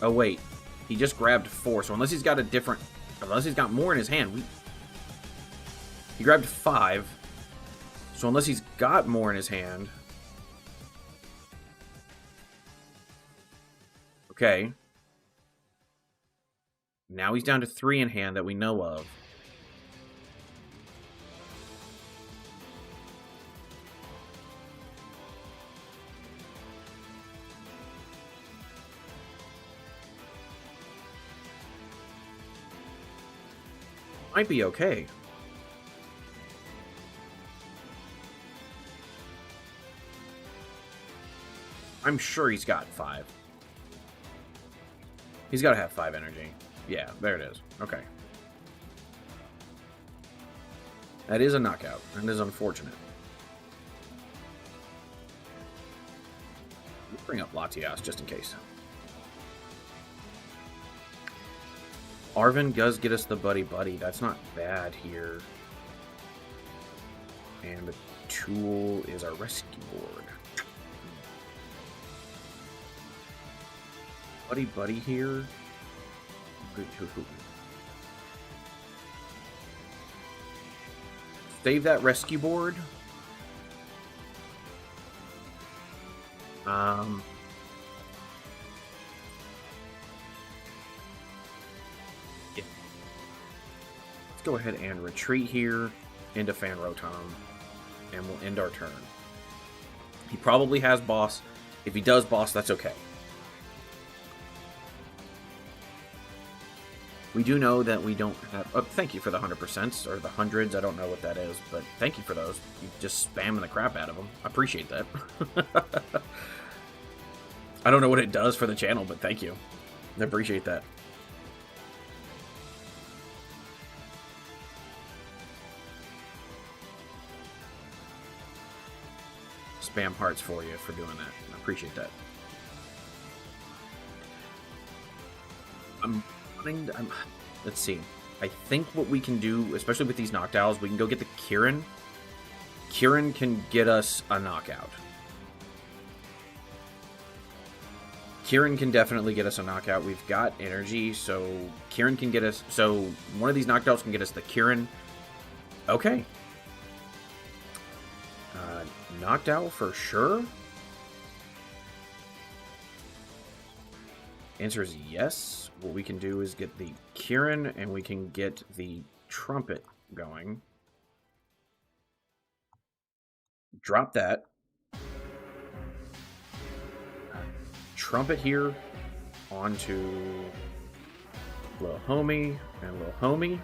Oh wait, he just grabbed 4, so unless he's got a different, unless he's got more in his hand, he grabbed 5, so unless he's got more in his hand, okay, now he's down to 3 in hand that we know of. Might be okay. I'm sure he's got 5. He's got to have 5 energy. Yeah, there it is. Okay. That is a knockout. That is unfortunate. Let's bring up Latias just in case. Arven does get us the Buddy-Buddy. That's not bad here. And the tool is our Rescue Board. Buddy-Buddy here. Save that Rescue Board. Go ahead and retreat here into Fan Rotom, and we'll end our turn. He probably has boss. If he does boss, that's okay. We do know that we don't have... Oh, thank you for the 100%, or the hundreds. I don't know what that is, but thank you for those. You just spamming the crap out of them. I appreciate that. I don't know what it does for the channel, but thank you. I appreciate that. Spam hearts for you for doing that. I appreciate that. Let's see. I think what we can do, especially with these Noctowls, we can go get the Kieran. Kieran can get us a knockout. Kieran can definitely get us a knockout. We've got energy, so Kieran can get us... So one of these Noctowls can get us the Kieran. Okay. Noctowl for sure? Answer is yes. What we can do is get the Kieran, and we can get the Trumpet going. Drop that. Trumpet here onto Lil Homie and Lil Homie.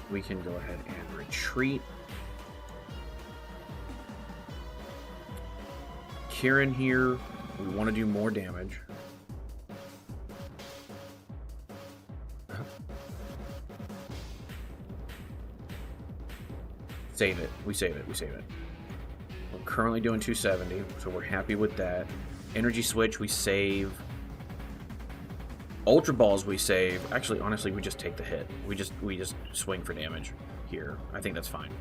We can go ahead and retreat. Kieran here, we want to do more damage. Save it. We save it. We save it. We're currently doing 270, so we're happy with that. Energy Switch, we save. Ultra Balls, we save. Actually, honestly, we just take the hit. We just swing for damage here. I think that's fine.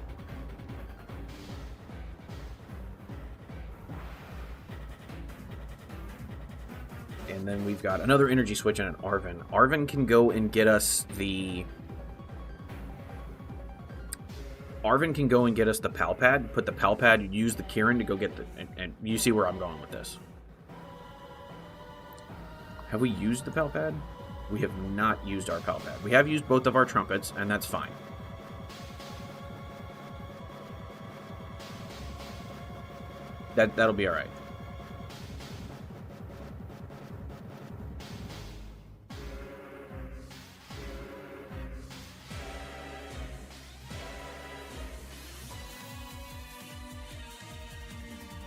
And then we've got another Energy Switch and an Arven. Arven can go and get us the... Arven can go and get us the Pal Pad. Put the Pal Pad, use the Kieran to go get the... And you see where I'm going with this. Have we used the Pal Pad? We have not used our Pal Pad. We have used both of our trumpets, and that's fine. That'll be all right.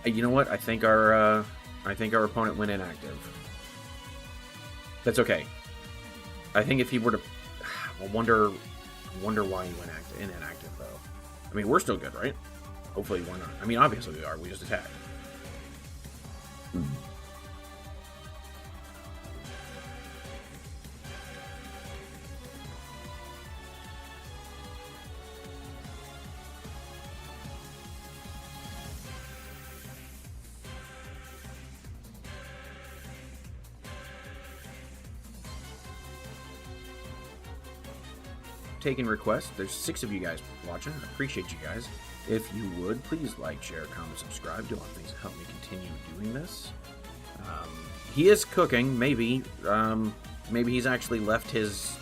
You know what? I think our opponent went inactive. That's okay. I think if he were to, I wonder why he went inactive though. I mean, we're still good, right? Hopefully we're not. I mean, obviously we are. We just attacked. Taking requests. There's 6 of you guys watching. I appreciate you guys. If you would, please like, share, comment, subscribe. Do all things to help me continue doing this. He is cooking. Maybe. Maybe he's actually left his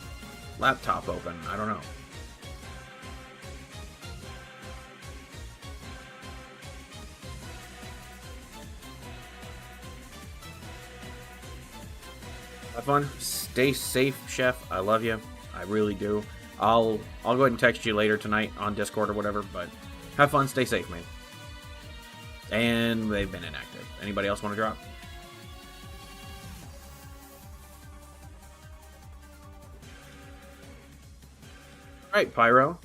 laptop open. I don't know. Have fun. Stay safe, Chef. I love you. I really do. I'll go ahead and text you later tonight on Discord or whatever, but have fun, stay safe, man. And they've been inactive. Anybody else want to drop? Alright, Pyro.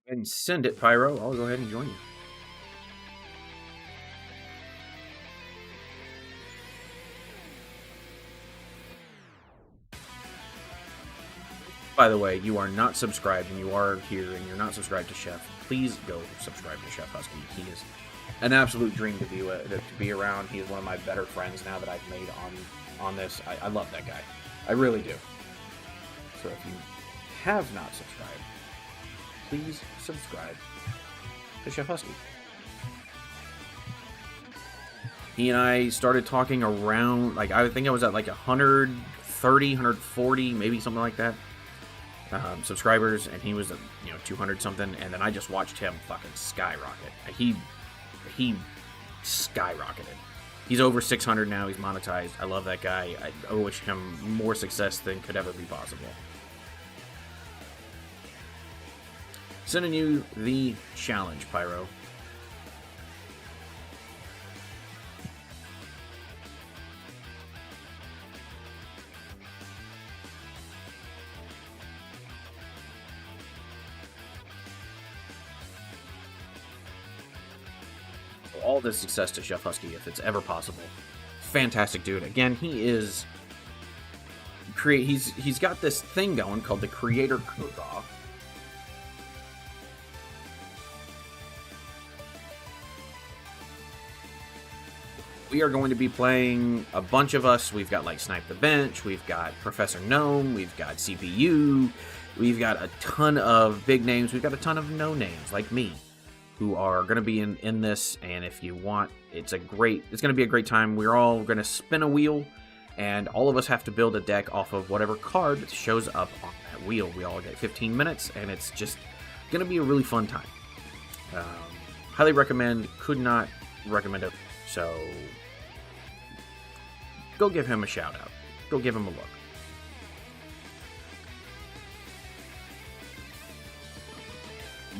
And send it, Pyro. I'll go ahead and join you. By the way, you are not subscribed and you are here and you're not subscribed to Chef, please go subscribe to Chef Husky. He is an absolute dream to be around. He is one of my better friends now that I've made on this. I love that guy. I really do. So if you have not subscribed, please subscribe to Chef Husky. He and I started talking around, like, I think I was at like 130, 140, maybe something like that. Subscribers, and he was 200 something, and then I just watched him fucking skyrocket. He skyrocketed. He's over 600 now. He's monetized. I love that guy. I wish him more success than could ever be possible. Sending you the challenge, Pyro. All the success to Chef Husky if it's ever possible. Fantastic dude. Again, he's got this thing going called the Creator Cook-Off. We are going to be playing a bunch of us. We've got like Snipe the Bench, we've got Professor Gnome, we've got CPU, we've got a ton of big names, we've got a ton of no names like me, who are going to be in this, and if you want, it's going to be a great time. We're all going to spin a wheel, and all of us have to build a deck off of whatever card shows up on that wheel. We all get 15 minutes, and it's just going to be a really fun time. Highly recommend, could not recommend it, so go give him a shout out. Go give him a look.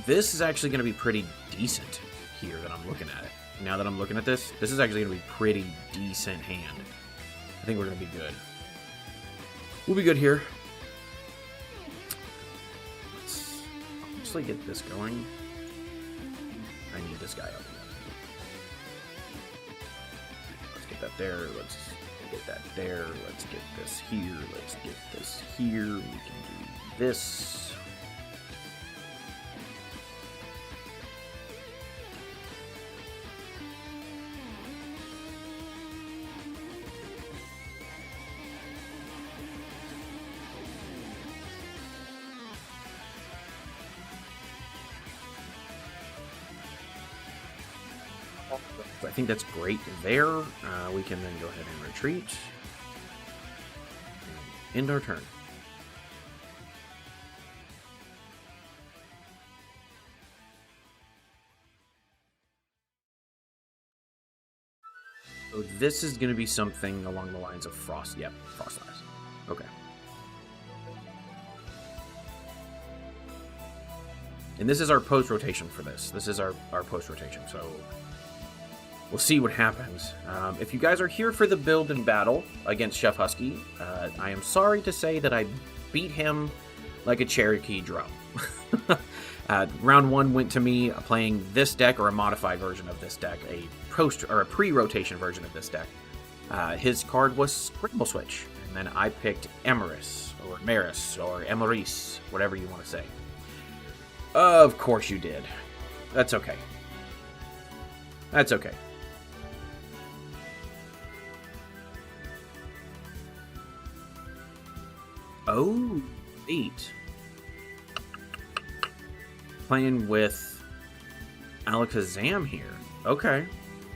This is actually going to be pretty decent here that I'm looking at it. Now that I'm looking at this is actually going to be pretty decent hand. I think we're going to be good. We'll be good here. Let's obviously get this going. I need this guy up. Let's get that there. Let's get that there. Let's get this here. Let's get this here. We can do this. I think that's great there. We can then go ahead and retreat. And end our turn. So this is going to be something along the lines of Frost. Yep, Frost Eyes. Okay. And this is our post-rotation for this. This is our post-rotation, so we'll see what happens. If you guys are here for the build and battle against Chef Husky, I am sorry to say that I beat him like a Cherokee drum. Round 1 went to me playing this deck, or a modified version of this deck, a pre-rotation version of this deck. His card was Scramble Switch, and then I picked Emeris, or Maris, or Emeris, whatever you want to say. Of course you did. That's okay. That's okay. Oh, 8. Playing with Alakazam here. Okay.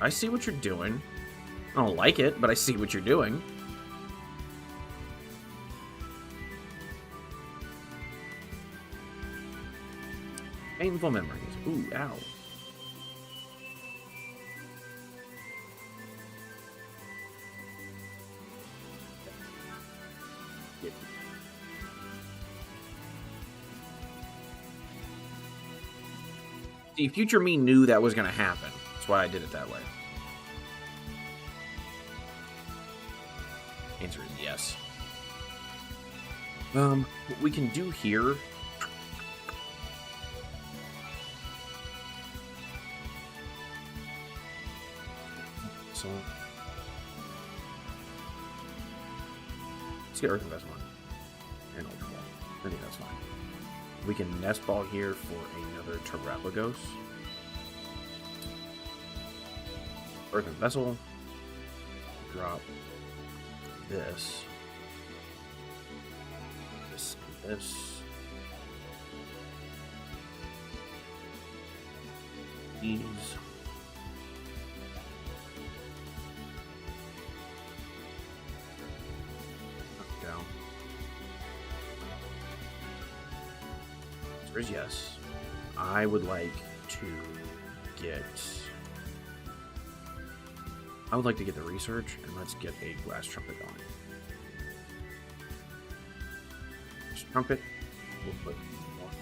I see what you're doing. I don't like it, but I see what you're doing. Painful memories. Ooh, ow. See, future me knew that was going to happen. That's why I did it that way. Answer is yes. What we can do here... So... let's get Earthen Vessel and Ultra Ball. I think that's fine. We can Nest Ball here for another Terapagos. Earthen Vessel. Drop this. This and this. These. Down. Answer is yes. I would like to get... I would like to get the research, and let's get a Glass Trumpet on it. Glass Trumpet. We'll put one.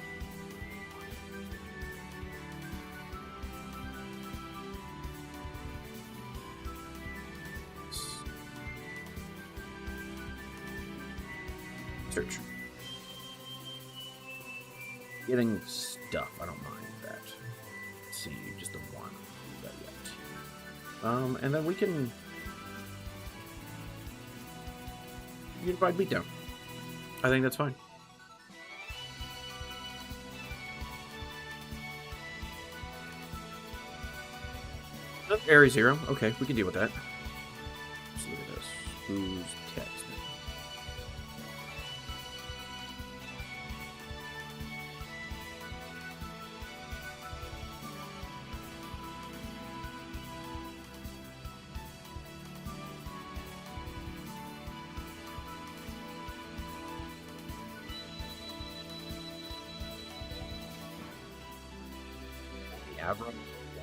Search. Getting stuff. I don't mind that. Let's see, just the one. Do that yet. And then we can Unified Beatdown. I think that's fine. Area 0. Okay, we can deal with that. Let's look at this. Who's text?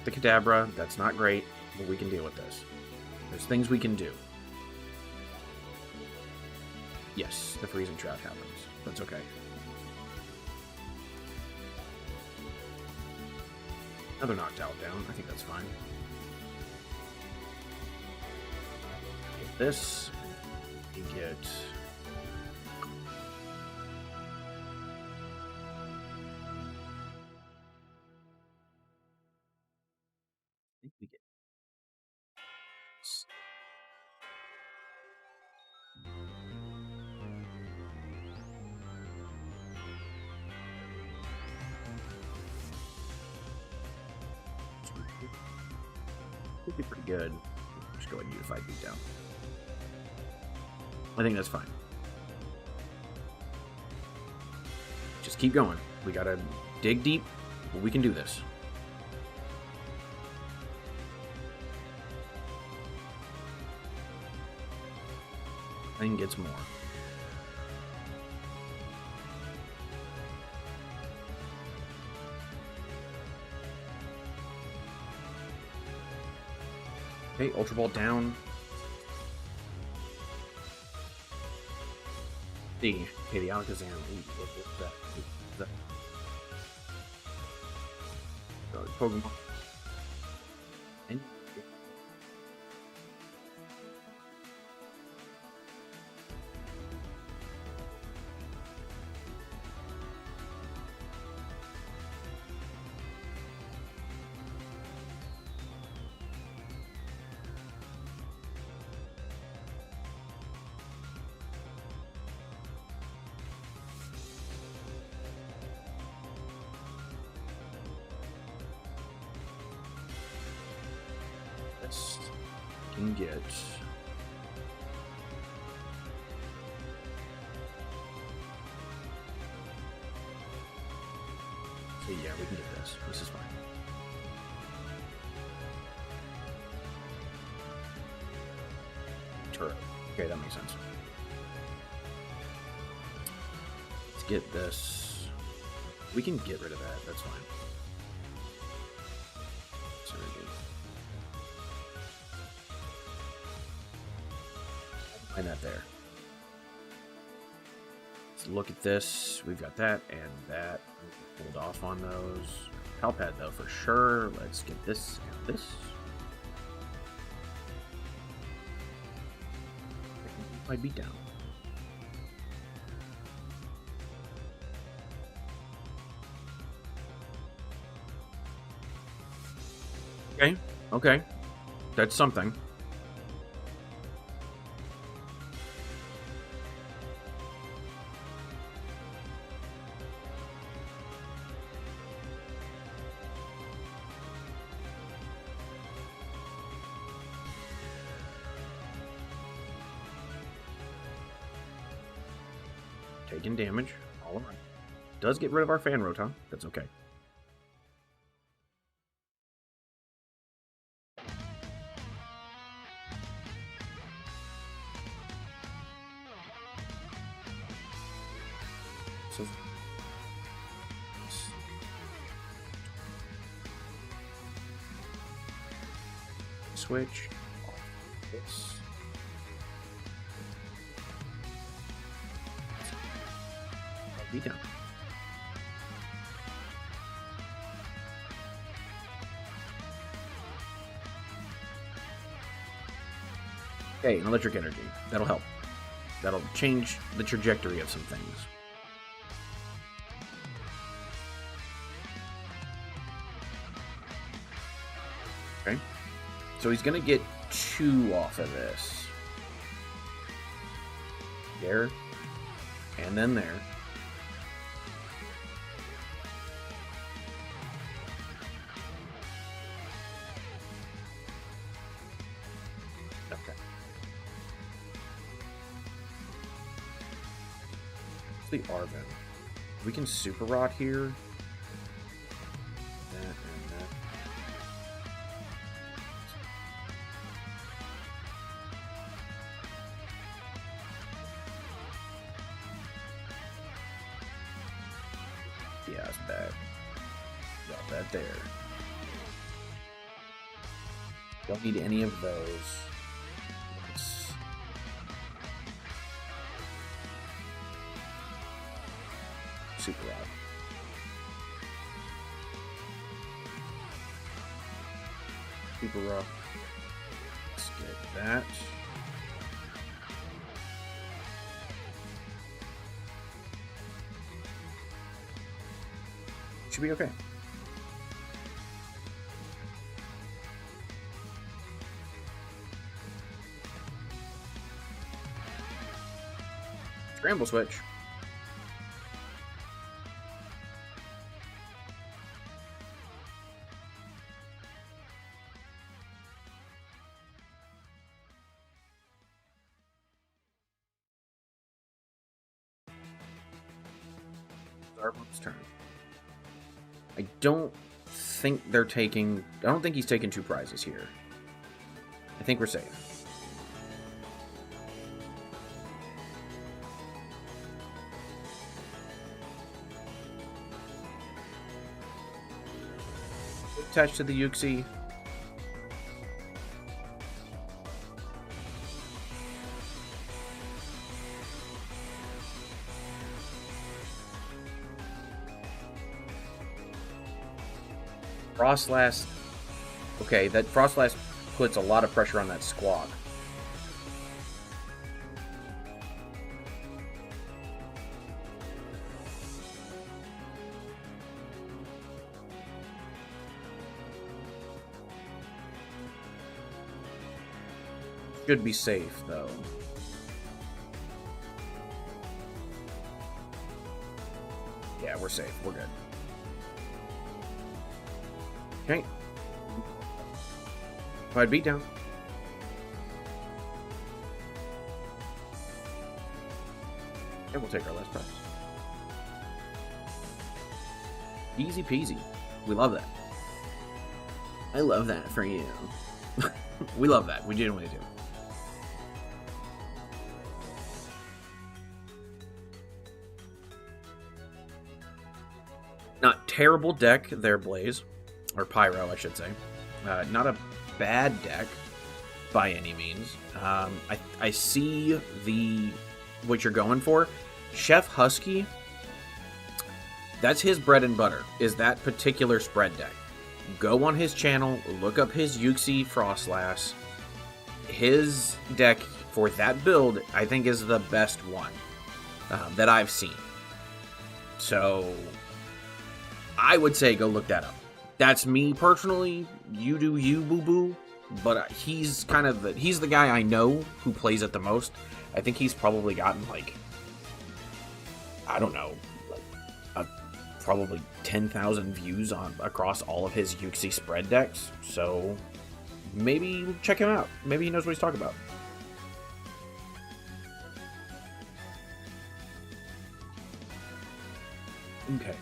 The Kadabra, that's not great, but we can deal with this. There's things we can do. Yes, the freezing trap happens. That's okay. Another Noctowl down. I think that's fine. Get this. We get... we get would be pretty good. Just go ahead and Unified Beatdown. I think that's fine. Just keep going. We gotta dig deep, but we can do this. Thing gets more. Okay, Ultra Ball down. Okay, the Alakazam. What's that? What's that? Pokemon. And can get so yeah, we can get this. This is fine. Turo. Okay, that makes sense. Let's get this. We can get rid of that. That's fine. That there. Let's look at this. We've got that and that. Hold off on those. Pal Pad though for sure. Let's get this and this. My beat down. Okay. Okay. That's something. Taking damage. All right. Does get rid of our Fan Rotom. That's okay. So switch this. Be done. Okay, an electric energy. That'll help. That'll change the trajectory of some things. Okay. So he's gonna get 2 off of this. There. And then there. The Arven. We can Super Rot here. That and that. Yeah, it's bad. Got that there. Don't need any of those. Super Rod. Super Rod. Let's get that. Should be okay. Scramble Switch. Arven's turn. I don't think they're taking... I don't think he's taking 2 prizes here. I think we're safe. attached to the Uxie. Frostlass. Okay, that Frostlass puts a lot of pressure on that Squawk. Should be safe, though. Yeah, we're safe. We're good. Okay. Fight beatdown. And we'll take our last prize. Easy peasy. We love that. I love that for you. We love that. We genuinely do. Not terrible deck there, Blaze. Or Pyro, I should say. Not a bad deck by any means. I see what you're going for. Chef Husky, that's his bread and butter, is that particular spread deck. Go on his channel, look up his Uxie Frostlass. His deck for that build, I think, is the best one that I've seen. So I would say go look that up. That's me personally. You do you, boo-boo. But he's kind of he's the guy I know who plays it the most. I think he's probably gotten, like, I don't know, like probably 10,000 views across all of his Uxie spread decks. So maybe check him out. Maybe he knows what he's talking about. Okay.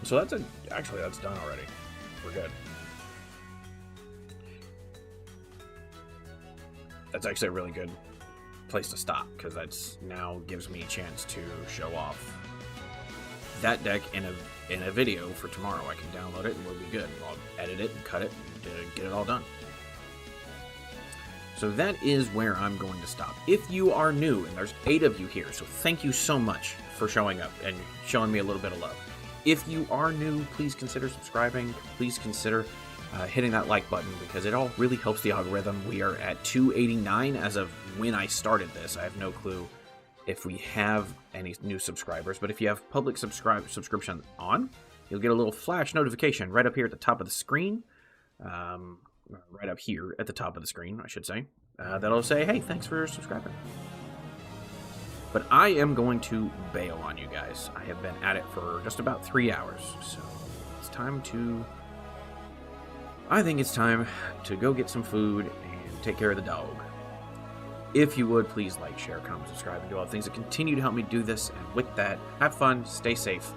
So actually that's done already. We're good. That's actually a really good place to stop, because that's now gives me a chance to show off that deck in a video for tomorrow. I can download it and we'll be good. I'll edit it and cut it to get it all done. So that is where I'm going to stop. If you are new, and there's 8 of you here, so thank you so much for showing up and showing me a little bit of love. If you are new, please consider subscribing. Please consider hitting that like button, because it all really helps the algorithm. We are at 289 as of when I started this. I have no clue if we have any new subscribers, but if you have public subscription on, you'll get a little flash notification right up here at the top of the screen. Right up here at the top of the screen, I should say. That'll say, hey, thanks for subscribing. But I am going to bail on you guys. I have been at it for just about 3 hours, so it's time to... I think it's time to go get some food and take care of the dog. If you would, please like, share, comment, subscribe, and do all the things that continue to help me do this. And with that, have fun, stay safe,